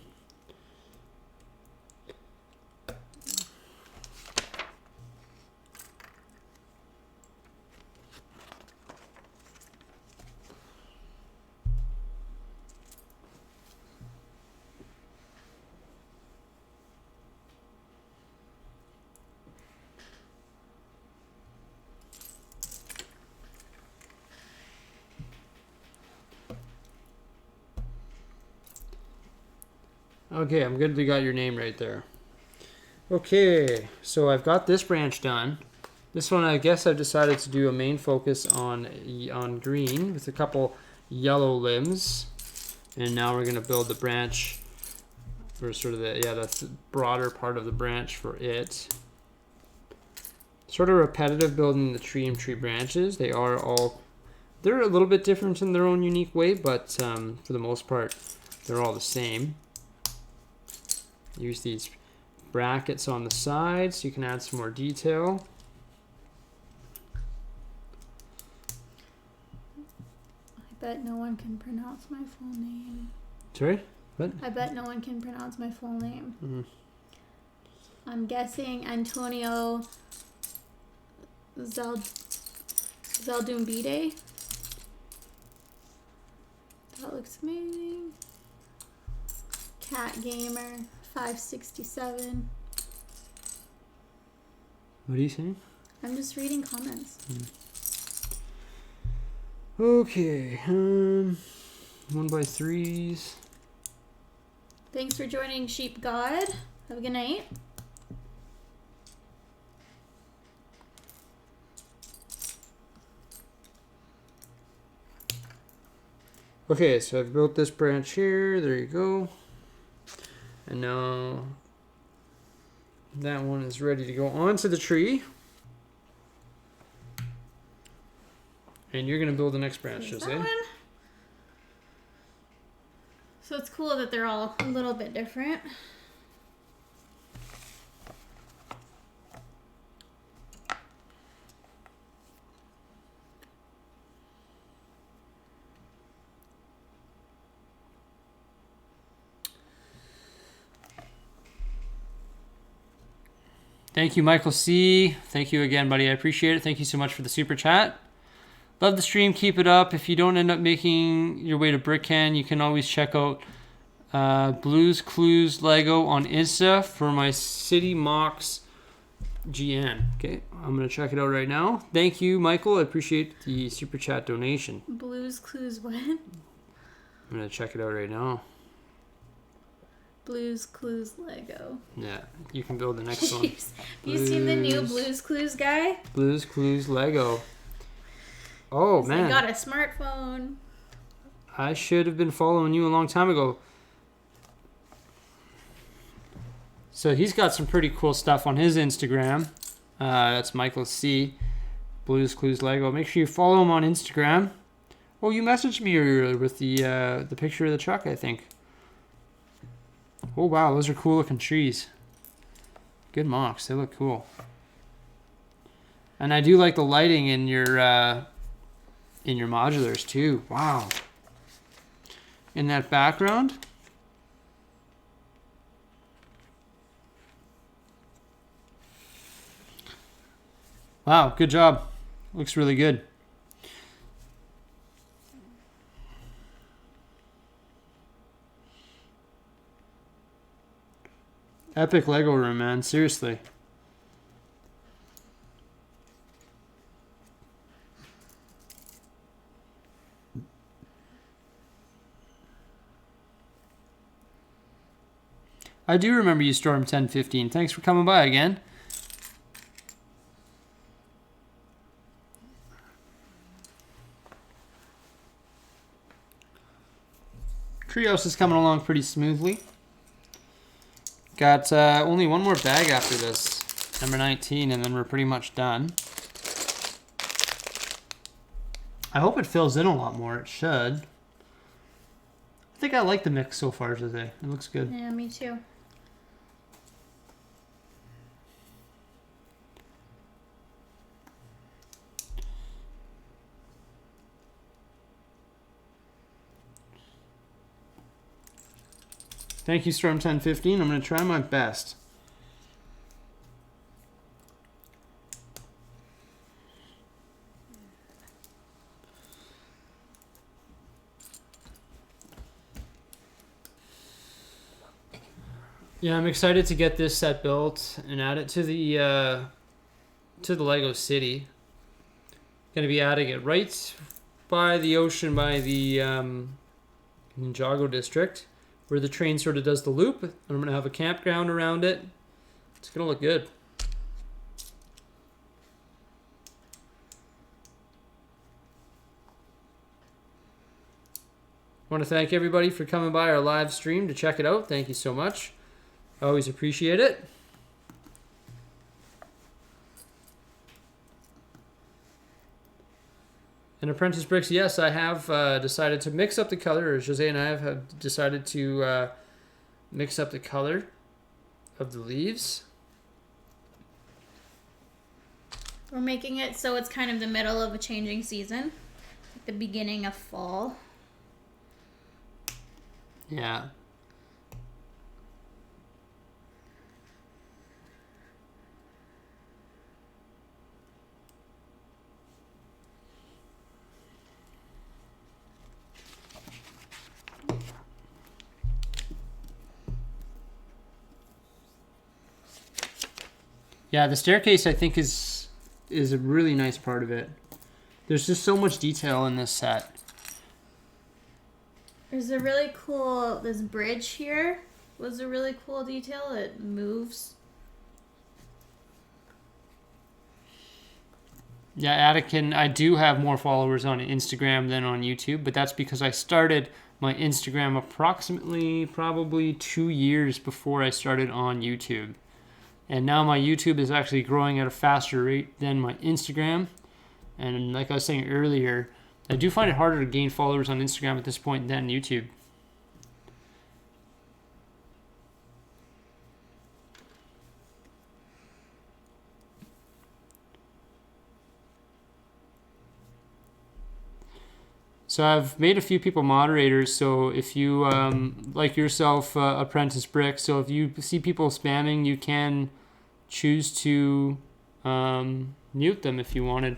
Okay, I'm good we got your name right there. Okay, so I've got this branch done. This one, I guess I've decided to do a main focus on green with a couple yellow limbs. And now we're gonna build the branch for sort of the broader part of the branch for it. Sort of repetitive building the tree and tree branches. They're a little bit different in their own unique way, but for the most part, they're all the same. Use these brackets on the side so you can add some more detail. I bet no one can pronounce my full name. Sorry? What? I bet no one can pronounce my full name. Mm-hmm. I'm guessing Antonio Zaldumbide. That looks amazing. Cat Gamer 567. What are you saying? I'm just reading comments. Okay. 1x3s. Thanks for joining Sheep God. Have a good night. Okay, so I've built this branch here. There you go. And now that one is ready to go onto the tree. And you're going to build the next branch, Here's Jose. that one. So it's cool that they're all a little bit different. Thank you, Michael C. Thank you again, buddy. I appreciate it. Thank you so much for the super chat. Love the stream. Keep it up. If you don't end up making your way to Brickcan, you can always check out Blues Clues Lego on Insta for my City Mox GN. Okay, I'm going to check it out right now. Thank you, Michael. I appreciate the super chat donation. Blues Clues what? I'm going to check it out right now. Blues Clues Lego. Yeah, you can build the next one. Jeez. You seen the new Blues Clues guy? Blues Clues Lego. Oh, man. They got a smartphone. I should have been following you a long time ago. So he's got some pretty cool stuff on his Instagram. That's Michael C. Blues Clues Lego. Make sure you follow him on Instagram. Oh, you messaged me earlier with the picture of the truck, I think. Oh, wow. Those are cool looking trees. Good mocks. They look cool. And I do like the lighting in your modulars too. Wow. In that background. Wow, good job. Looks really good. Epic Lego room, man. Seriously. I do remember you, Storm 1015. Thanks for coming by again. Treehouse is coming along pretty smoothly. Got only one more bag after this, number 19, and then we're pretty much done. I hope it fills in a lot more. It should. I think I like the mix so far today. It looks good. Yeah, me too. Thank you, Storm 1015. I'm going to try my best. Yeah, I'm excited to get this set built and add it to the Lego City. Going to be adding it right by the ocean, by the Ninjago district, where the train sort of does the loop. And I'm going to have a campground around it. It's going to look good. I want to thank everybody for coming by our live stream to check it out. Thank you so much. I always appreciate it. And Apprentice Bricks, yes, I have decided to mix up the color, or Jose and I have decided to mix up the color of the leaves. We're making it so it's kind of the middle of a changing season, like the beginning of fall. Yeah. Yeah, the staircase I think is a really nice part of it. There's just so much detail in this set. There's a really cool, this bridge here was a really cool detail. It moves. Yeah, Attican, I do have more followers on Instagram than on YouTube, but that's because I started my Instagram approximately probably 2 years before I started on YouTube. And now my YouTube is actually growing at a faster rate than my Instagram. And like I was saying earlier, I do find it harder to gain followers on Instagram at this point than YouTube. So I've made a few people moderators. So if you, like yourself, Apprentice Brick, so if you see people spamming, you can choose to mute them if you wanted.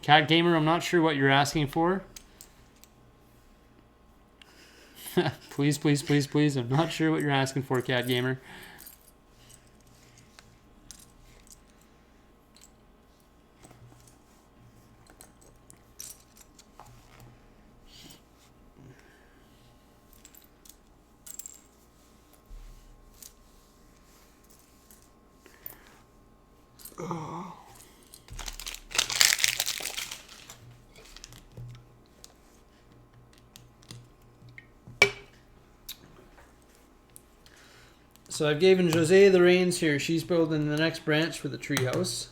Cat Gamer, I'm not sure what you're asking for. Please, please, please, please. I'm not sure what you're asking for, Cat Gamer. So I've given Jose the reins here. She's building the next branch for the treehouse.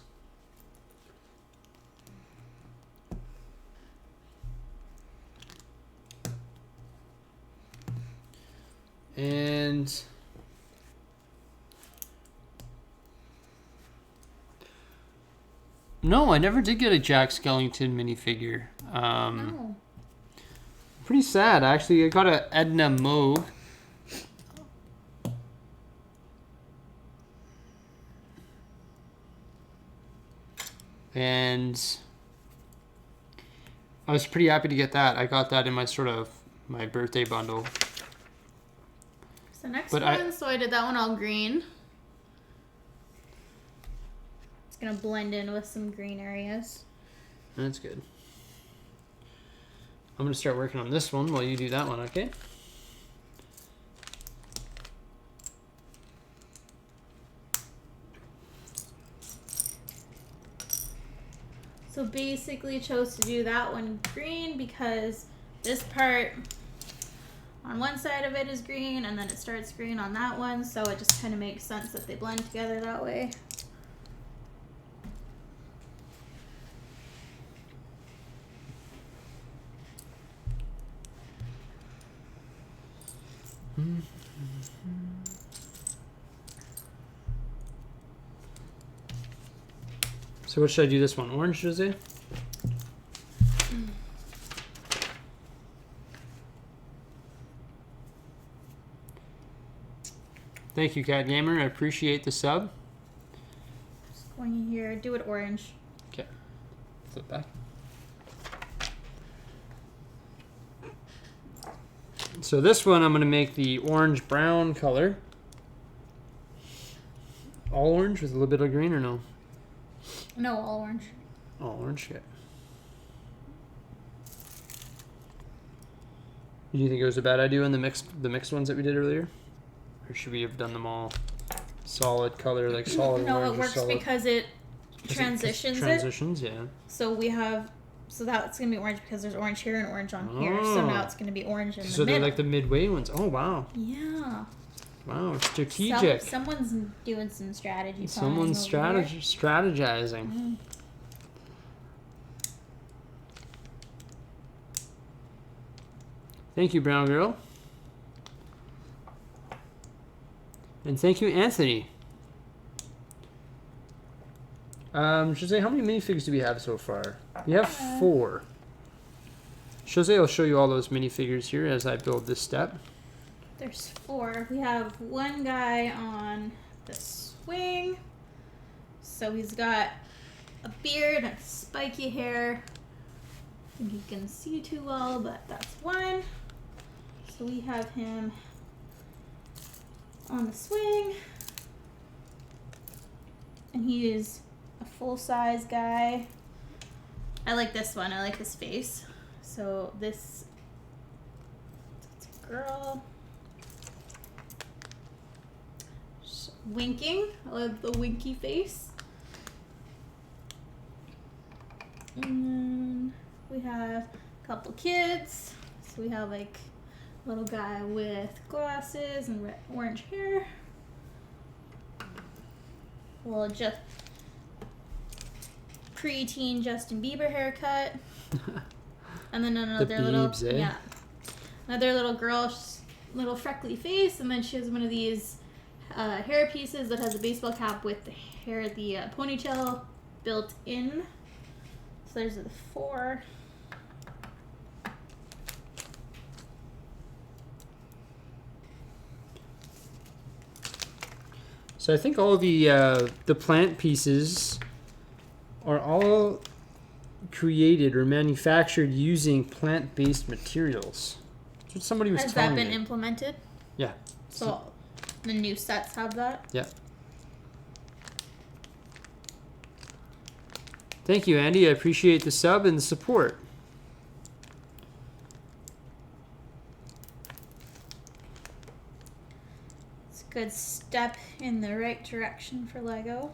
And no, I never did get a Jack Skellington minifigure. Oh. Pretty sad, actually. I got a Edna Mode. And I was pretty happy to get that. I got that in my my birthday bundle. So next one, so I did that one all green. It's gonna blend in with some green areas. That's good. I'm gonna start working on this one while you do that one, okay? So basically chose to do that one green because this part on one side of it is green and then it starts green on that one, so it just kind of makes sense that they blend together that way. So what should I do this one? Orange, Jose? Thank you, Cat Gamer. I appreciate the sub. Just going in here, do it orange. Okay. Flip back. So this one I'm going to make the orange-brown color. All orange with a little bit of green or no? No, all orange. All orange, yeah. Do you think it was a bad idea in the mixed ones that we did earlier? Or should we have done them all solid color, like solid No, orange? it works because it transitions it. Transitions, yeah. So we have, so that's going to be orange because there's orange here and orange on here. So now it's going to be orange in the middle. So they're like the midway ones. Oh, wow. Yeah. Wow, strategic. Someone's doing some strategy. Someone's strategizing. Mm. Thank you, Brown Girl. And thank you, Anthony. Jose, how many minifigures do we have so far? We have 4. Jose will show you all those minifigures here as I build this step. There's 4. We have one guy on the swing. So he's got a beard and spiky hair. I think you can see too well, but that's one. So we have him on the swing. And he is a full-size guy. I like this one. I like his face. So that's a girl. Winking. I love the winky face. And then we have a couple kids. So we have like a little guy with glasses and red, orange hair. Well, just pre-teen Justin Bieber haircut. And then another Biebs, little, yeah, another little girl, little freckly face, and then she has one of these hair pieces that has a baseball cap with the hair, the ponytail built in. So there's the 4. So I think all the plant pieces are all created or manufactured using plant-based materials. That's what somebody was Has telling that been me. implemented? Yeah. So the new sets have that? Yeah. Thank you, Andy. I appreciate the sub and the support. It's a good step in the right direction for Lego.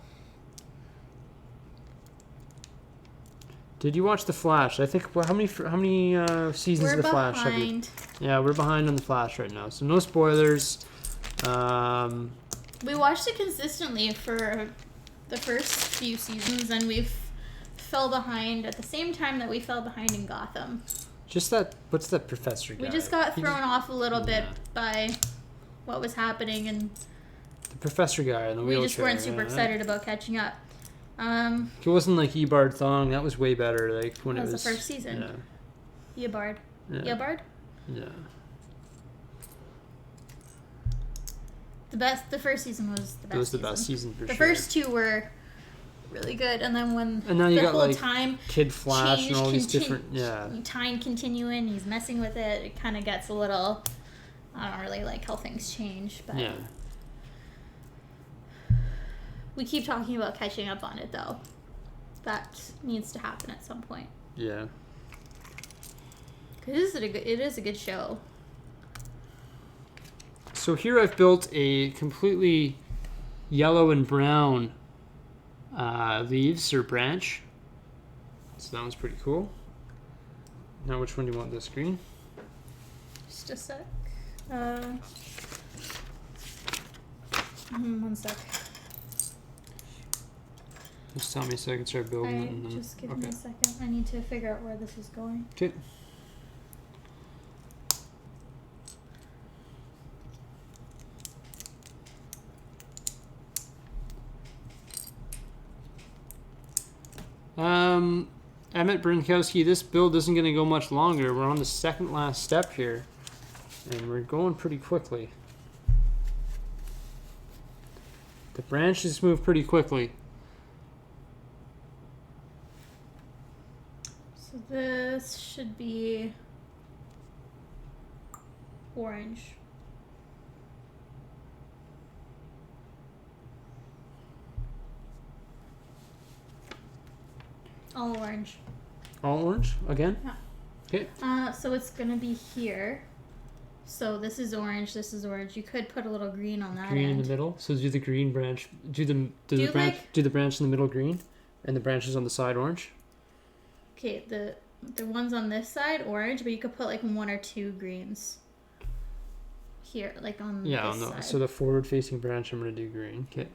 Did you watch The Flash? I think, well, how many seasons We're of The Flash have you? behind. Yeah, we're behind on The Flash right now, so no spoilers. We watched it consistently for the first few seasons, and we've fell behind at the same time that we fell behind in Gotham. Just that, what's that professor guy? We just got thrown off a little bit Yeah. by what was happening, and The professor guy in the wheelchair. we just weren't super yeah. excited about catching up. It wasn't like Eobard Thong. That was way better. Like when That it was the first season. Eobard. Yeah. Eobard? Yeah. The first season was the best. It was the best season for The sure. first 2 were really good, and then when And now you the got, whole like, time Kid Flash change and all these conti- different. Yeah. time continuing, he's messing with it. It kind of gets a little. I don't really like how things change, but Yeah. we keep talking about catching up on it, though. That needs to happen at some point. Yeah. 'Cause it is a good show. So here I've built a completely yellow and brown leaves or branch. So that one's pretty cool. Now which one do you want this green? Just a sec. One sec. Just tell me so I can start building it. And then, Just give me a second. I need to figure out where this is going. Okay. Emmett Brinkowski, this build isn't going to go much longer. We're on the second last step here, and we're going pretty quickly. The branches move pretty quickly. So this should be orange. All orange. All orange again? Yeah. Okay. So it's gonna be here. So this is orange. This is orange. You could put a little green on that Green end. in the middle. So do the green branch. Do the Do branch. like- Do the branch in the middle green, and the branches on the side orange. Okay, the ones on this side orange, but you could put like 1 or 2 greens here, like on Yeah. this No. side. So the forward-facing branch, I'm gonna do green. Okay.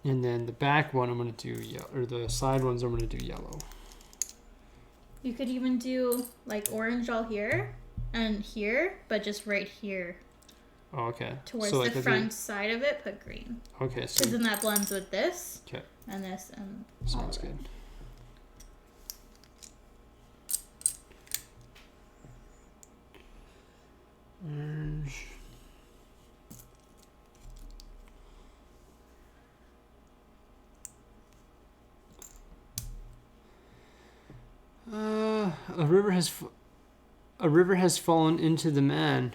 And then the back one, I'm gonna do yellow, or the side ones, I'm gonna do yellow. You could even do like orange all here and here, but just right here. Oh, okay. Towards So, like, the front side of it, put green. Okay, Because so then that blends with this. okay, And this and sounds all that. good. Orange. A river has fallen into the man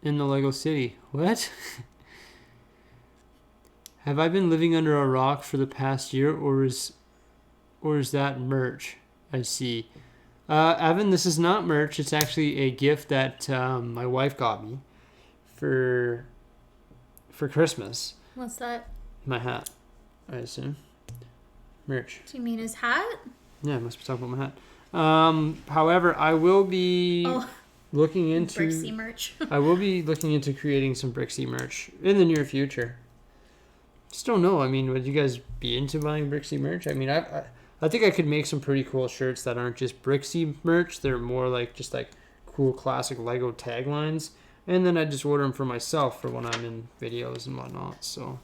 in the Lego City. What? Have I been living under a rock for the past year, or is that merch? I see. Evan, this is not merch. It's actually a gift that my wife got me for Christmas. What's that? My hat, I assume. Merch. Do you mean his hat? Yeah, I must be talking about my hat. However, I will be looking into Bricksie merch. I will be looking into creating some Bricksie merch in the near future. Just don't know. I mean, would you guys be into buying Bricksie merch? I mean, I think I could make some pretty cool shirts that aren't just Bricksie merch. They're more like just like cool classic Lego taglines, and then I just order them for myself for when I'm in videos and whatnot. So.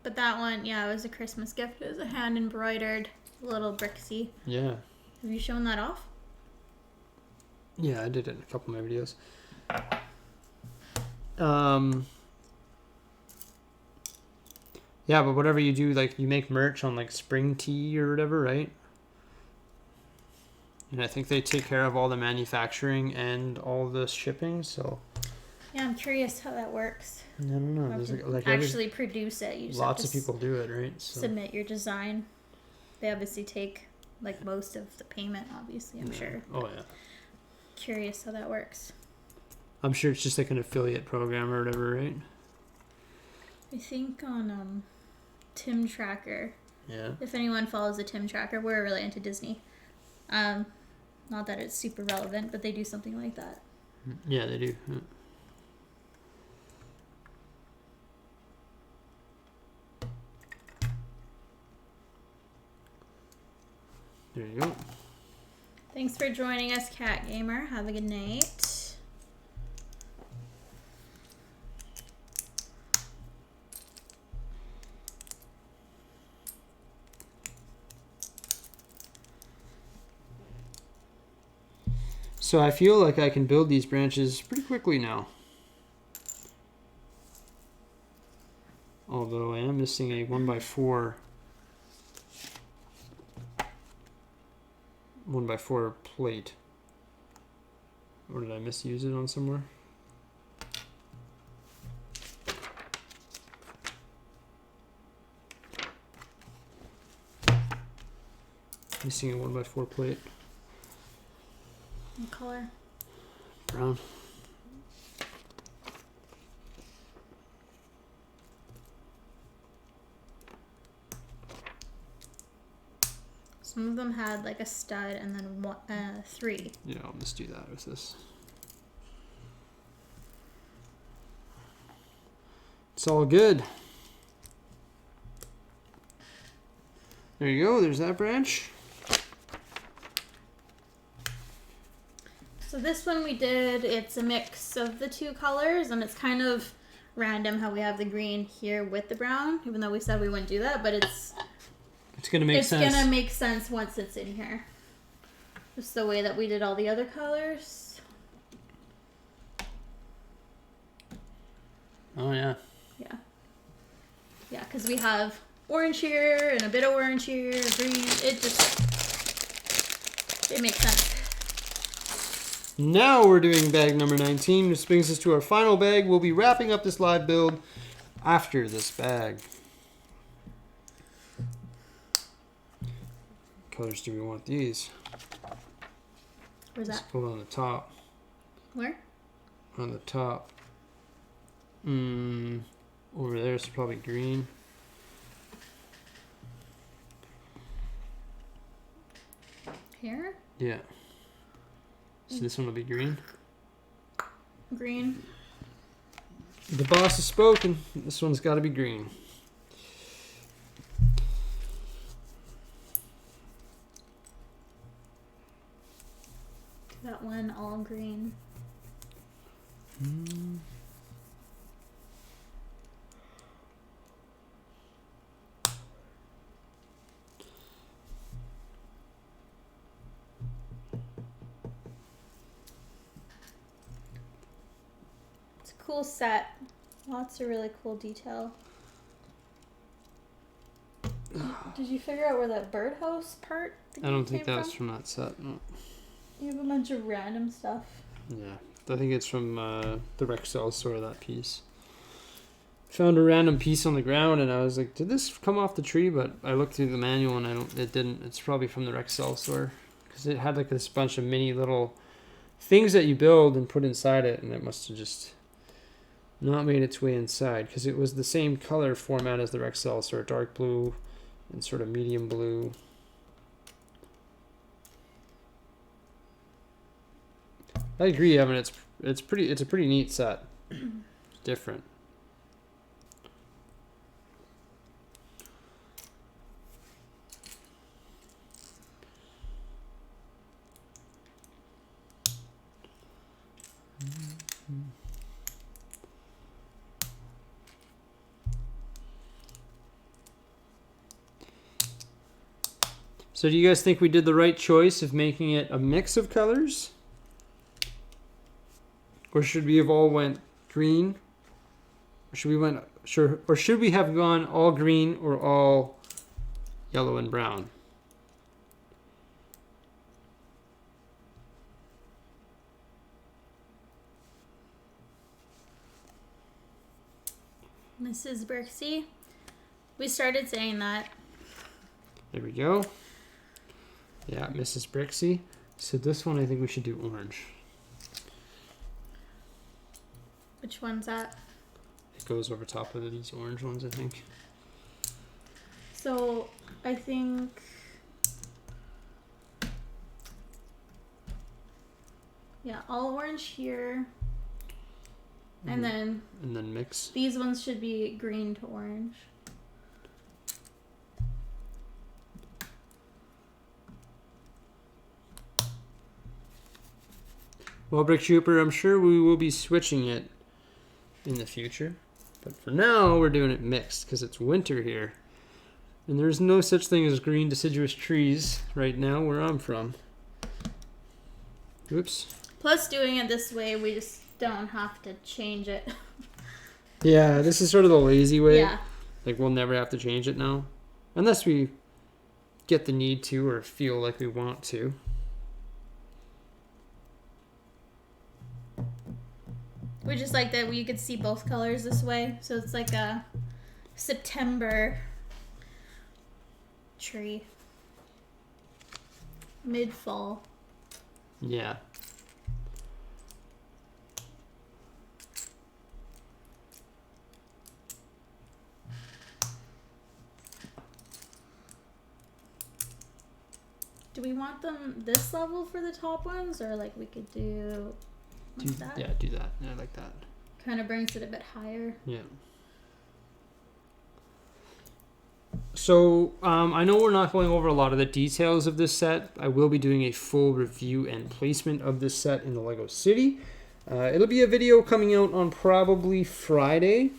But that one, yeah, it was a Christmas gift. It was a hand embroidered little Bricksie. Yeah. Have you shown that off? Yeah, I did it in a couple of my videos. Yeah, but whatever you do, like you make merch on like Spring Tea or whatever, right? And I think they take care of all the manufacturing and all the shipping, so. Yeah, I'm curious how that works. I don't know. There's like actually produce it. You just lots have of to people do it, right? So. Submit your design. They obviously take like most of the payment, obviously, I'm sure. Oh, yeah. Curious how that works. I'm sure it's just like an affiliate program or whatever, right? I think on Tim Tracker. Yeah. If anyone follows the Tim Tracker, we're really into Disney. Not that it's super relevant, but they do something like that. Yeah, they do. Yeah. There you go. Thanks for joining us, Cat Gamer. Have a good night. So I feel like I can build these branches pretty quickly now. Although I am missing a 1x4 plate. Or did I misuse it on somewhere? Missing a 1x4 plate. What color? Brown. Some of them had like a stud and then one, 3. Yeah, I'll just do that with this. It's all good. There you go. There's that branch. So this one we did, it's a mix of the two colors, and it's kind of random how we have the green here with the brown, even though we said we wouldn't do that, but it's gonna make sense. It's gonna make sense once it's in here. Just the way that we did all the other colors. Oh yeah. Yeah. Yeah, because we have orange here and a bit of orange here, green. It makes sense. Now we're doing bag number 19. This brings us to our final bag. We'll be wrapping up this live build after this bag. What colors do we want these? Where's Let's that? go on the top. Where? On the top. Over there, it's probably green. Here? Yeah. So this one will be green. Green. The boss has spoken. This one's got to be green. That one all green. It's a cool set. Lots of really cool detail. Did you figure out where that birdhouse part I don't think that's from that set. No. You have a bunch of random stuff. Yeah, I think it's from the Rexall store, that piece. Found a random piece on the ground and I was like, did this come off the tree? But I looked through the manual and it didn't. It's probably from the Rexall store because it had like this bunch of mini little things that you build and put inside it, and it must have just not made its way inside because it was the same color format as the Rexall store, dark blue and sort of medium blue. I agree, Evan. It's a pretty neat set. It's different. So do you guys think we did the right choice of making it a mix of colors? Or should we have all went green? Or should we have gone all green or all yellow and brown? Mrs. Bricksie. We started saying that. There we go. Yeah, Mrs. Bricksie. So this one I think we should do orange. Which one's that? It goes over top of these orange ones, I think. So I think all orange here. And then mix. These ones should be green to orange. Well, Brick Trooper, I'm sure we will be switching it in the future. But for now, we're doing it mixed because it's winter here. And there's no such thing as green deciduous trees right now where I'm from. Oops. Plus, doing it this way, we just don't have to change it. Yeah, this is sort of the lazy way. Yeah. Like, we'll never have to change it now. Unless we get the need to or feel like we want to. We just like that you could see both colors this way. So it's like a September tree. Mid-fall. Yeah. Do we want them this level for the top ones, or like we could do like that? Yeah, do that. Yeah, I like that. Kind of brings it a bit higher. Yeah. So, I know we're not going over a lot of the details of this set. I will be doing a full review and placement of this set in the Lego City. It'll be a video coming out on probably Friday.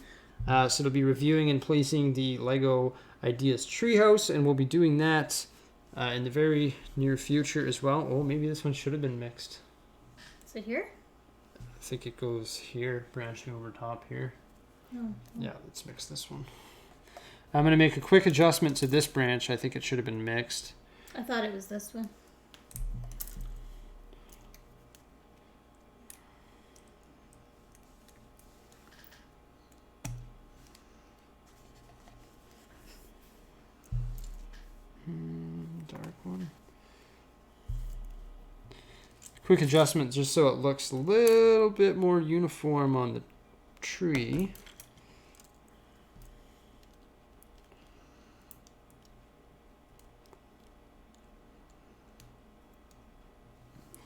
So it'll be reviewing and placing the Lego Ideas Treehouse, and we'll be doing that in the very near future as well. Oh, maybe this one should have been mixed. Is it here? I think it goes here, branching over top here. Oh. Yeah, let's mix this one. I'm going to make a quick adjustment to this branch. I think it should have been mixed. I thought it was this one. Dark one. Quick adjustment just so it looks a little bit more uniform on the tree.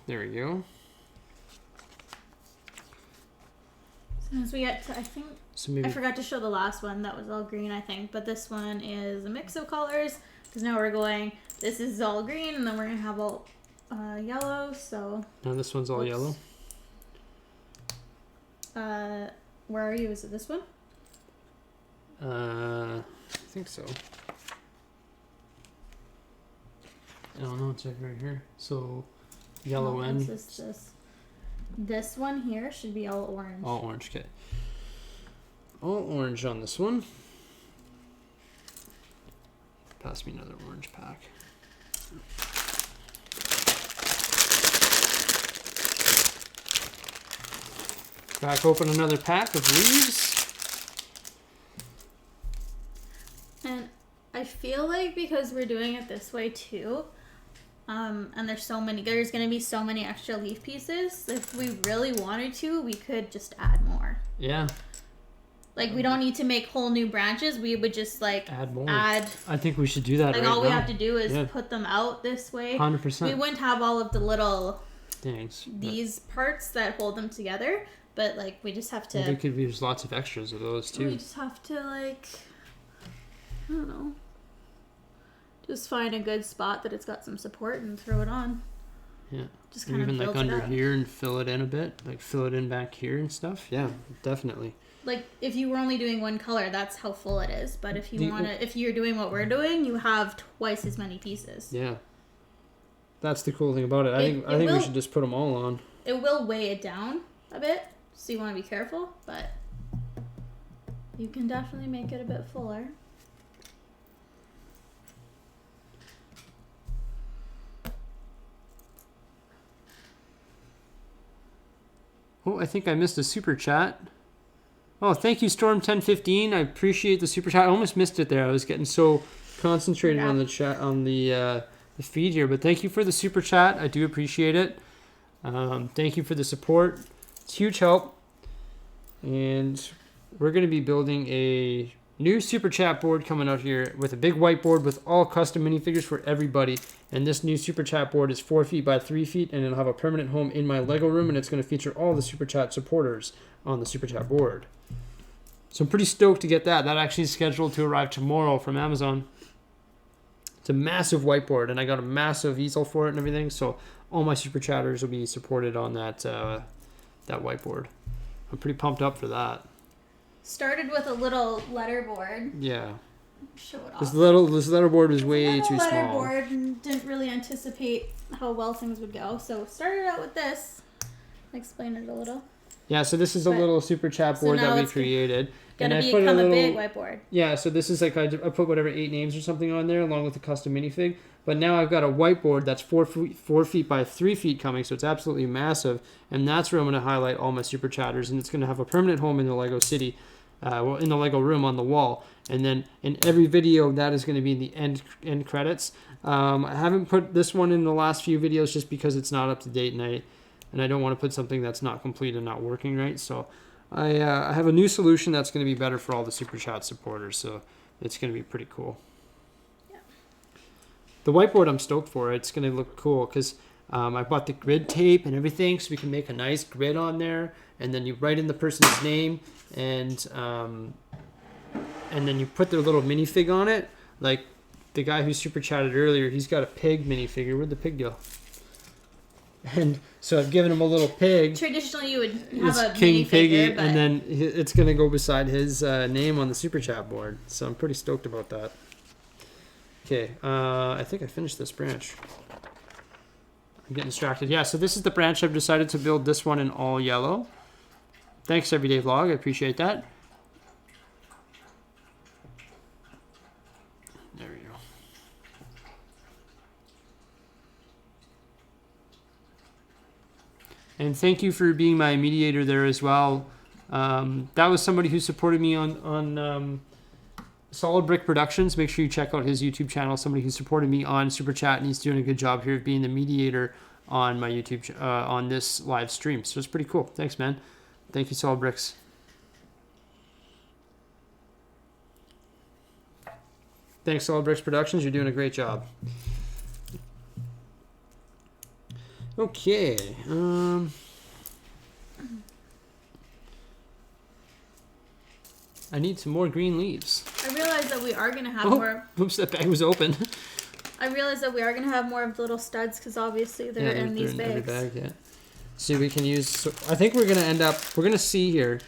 There we go. As we get to, I think, So maybe I forgot to show the last one. That was all green, I think. But this one is a mix of colors. Because now we're going, this is all green, and then we're going to have all yellow, so... Now this one's all yellow. Where are you? Is it this one? I think so. I don't know, it's like right here. So, yellow end. This one here should be all orange. All orange, okay. All orange on this one. Pass me another orange pack. Crack open another pack of leaves. And I feel like because we're doing it this way too, and there's going to be so many extra leaf pieces, if we really wanted to, we could just add more. Yeah. Like, we don't need to make whole new branches. We would just, like, add more. I think we should do that right now. Like, all we have to do is put them out this way. 100%. We wouldn't have all of the little... Thanks. These parts that hold them together. But, like, we just have to... Well, there could be lots of extras of those, too. We just have to, like... I don't know. Just find a good spot that it's got some support and throw it on. Yeah. Just kind of even, like, under here and fill it in a bit. Like, fill it in back here and stuff. Yeah, definitely. Like, if you were only doing one color, that's how full it is. But if you if you're doing what we're doing, you have twice as many pieces. Yeah. That's the cool thing about it. I think we should just put them all on. It will weigh it down a bit, so you want to be careful, but you can definitely make it a bit fuller. Oh, I think I missed a super chat. Oh, thank you, Storm1015. I appreciate the super chat. I almost missed it there. I was getting so concentrated on the chat, on the feed here. But thank you for the super chat. I do appreciate it. Thank you for the support. It's huge help. And we're going to be building a new super chat board coming out here with a big whiteboard with all custom minifigures for everybody. And this new super chat board is 4 feet by 3 feet, and it'll have a permanent home in my Lego room, and it's going to feature all the super chat supporters on the super chat board. So I'm pretty stoked to get that. That actually is scheduled to arrive tomorrow from Amazon. It's a massive whiteboard, and I got a massive easel for it and everything. So all my super chatters will be supported on that that whiteboard. I'm pretty pumped up for that. Started with a little letterboard. Yeah. Show it off. This letterboard was way too small. Letterboard and didn't really anticipate how well things would go. So started out with this. Explain it a little. Yeah, so this is a little super chat board that we created. Gonna become a big whiteboard. Yeah, so this is like I put whatever 8 names or something on there along with the custom minifig. But now I've got a whiteboard that's 4 feet by 3 feet coming, so it's absolutely massive. And that's where I'm going to highlight all my super chatters, and it's going to have a permanent home in the Lego City, in the Lego room on the wall. And then in every video, that is going to be in the end credits. I haven't put this one in the last few videos just because it's not up to date, and I don't want to put something that's not complete and not working right. So I have a new solution that's going to be better for all the super chat supporters. So it's going to be pretty cool. Yeah. The whiteboard I'm stoked for. It's going to look cool because I bought the grid tape and everything, so we can make a nice grid on there. And then you write in the person's name, and then you put their little minifig on it. Like the guy who super chatted earlier, he's got a pig minifigure. Where'd the pig go? And so I've given him a little pig. Traditionally, you would have a King Piggy, but... and then it's going to go beside his name on the super chat board. So I'm pretty stoked about that. Okay, I think I finished this branch. I'm getting distracted. Yeah, so this is the branch I've decided to build this one in all yellow. Thanks, Everyday Vlog. I appreciate that. There we go. And thank you for being my mediator there as well. That was somebody who supported me on Solid Brick Productions. Make sure you check out his YouTube channel. Somebody who supported me on Super Chat, and he's doing a good job here of being the mediator on my YouTube on this live stream. So it's pretty cool. Thanks, man. Thank you, Solid Bricks. Thanks, Solid Bricks Productions. You're doing a great job. Okay. I need some more green leaves. I realized that we are going to have more... Oops, that bag was open. I realized that we are gonna have more of the little studs because obviously they're in these every bags. bag, yeah. See, we can use. So I think we're gonna end up. We're gonna see here,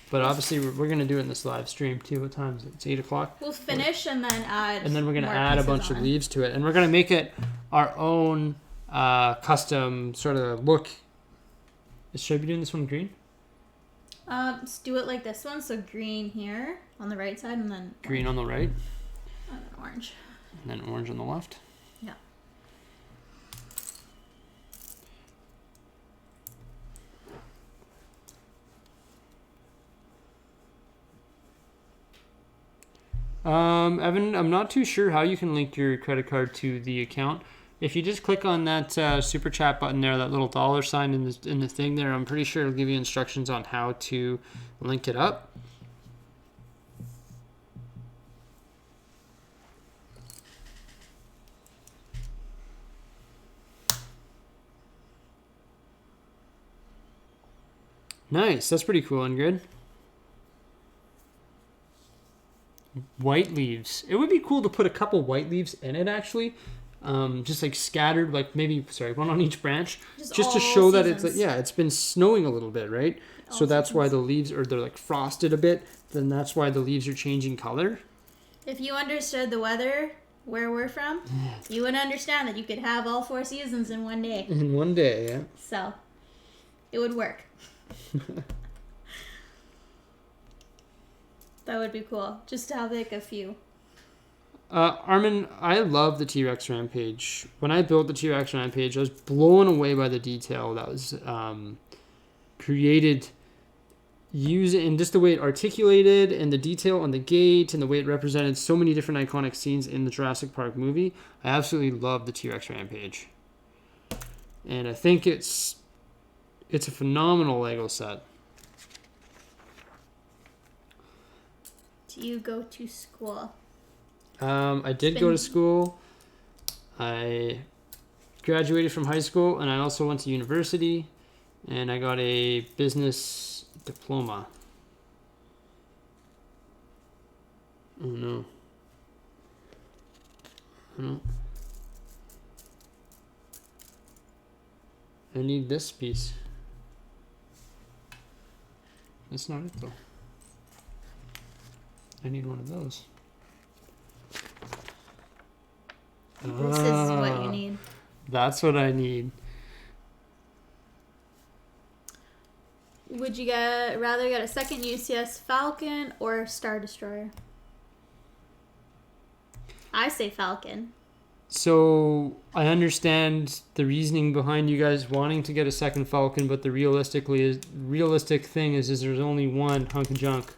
but obviously we're gonna do it in this live stream too. What time is it? It's 8 o'clock. We'll finish and then add. And then we're gonna more add a pieces bunch of on. leaves to it, and we're gonna make it our own custom sort of look. Should I be doing this one green? Let's do it like this one. So green here on the right side, and then Green on the right, and then orange. and then orange on the left. Yeah. Evan, I'm not too sure how you can link your credit card to the account. If you just click on that super chat button there, that little dollar sign in the thing there, I'm pretty sure it'll give you instructions on how to link it up. Nice, that's pretty cool, Ingrid. White leaves. It would be cool to put a couple white leaves in it, actually. Just like scattered, like maybe, one on each branch. Just to show that it's, it's been snowing a little bit, right? So that's why the leaves they're like frosted a bit. Then that's why the leaves are changing color. If you understood the weather where we're from, you would understand that you could have all 4 seasons in one day. In one day, yeah. So, it would work. That would be cool. Just to have like a few. Armin, I love the T-Rex Rampage. When I built the T-Rex Rampage, I was blown away by the detail that was created and just the way it articulated and the detail on the gate and the way it represented so many different iconic scenes in the Jurassic Park movie. I absolutely love the T-Rex Rampage. And I think it's a phenomenal Lego set. Do you go to school? I did go to school. I graduated from high school, and I also went to university, and I got a business diploma. Oh no. No. I need this piece. That's not it though. I need one of those. This is what you need. That's what I need. Would you rather get a second UCS Falcon or Star Destroyer? I say Falcon. So I understand the reasoning behind you guys wanting to get a second Falcon, but the realistic thing is there's only one hunk of junk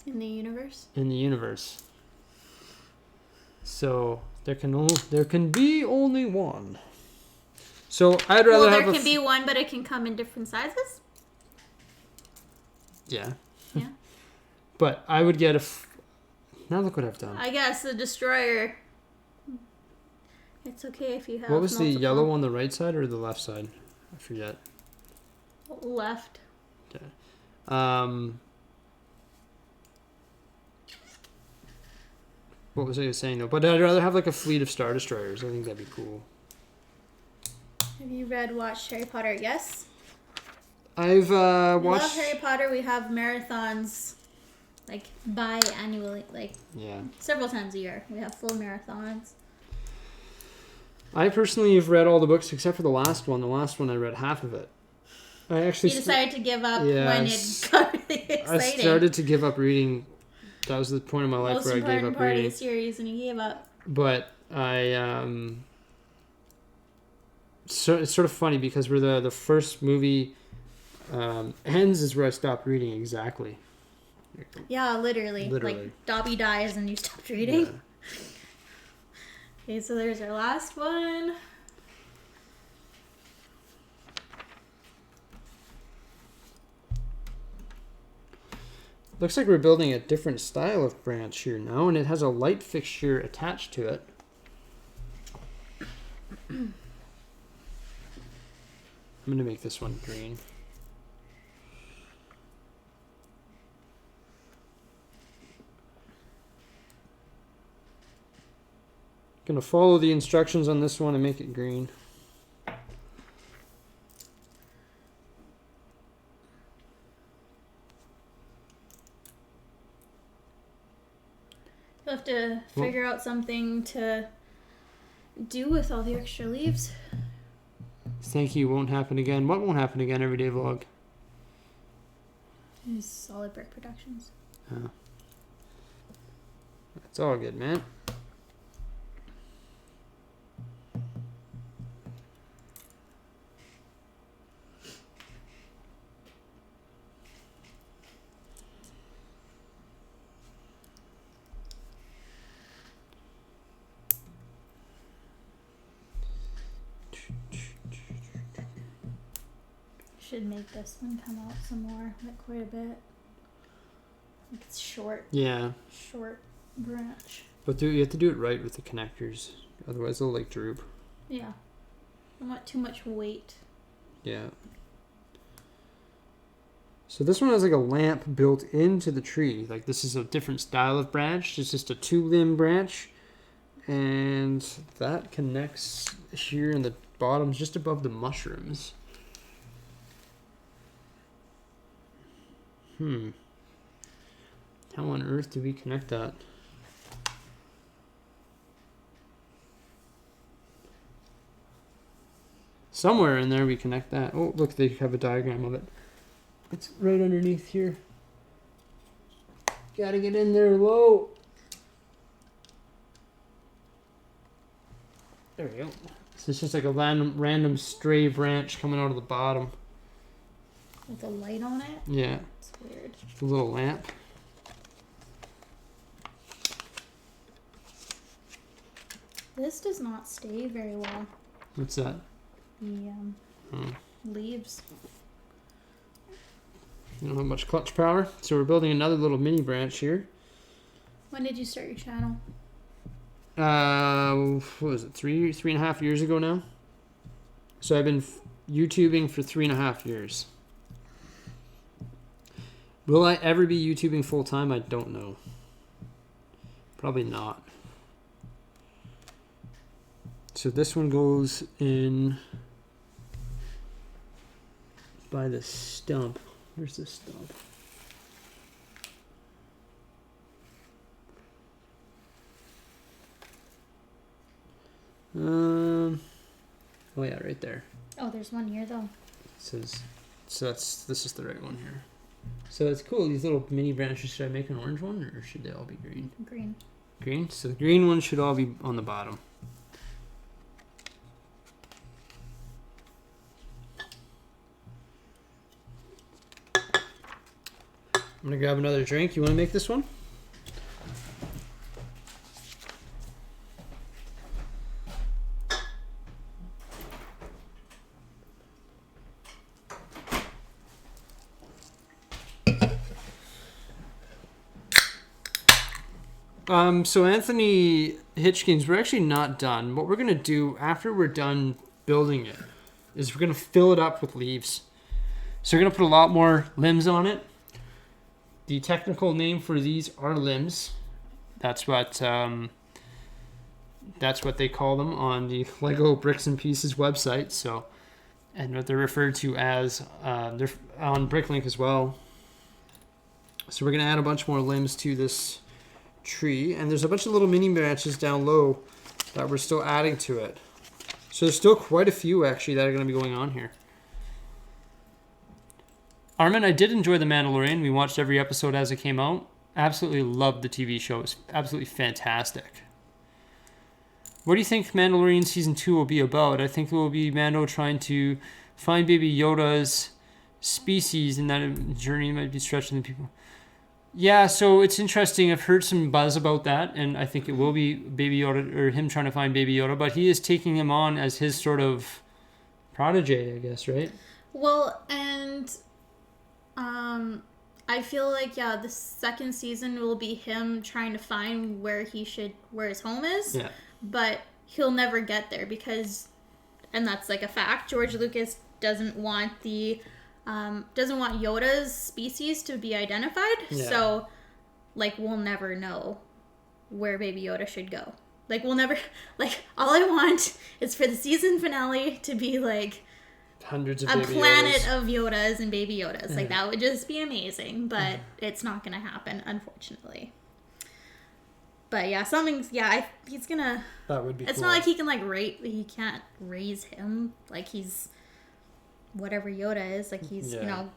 in the universe. In the universe. So there can be only one. So I'd rather have. There can be one, but it can come in different sizes. Yeah. Yeah. But I would get now look what I've done. I guess the Destroyer. It's okay if you have. What was multiple. the yellow on the right side or the left side? I forget. Left. Okay. What was I saying though? But I'd rather have like a fleet of Star Destroyers. I think that'd be cool. Have you watched Harry Potter? Yes. I've watched. Love Harry Potter. We have marathons, like biannually, like several times a year. We have full marathons. I personally have read all the books except for the last one. The last one I read half of it. I actually. You decided to give up when it got really exciting. I started to give up reading. That was the point in my life where I gave up reading. Most important part of the series, and you gave up. But I so it's sort of funny because where the first movie ends is where I stopped reading exactly. Yeah, literally. Like Dobby dies and you stopped reading. Yeah. Okay, so there's our last one. Looks like we're building a different style of branch here now, and it has a light fixture attached to it. I'm going to make this one green. Gonna follow the instructions on this one and make it green. You'll have to figure out something to do with all the extra leaves. Thank you won't happen again. What won't happen again? Everyday vlog. Solid Brick Productions. Oh. That's all good, man. Should make this one come out some more, like quite a bit. Like it's short. Yeah. Short branch. But you have to do it right with the connectors. Otherwise they'll like droop. Yeah. I don't want too much weight. Yeah. So this one has like a lamp built into the tree. Like this is a different style of branch. It's just a 2-limb branch. And that connects here in the bottom, just above the mushrooms. How on earth do we connect that? Somewhere in there we connect that. Oh, look, they have a diagram of it. It's right underneath here. Gotta get in there low. There we go. So it's just like a random stray branch coming out of the bottom. With a light on it? Yeah. It's weird. A little lamp. This does not stay very well. What's that? The leaves. You don't have much clutch power. So we're building another little mini branch here. When did you start your channel? What was it? 3.5 years ago now? So I've been YouTubing for 3.5 years. Will I ever be YouTubing full time? I don't know. Probably not. So this one goes in by the stump. Where's the stump? Oh yeah, right there. Oh, there's one here though. It says, this is the right one here. So it's cool. These little mini branches. Should I make an orange one, or should they all be green? Green. Green. So the green ones should all be on the bottom. I'm gonna grab another drink. You want to make this one? So Anthony Hitchkins, we're actually not done. What we're gonna do after we're done building it is we're gonna fill it up with leaves. So we're gonna put a lot more limbs on it. The technical name for these are limbs. That's what they call them on the Lego Bricks and Pieces website. So, and what they're referred to as they're on Bricklink as well. So we're gonna add a bunch more limbs to this tree, and there's a bunch of little mini branches down low that we're still adding to it. So there's still quite a few actually that are going to be going on here. Armin, I did enjoy The Mandalorian. We watched every episode as it came out. Absolutely loved the TV show. It's absolutely fantastic. What do you think Mandalorian Season 2 will be about? I think it will be Mando trying to find Baby Yoda's species, and that journey might be stretching the people. Yeah, so it's interesting. I've heard some buzz about that, and I think it will be Baby Yoda, or him trying to find Baby Yoda, but he is taking him on as his sort of protege, I guess, right? Well, and I feel like, the second season will be him trying to find where his home is. Yeah. But he'll never get there because, and that's like a fact, George Lucas doesn't want Yoda's species to be identified. Yeah. So, like, we'll never know where Baby Yoda should go. Like, we'll never, like, all I want is for the season finale to be, like, hundreds of a baby planet Yodas. of Yodas and baby Yodas. Like, that would just be amazing, but it's not going to happen, unfortunately. But yeah, he's going to... That would be It's cool. not like he can, like, he can't raise him. Like, he's whatever Yoda is. Like, he's, you know,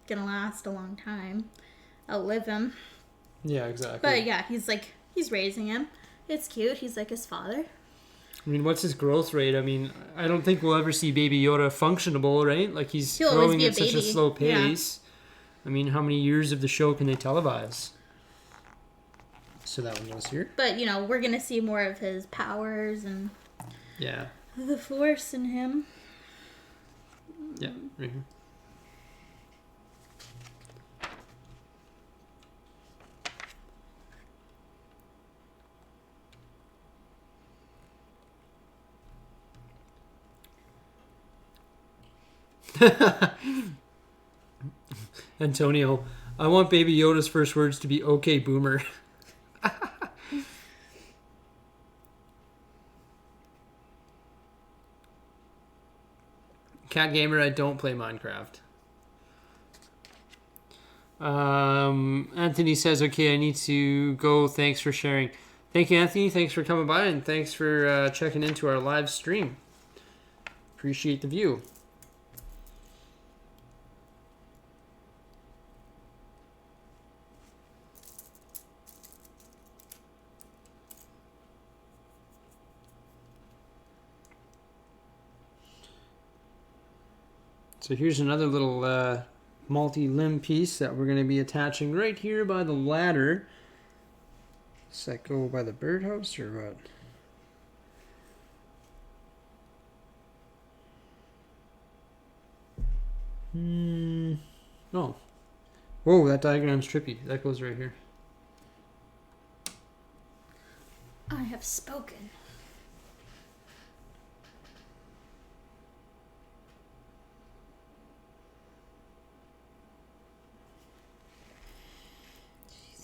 going to last a long time. Outlive him. Yeah, exactly. But yeah, he's raising him. It's cute. He's like his father. I mean, what's his growth rate? I mean, I don't think we'll ever see Baby Yoda functionable, right? Like, He'll growing always be at such a baby. slow pace. Yeah. I mean, how many years of the show can they televise? So that one goes here. But, you know, we're going to see more of his powers and the Force in him. Yeah, right here. Antonio, I want Baby Yoda's first words to be "Okay, Boomer." Cat Gamer, I don't play Minecraft. Anthony says, "Okay, I need to go. Thanks for sharing." Thank you, Anthony. Thanks for coming by, and thanks for checking into our live stream. Appreciate the view. So here's another little multi-limb piece that we're going to be attaching right here by the ladder. Does that go by the birdhouse or what? Oh. Whoa, that diagram's trippy. That goes right here. I have spoken.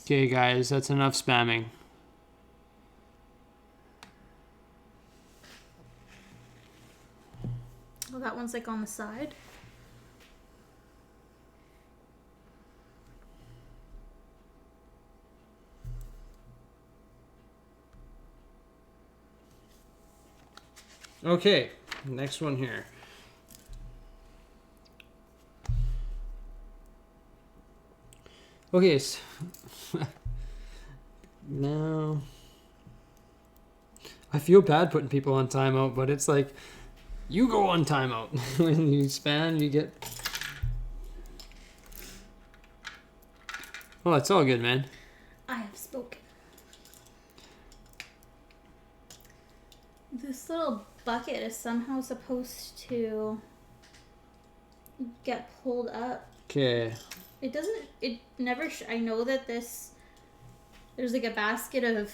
Okay, guys, that's enough spamming. Well, that one's like on the side. Okay, next one here. Okay, so now I feel bad putting people on timeout, but it's like you go on timeout. When you spam, you get. Oh, it's all good, man. I have spoken. This little bucket is somehow supposed to get pulled up. Okay. It doesn't, it never, I know that there's like a basket of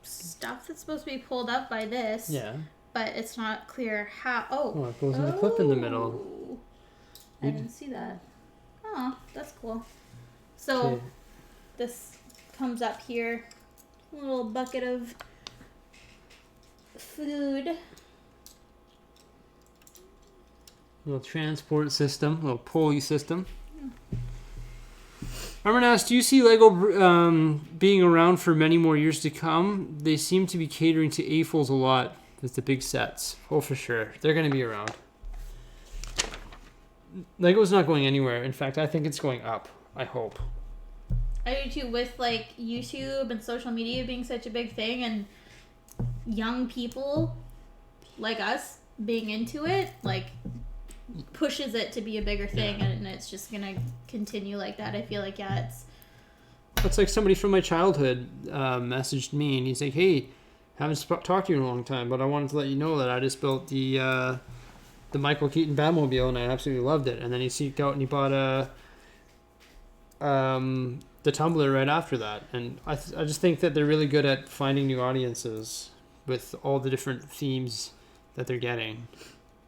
stuff that's supposed to be pulled up by this. Yeah. But it's not clear how, Oh, it goes in the clip in the middle. I didn't see that. Oh, that's cool. So, this comes up here. A little bucket of food. Little transport system, little pulley system. Armin asks, do you see Lego being around for many more years to come? They seem to be catering to AFOLs a lot with the big sets. Oh, for sure. They're going to be around. Lego's not going anywhere. In fact, I think it's going up. I hope. I do too, with like YouTube and social media being such a big thing and young people like us being into it, like pushes it to be a bigger thing, and it's just gonna continue like that. I feel like it's like somebody from my childhood messaged me and he's like, hey, haven't talked to you in a long time, but I wanted to let you know that I just built the Michael Keaton Batmobile and I absolutely loved it. And then he seeked out and he bought the Tumblr right after that. And I just think that they're really good at finding new audiences with all the different themes that they're getting.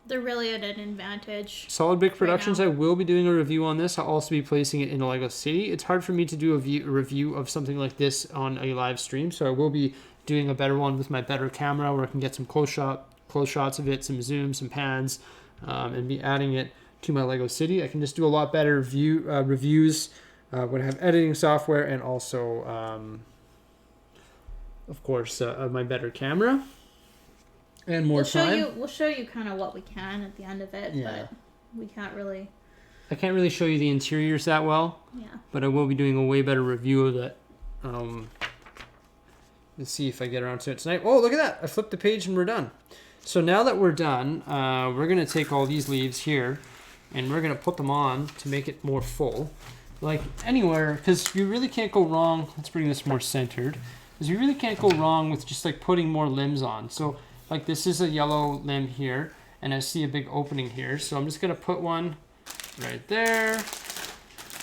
they're really at an advantage. Solid Brick Productions, right I will be doing a review on this. I'll also be placing it in a Lego City. It's hard for me to do a review of something like this on a live stream, so I will be doing a better one with my better camera where I can get some close shots of it, some zooms, some pans, and be adding it to my Lego City. I can just do a lot better reviews when I have editing software, and also, of course, my better camera and more time. We'll show you kind of what we can at the end of it, but we can't really. I can't really show you the interiors that well. Yeah. But I will be doing a way better review of it. Let's see if I get around to it tonight. Oh, look at that! I flipped the page and we're done. So now that we're done, we're gonna take all these leaves here, and we're gonna put them on to make it more full. Like anywhere, because you really can't go wrong. Let's bring this more centered. Because you really can't go wrong with just like putting more limbs on. So like this is a yellow limb here, and I see a big opening here. So I'm just gonna put one right there,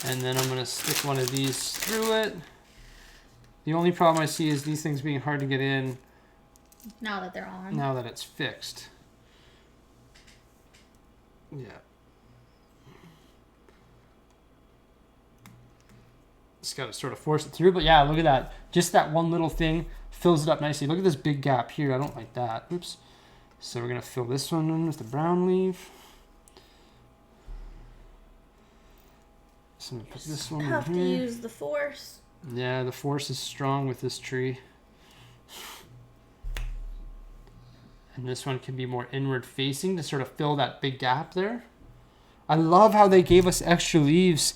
and then I'm gonna stick one of these through it. The only problem I see is these things being hard to get in now that they're on. now that it's fixed. Yeah. Just gotta sort of force it through, but yeah, look at that. Just that one little thing fills it up nicely. Look at this big gap here. I don't like that. Oops. So we're gonna fill this one in with the brown leaf. So I'm gonna put this one in here. Have to use the force. Yeah, the force is strong with this tree. And this one can be more inward facing to sort of fill that big gap there. I love how they gave us extra leaves,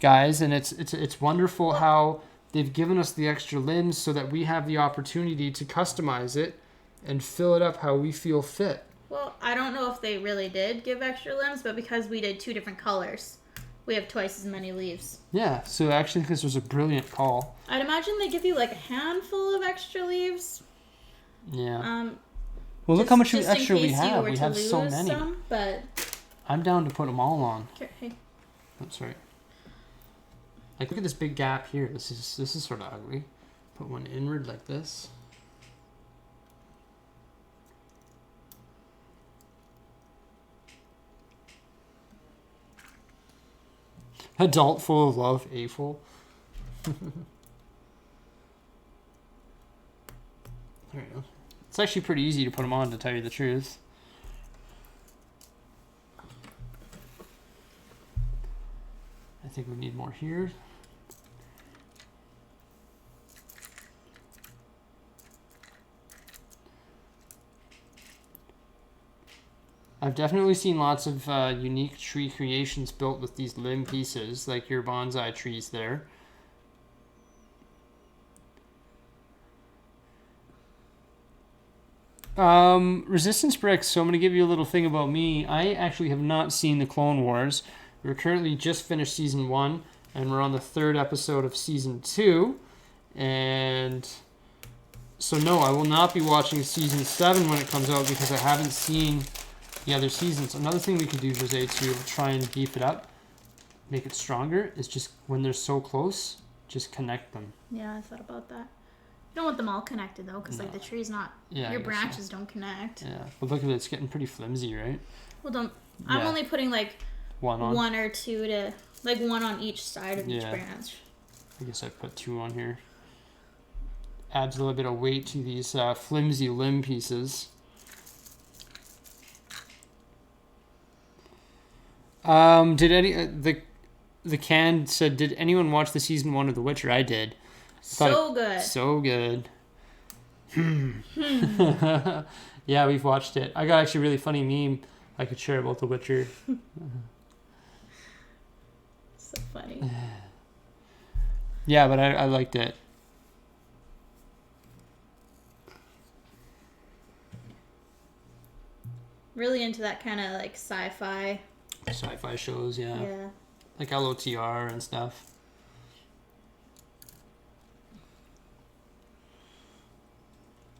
guys, and it's wonderful how they've given us the extra limbs so that we have the opportunity to customize it and fill it up how we feel fit. Well, I don't know if they really did give extra limbs, but because we did 2 different colors, we have twice as many leaves. Yeah, so actually this was a brilliant call. I'd imagine they give you like a handful of extra leaves. Yeah. Well, look how much extra we have. We have so many. But I'm down to put them all on. Okay. Oh, sorry. Like, look at this big gap here. This is sort of ugly. Put one inward like this. Adult full of love, A full. There you go. It's actually pretty easy to put them on, to tell you the truth. I think we need more here. I've definitely seen lots of unique tree creations built with these limb pieces, like your bonsai trees there. Resistance bricks, so I'm going to give you a little thing about me. I actually have not seen the Clone Wars. We're currently just finished season 1, and we're on the 3rd episode of season 2. And so no, I will not be watching season 7 when it comes out because I haven't seen the other seasons. Another thing we could do, Jose, to try and beef it up, make it stronger, is just when they're so close, just connect them. Yeah, I thought about that. You don't want them all connected though, because like the tree's not. Yeah, your branches don't connect. Yeah, but look at it; it's getting pretty flimsy, right? Well, don't. I'm only putting like one or two to like one on each side of each branch. I guess I put 2 on here. Adds a little bit of weight to these flimsy limb pieces. Did any the can said? Did anyone watch the season 1 of The Witcher? I did. So good. So good. Yeah, we've watched it. I got actually a really funny meme I could share about The Witcher. So funny. Yeah, but I liked it. Really into that kind of like sci-fi shows, yeah. Yeah. Like LOTR and stuff.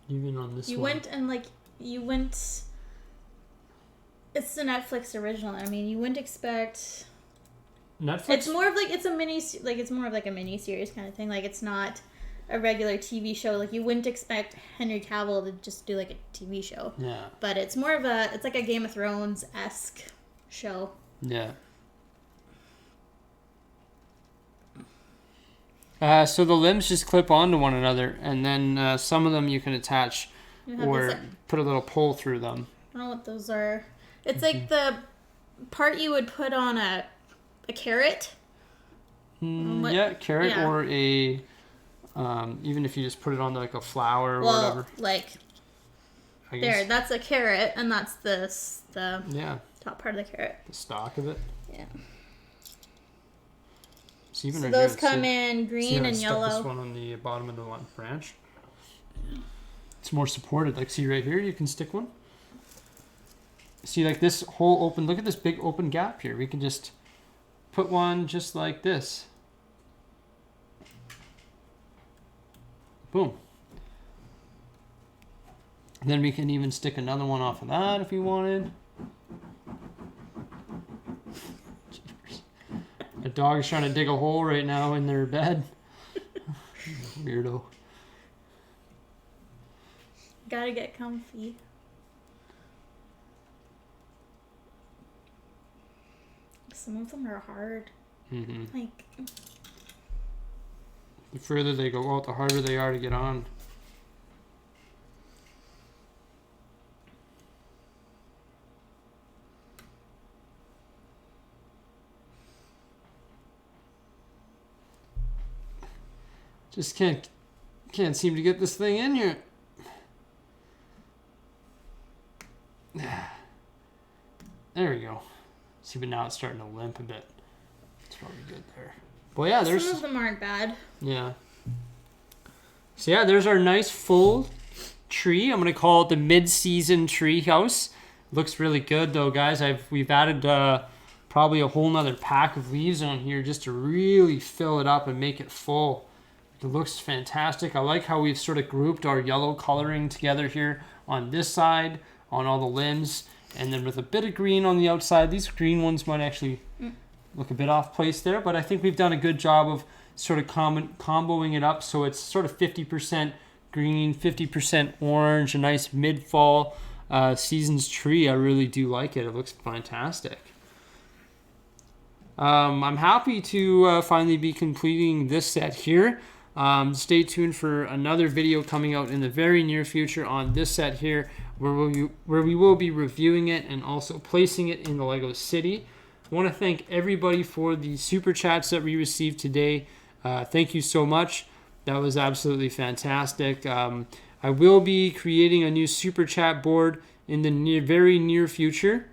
Even on this one. You went. It's the Netflix original. I mean, you wouldn't expect. Netflix. It's more of like it's more of like a mini series kind of thing. Like it's not a regular TV show. Like you wouldn't expect Henry Cavill to just do like a TV show. Yeah. But it's more of it's like a Game of Thrones-esque show. Yeah. So the limbs just clip onto one another, and then some of them you can attach or put a little pull through them. I don't know what those are. It's like the part you would put on a carrot. Yeah, carrot or a even if you just put it on like a flower or whatever. Like there, that's a carrot, and that's the top part of the carrot. The stalk of it. Yeah. So those come in green and yellow. This one on the bottom of the branch. It's more supported. Like, see right here, you can stick one. See, like this whole open. Look at this big open gap here. We can just put one just like this. Boom. And then we can even stick another one off of that if we wanted. A dog is trying to dig a hole right now in their bed. Weirdo. Gotta get comfy. Some of them are hard. Mm-hmm. Like, the further they go out, the harder they are to get on. Just can't seem to get this thing in here. There we go. See, but now it's starting to limp a bit. It's probably good there. Well, yeah, there's some of them aren't bad. Yeah. So yeah, there's our nice full tree. I'm gonna call it the mid-season tree house. Looks really good though, guys. We've added probably a whole nother pack of leaves on here just to really fill it up and make it full. It looks fantastic. I like how we've sort of grouped our yellow coloring together here on this side, on all the limbs, and then with a bit of green on the outside. These green ones might actually look a bit off place there, but I think we've done a good job of sort of comboing it up so it's sort of 50% green, 50% orange, a nice mid-fall season's tree. I really do like it. It looks fantastic. I'm happy to finally be completing this set here. Stay tuned for another video coming out in the very near future on this set here where we will be reviewing it and also placing it in the Lego City. I want to thank everybody for the super chats that we received today. Thank you so much. That was absolutely fantastic. I will be creating a new super chat board in the very near future.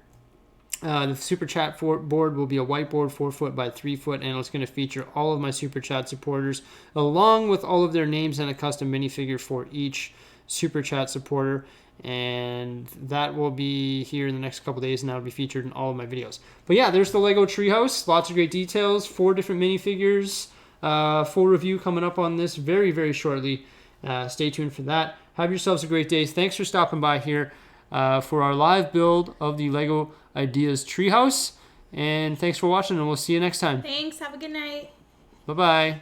The super chat board will be a whiteboard 4 foot by 3 foot, and it's going to feature all of my super chat supporters along with all of their names and a custom minifigure for each super chat supporter. And that will be here in the next couple days, and that will be featured in all of my videos. But yeah, there's the Lego Treehouse. Lots of great details. 4 different minifigures. Full review coming up on this very, very shortly. Stay tuned for that. Have yourselves a great day. Thanks for stopping by here for our live build of the Lego Ideas Treehouse. And thanks for watching, and we'll see you next time. Thanks. Have a good night. Bye-bye.